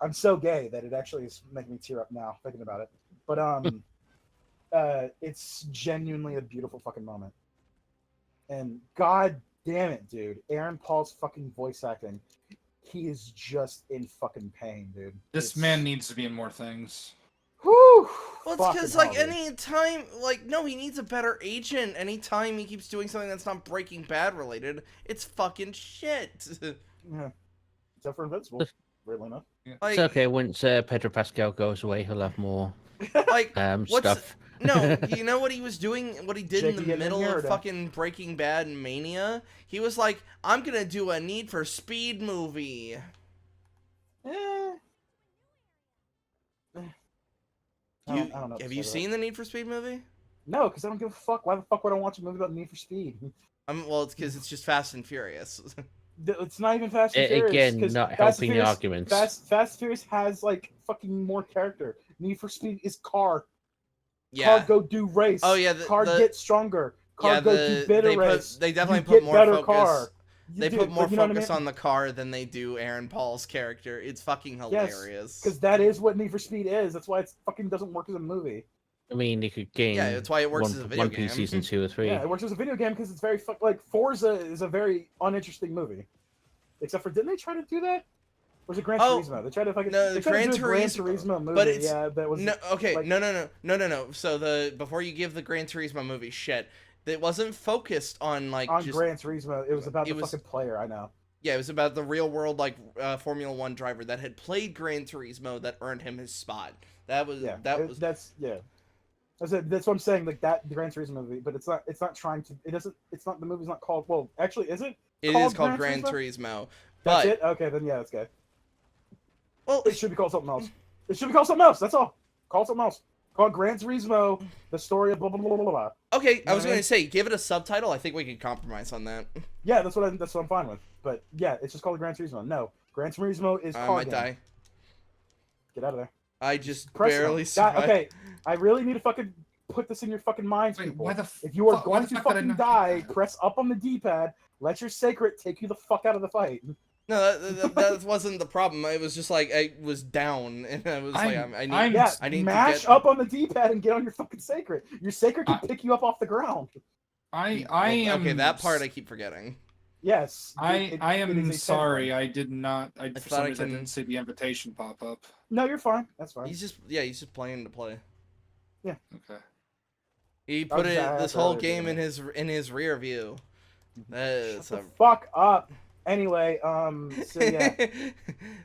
Speaker 2: I'm so gay that it actually is making me tear up now thinking about it. But it's genuinely a beautiful fucking moment. And god damn it, dude, Aaron Paul's fucking voice acting. He is just in fucking pain, dude.
Speaker 4: This
Speaker 2: It's-
Speaker 4: man needs to be in more things.
Speaker 2: Whew,
Speaker 1: Well, it's
Speaker 2: fucking
Speaker 1: because, like,
Speaker 2: hell, dude.
Speaker 1: any time, like, no, he needs a better agent. Anytime he keeps doing something that's not Breaking Bad related, it's fucking shit.
Speaker 2: Yeah. Except for Invincible, weirdly enough.
Speaker 1: Like,
Speaker 5: It's okay. Once Pedro Pascal goes away, he'll have more
Speaker 1: like, what's
Speaker 5: stuff.
Speaker 1: no, you know what he was doing? What he did
Speaker 2: Jake,
Speaker 1: in
Speaker 2: you
Speaker 1: the
Speaker 2: getting in
Speaker 1: middle
Speaker 2: here or
Speaker 1: of
Speaker 2: no?
Speaker 1: fucking Breaking Bad and Mania? He was like, I'm gonna do a Need for Speed movie.
Speaker 2: I don't know what to
Speaker 1: Have
Speaker 2: say
Speaker 1: you
Speaker 2: to that.
Speaker 1: seen the Need for Speed movie?
Speaker 2: No, because I don't give a fuck. Why the fuck would I watch a movie about Need for Speed?
Speaker 1: Well, it's because it's just Fast and Furious.
Speaker 2: It's not even Fast and Furious.
Speaker 5: Again,
Speaker 2: 'cause
Speaker 5: not
Speaker 2: Fast and
Speaker 5: helping the
Speaker 2: Furious-
Speaker 5: arguments.
Speaker 2: Fast and Furious has like fucking more character. Need for Speed is car.
Speaker 1: Yeah.
Speaker 2: Car go do race.
Speaker 1: Oh, yeah,
Speaker 2: car
Speaker 1: the-
Speaker 2: get stronger. Car
Speaker 1: Yeah,
Speaker 2: go do better race.
Speaker 1: they definitely
Speaker 2: You
Speaker 1: put
Speaker 2: get
Speaker 1: more
Speaker 2: better
Speaker 1: focus.
Speaker 2: car.
Speaker 1: They
Speaker 2: Dude,
Speaker 1: put more
Speaker 2: like, you know what I
Speaker 1: focus
Speaker 2: mean?
Speaker 1: on the car than they do Aaron Paul's character. It's fucking hilarious.
Speaker 2: Because that is what Need for Speed is. That's why it fucking doesn't work as a movie.
Speaker 5: I mean, you could gain.
Speaker 1: Yeah, that's why it works
Speaker 5: one,
Speaker 1: as a video
Speaker 5: One Piece
Speaker 1: game.
Speaker 5: season 2 or 3.
Speaker 2: Yeah, it works as a video game because it's very like Forza is a very uninteresting movie. Except for didn't they try to do that? Or was it Gran
Speaker 1: Oh,
Speaker 2: Turismo? They tried to fucking
Speaker 1: no,
Speaker 2: they tried
Speaker 1: Gran
Speaker 2: to do a Gran
Speaker 1: Turismo,
Speaker 2: Turismo movie.
Speaker 1: but it's-
Speaker 2: yeah, that was
Speaker 1: No, okay,
Speaker 2: like-
Speaker 1: no. So before you give the Gran Turismo movie shit, it wasn't focused on like
Speaker 2: on
Speaker 1: just
Speaker 2: Gran Turismo. It was about
Speaker 1: it
Speaker 2: the
Speaker 1: was-
Speaker 2: fucking player. I know.
Speaker 1: yeah, it was about the real world like Formula One driver that had played Gran Turismo that earned him his spot. That was
Speaker 2: Yeah,
Speaker 1: that was
Speaker 2: that's yeah. That's what I'm saying. Like that, the Gran Turismo movie, but it's not. It's not trying to. It doesn't. It's not. The movie's not called. Well, actually, is it?
Speaker 1: it is called Gran Turismo.
Speaker 2: That's
Speaker 1: But
Speaker 2: it. Okay, then yeah, that's good.
Speaker 1: well,
Speaker 2: It should be called something else. It should be called something else. That's all. Call it something else. Call it Gran Turismo: The Story of blah blah blah blah blah.
Speaker 1: okay, I
Speaker 2: know
Speaker 1: was
Speaker 2: what I
Speaker 1: going
Speaker 2: mean?
Speaker 1: to say give it a subtitle. I think we could compromise on that.
Speaker 2: Yeah, that's what I'm fine with. But yeah, it's just called Gran Turismo. No, Gran Turismo is
Speaker 1: I
Speaker 2: car
Speaker 1: might
Speaker 2: game.
Speaker 1: die.
Speaker 2: Get out of there.
Speaker 1: I just
Speaker 2: Press it.
Speaker 1: barely
Speaker 2: God,
Speaker 1: survived.
Speaker 2: okay, I really need to fucking put this in your fucking minds,
Speaker 4: Wait,
Speaker 2: people.
Speaker 4: why the
Speaker 2: If you are
Speaker 4: fuck- why
Speaker 2: going
Speaker 4: the
Speaker 2: to
Speaker 4: fuck did I
Speaker 2: fucking
Speaker 4: not-
Speaker 2: die, press up on the D-pad. Let your sacred take you the fuck out of the fight.
Speaker 1: No, that wasn't the problem. It was just like I was down, and I was like, I need
Speaker 2: mash
Speaker 1: to get
Speaker 2: up on the D-pad and get on your fucking sacred. Your sacred can pick you up off the ground.
Speaker 4: I
Speaker 1: Well,
Speaker 4: am
Speaker 1: okay. That part I keep forgetting.
Speaker 2: Yes.
Speaker 4: I
Speaker 2: it
Speaker 4: am
Speaker 2: is a
Speaker 4: sorry.
Speaker 2: 10.
Speaker 4: I did not. For
Speaker 1: thought
Speaker 4: some
Speaker 1: I
Speaker 4: reason, I
Speaker 1: can-
Speaker 4: didn't see the invitation pop up.
Speaker 2: No, you're fine. That's fine.
Speaker 1: He's just playing to play.
Speaker 4: Okay.
Speaker 1: He put
Speaker 2: was- I
Speaker 1: this
Speaker 2: thought
Speaker 1: whole
Speaker 2: I was
Speaker 1: game
Speaker 2: doing
Speaker 1: in his rear view. That's
Speaker 2: Shut the fuck up. Anyway, so yeah.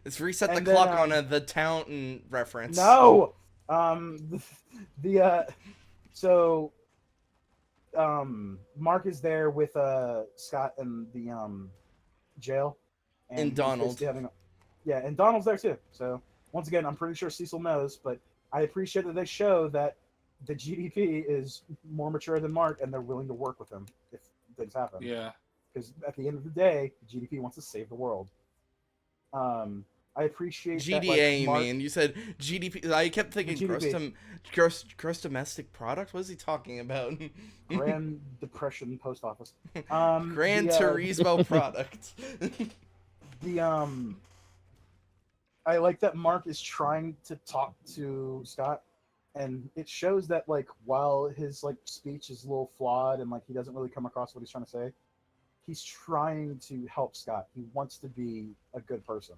Speaker 1: Let's reset the
Speaker 2: And then,
Speaker 1: clock on the Taunton reference.
Speaker 2: No. So Mark is there with Scott in the jail.
Speaker 1: And
Speaker 2: he's
Speaker 1: Donald.
Speaker 2: basically and Donald's there too. So once again, I'm pretty sure Cecil knows, but I appreciate that they show that the GDP is more mature than Mark, and they're willing to work with him if things happen.
Speaker 4: Yeah.
Speaker 2: Because at the end of the day, GDP wants to save the world. I appreciate
Speaker 1: GDA,
Speaker 2: that, like, Mark,
Speaker 1: you mean? You said GDP. I kept thinking
Speaker 2: GDP.
Speaker 1: gross domestic product. What is he talking about?
Speaker 2: Grand Depression Post Office.
Speaker 1: Gran Turismo product.
Speaker 2: I like that Mark is trying to talk to Scott, and it shows that, like, while his, like, speech is a little flawed and, like, he doesn't really come across what he's trying to say, he's trying to help Scott. He wants to be a good person.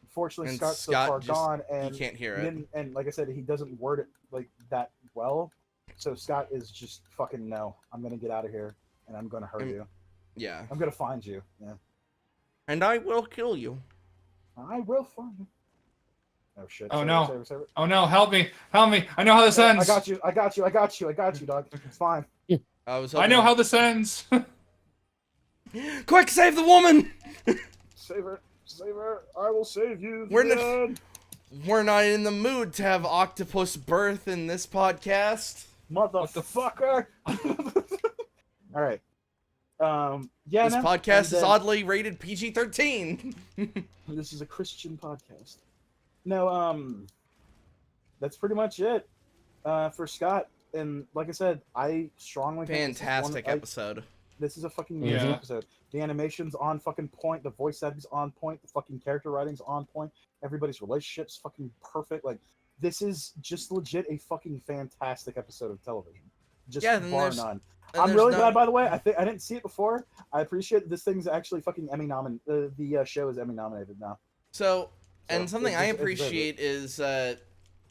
Speaker 2: Unfortunately,
Speaker 1: And
Speaker 2: Scott's so
Speaker 1: Scott
Speaker 2: far
Speaker 1: just-
Speaker 2: gone,
Speaker 1: You
Speaker 2: and
Speaker 1: can't hear
Speaker 2: he
Speaker 1: it.
Speaker 2: didn't, and like I said, he doesn't word it like that well. So Scott is just fucking no. I'm gonna get out of here, and I'm gonna hurt you.
Speaker 1: Yeah.
Speaker 2: I'm gonna find you. Yeah,
Speaker 1: And I will kill you.
Speaker 2: I will find you. Oh shit!
Speaker 4: Oh,
Speaker 2: Save it,
Speaker 4: no.
Speaker 2: save it, save it.
Speaker 4: Oh no! Help me! Help me! I know how this ends.
Speaker 2: I got you. I got you. I got you. I got you, dog. It's fine.
Speaker 1: I was.
Speaker 4: I know how this ends.
Speaker 1: Quick, save the woman!
Speaker 2: Save her. Save her. I will save you.
Speaker 1: We're not-
Speaker 2: man.
Speaker 1: We're not in the mood to have octopus birth in this podcast.
Speaker 2: Motherfucker. All right. Yeah.
Speaker 1: This
Speaker 2: no,
Speaker 1: podcast
Speaker 2: and
Speaker 1: is
Speaker 2: then-
Speaker 1: oddly rated PG-13.
Speaker 2: This is a Christian podcast. No, that's pretty much it for Scott. And like I said, I strongly think
Speaker 1: Fantastic episode.
Speaker 2: this is a fucking
Speaker 4: Yeah.
Speaker 2: amazing episode. The animation's on fucking point. The voice acting's on point. The fucking character writing's on point. Everybody's relationship's fucking perfect. Like, this is just legit a fucking fantastic episode of television. Just
Speaker 1: Yeah, then
Speaker 2: bar
Speaker 1: there's-
Speaker 2: none.
Speaker 1: And
Speaker 2: I'm
Speaker 1: there's
Speaker 2: really
Speaker 1: no-
Speaker 2: glad, by the way. I didn't see it before. I appreciate that this thing's actually fucking Emmy nominated. The show is Emmy nominated now.
Speaker 1: So, and
Speaker 2: So,
Speaker 1: something
Speaker 2: it's-
Speaker 1: I
Speaker 2: it's very good.
Speaker 1: appreciate is,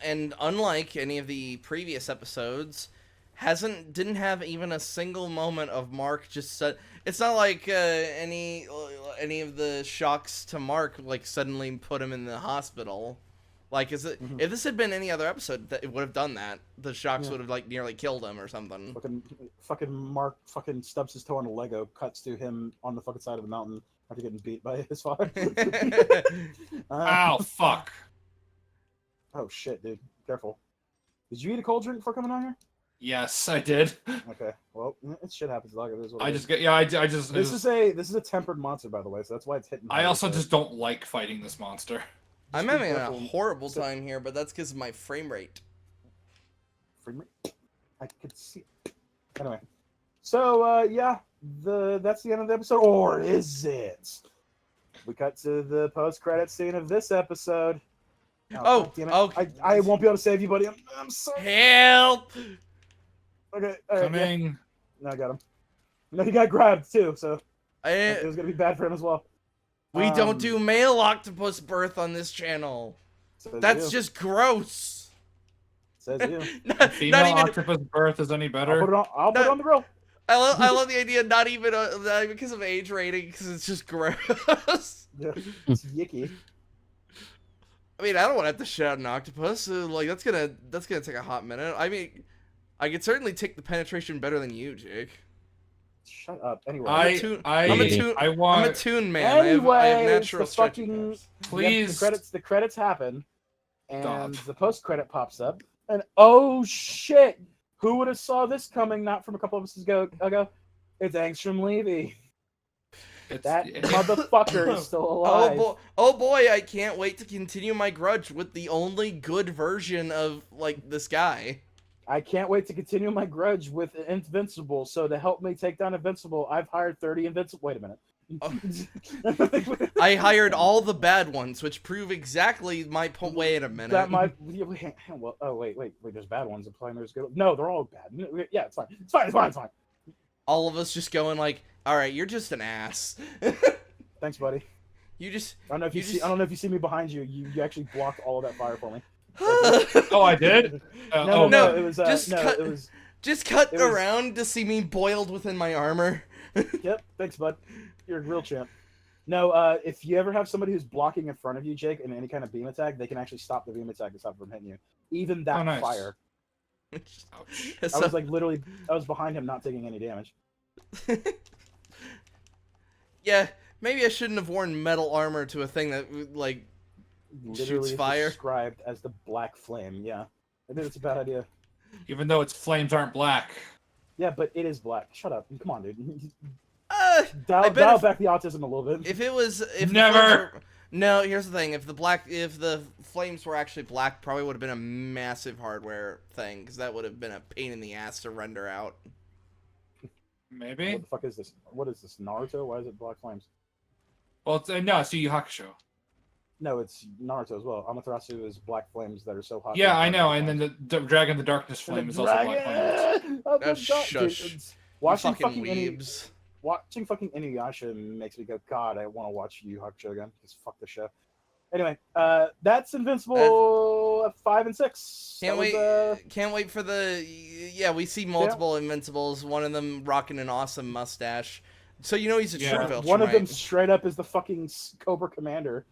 Speaker 1: and unlike any of the previous episodes, didn't have even a single moment of Mark just it's not like any of the shocks to Mark like suddenly put him in the hospital. Like, if this had been any other episode, that it would have done that. The shocks
Speaker 2: Yeah.
Speaker 1: would have like nearly killed him or something.
Speaker 2: Fucking Mark fucking stubs his toe on a Lego, cuts to him on the fucking side of the mountain after getting beat by his father.
Speaker 4: Ow! Fuck!
Speaker 2: Oh shit, dude. Careful. Did you eat a cold drink before coming on here?
Speaker 4: Yes, I did.
Speaker 2: Okay. Well, it shit happens. Like, it is what
Speaker 4: I
Speaker 2: it
Speaker 4: just
Speaker 2: is.
Speaker 4: get yeah. I just.
Speaker 2: This is a tempered monster, by the way, so that's why it's hitting.
Speaker 4: I
Speaker 2: hard,
Speaker 4: also
Speaker 2: so
Speaker 4: just don't like fighting this monster.
Speaker 1: I'm
Speaker 2: be
Speaker 1: having a
Speaker 2: careful.
Speaker 1: horrible
Speaker 2: So-
Speaker 1: time here, but that's because of my frame rate.
Speaker 2: Free me. I could see. Anyway, so yeah, that's the end of the episode, or is it? We cut to the post-credit scene of this episode.
Speaker 1: Oh,
Speaker 2: God damn it.
Speaker 1: okay.
Speaker 2: I won't be able to save you, buddy. I'm sorry.
Speaker 1: Help!
Speaker 2: Okay, all right, yeah.
Speaker 4: Coming.
Speaker 2: No, I got him. No, he got grabbed too, so it
Speaker 1: I,
Speaker 2: was gonna be bad for him as well.
Speaker 1: we
Speaker 2: Um,
Speaker 1: don't do male octopus birth on this channel.
Speaker 2: Says
Speaker 1: That's
Speaker 2: you.
Speaker 1: just gross.
Speaker 2: Says you.
Speaker 1: not
Speaker 4: Female
Speaker 1: even.
Speaker 4: octopus birth is any
Speaker 2: I'll
Speaker 4: better.
Speaker 2: put it on. I'll put it on the grill.
Speaker 1: I love the idea. Not even because of age rating, because it's just gross.
Speaker 2: Yeah, it's yicky.
Speaker 1: I mean, I don't want to have to shit out an octopus. Like that's gonna take a hot minute. I mean, I could certainly take the penetration better than you, Jake.
Speaker 2: Shut up. Anyway.
Speaker 1: I'm a toon
Speaker 2: Anyway,
Speaker 1: man. I have
Speaker 2: the
Speaker 1: natural stretching
Speaker 2: fucking
Speaker 1: nerves.
Speaker 4: Please.
Speaker 2: the credits happen, and
Speaker 4: Stop.
Speaker 2: the post credit pops up, and oh shit! Who would have saw this coming? Not from a couple of episodes ago. It's Angstrom Levy. That motherfucker is still alive.
Speaker 1: Oh boy, I can't wait to continue my grudge with the only good version of like this guy.
Speaker 2: I can't wait to continue my grudge with Invincible. So to help me take down Invincible, I've hired 30 Invincible. Wait a minute.
Speaker 1: I hired all the bad ones, which prove exactly my point. Wait a minute.
Speaker 2: That might. Well, oh wait. There's bad ones. Implying there's good. No, they're all bad. Yeah, it's fine. It's fine.
Speaker 1: All of us just going like, all right, you're just an ass.
Speaker 2: Thanks, buddy.
Speaker 1: You just.
Speaker 2: I don't know if you see. I don't know if you see me behind you. You actually blocked all of that fire for me.
Speaker 4: Oh, I did.
Speaker 2: No. It was.
Speaker 1: Just cut around to see me boiled within my armor.
Speaker 2: Yep. Thanks, bud. You're a real champ. No, if you ever have somebody who's blocking in front of you, Jake, in any kind of beam attack, they can actually stop the beam attack and stop from hitting you. Even that
Speaker 4: nice.
Speaker 2: fire.
Speaker 4: Ouch.
Speaker 2: I was like literally, I was behind him, not taking any damage.
Speaker 1: Yeah, maybe I shouldn't have worn metal armor to a thing that like
Speaker 2: Literally
Speaker 1: shoots fire.
Speaker 2: Described as the black flame. Yeah, I think it's a bad idea.
Speaker 4: Even though its flames aren't black.
Speaker 2: Yeah, but it is black. Shut up. Come on, dude.
Speaker 1: Dial
Speaker 2: back the autism a little bit.
Speaker 1: If it was, if
Speaker 4: never.
Speaker 1: No, here's the thing. If the flames were actually black, probably would have been a massive hardware thing, because that would have been a pain in the ass to render out.
Speaker 4: Maybe.
Speaker 2: What the fuck is this? What is this? Naruto? Why is it black flames?
Speaker 4: Well, it's no, it's Yu Yu Hakusho.
Speaker 2: No, it's Naruto as well. Amaterasu is black flames that are so hot.
Speaker 4: Yeah, I know. And then the Dragon the Darkness flame is also black flames.
Speaker 2: Oh,
Speaker 1: Shush.
Speaker 2: Watching
Speaker 1: fucking
Speaker 2: fucking
Speaker 1: weebs.
Speaker 2: Watching fucking Inuyasha makes me go, God, I want to watch Yu Yu Hakusho again. Just fuck the show. Anyway, that's Invincible 5 and 6.
Speaker 1: Can't wait for the. Yeah, we see multiple Invincibles. One of them rocking an awesome mustache. So you know he's a true Viltrum,
Speaker 2: one of
Speaker 1: right?
Speaker 2: them straight up is the fucking Cobra Commander.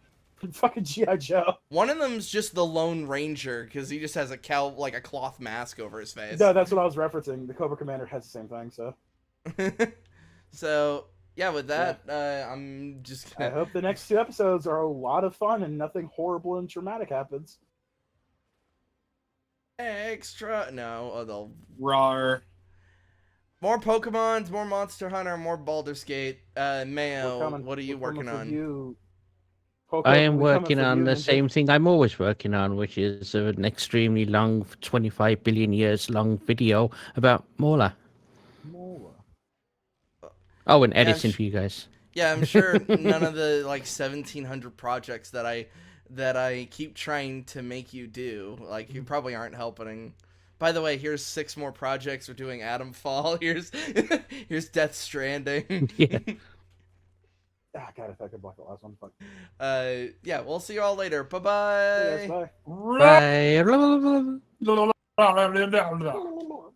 Speaker 2: Fucking G.I. Joe.
Speaker 1: One of them's just the Lone Ranger because he just has a cloth mask over his face.
Speaker 2: No, that's what I was referencing. The Cobra Commander has the same thing, so.
Speaker 1: So yeah, with that, I'm just.
Speaker 2: I hope the next 2 episodes are a lot of fun and nothing horrible and traumatic happens.
Speaker 1: Extra they'll
Speaker 4: Rawr.
Speaker 1: more Pokemons, more Monster Hunter, more Baldur's Gate. Mayo, what are you
Speaker 2: We're
Speaker 1: working
Speaker 2: coming for
Speaker 1: on?
Speaker 2: you. Poco,
Speaker 5: I am
Speaker 2: we're coming
Speaker 5: working
Speaker 2: for
Speaker 5: on
Speaker 2: you,
Speaker 5: the
Speaker 2: Ninja.
Speaker 5: same thing I'm always working on, which is an extremely long, 25 billion years long video about Mola. Oh, and editing for you guys.
Speaker 1: Yeah, I'm sure none of the like 1,700 projects that I keep trying to make you do, like you probably aren't helping. By the way, here's 6 more projects. We're doing Atom Fall. Here's Death Stranding.
Speaker 5: Yeah.
Speaker 2: God, if I could block the last one. Fuck.
Speaker 1: Yeah, we'll see you all later. Bye-bye.
Speaker 2: Hey guys, bye.
Speaker 5: Bye.
Speaker 2: Blah, blah, blah.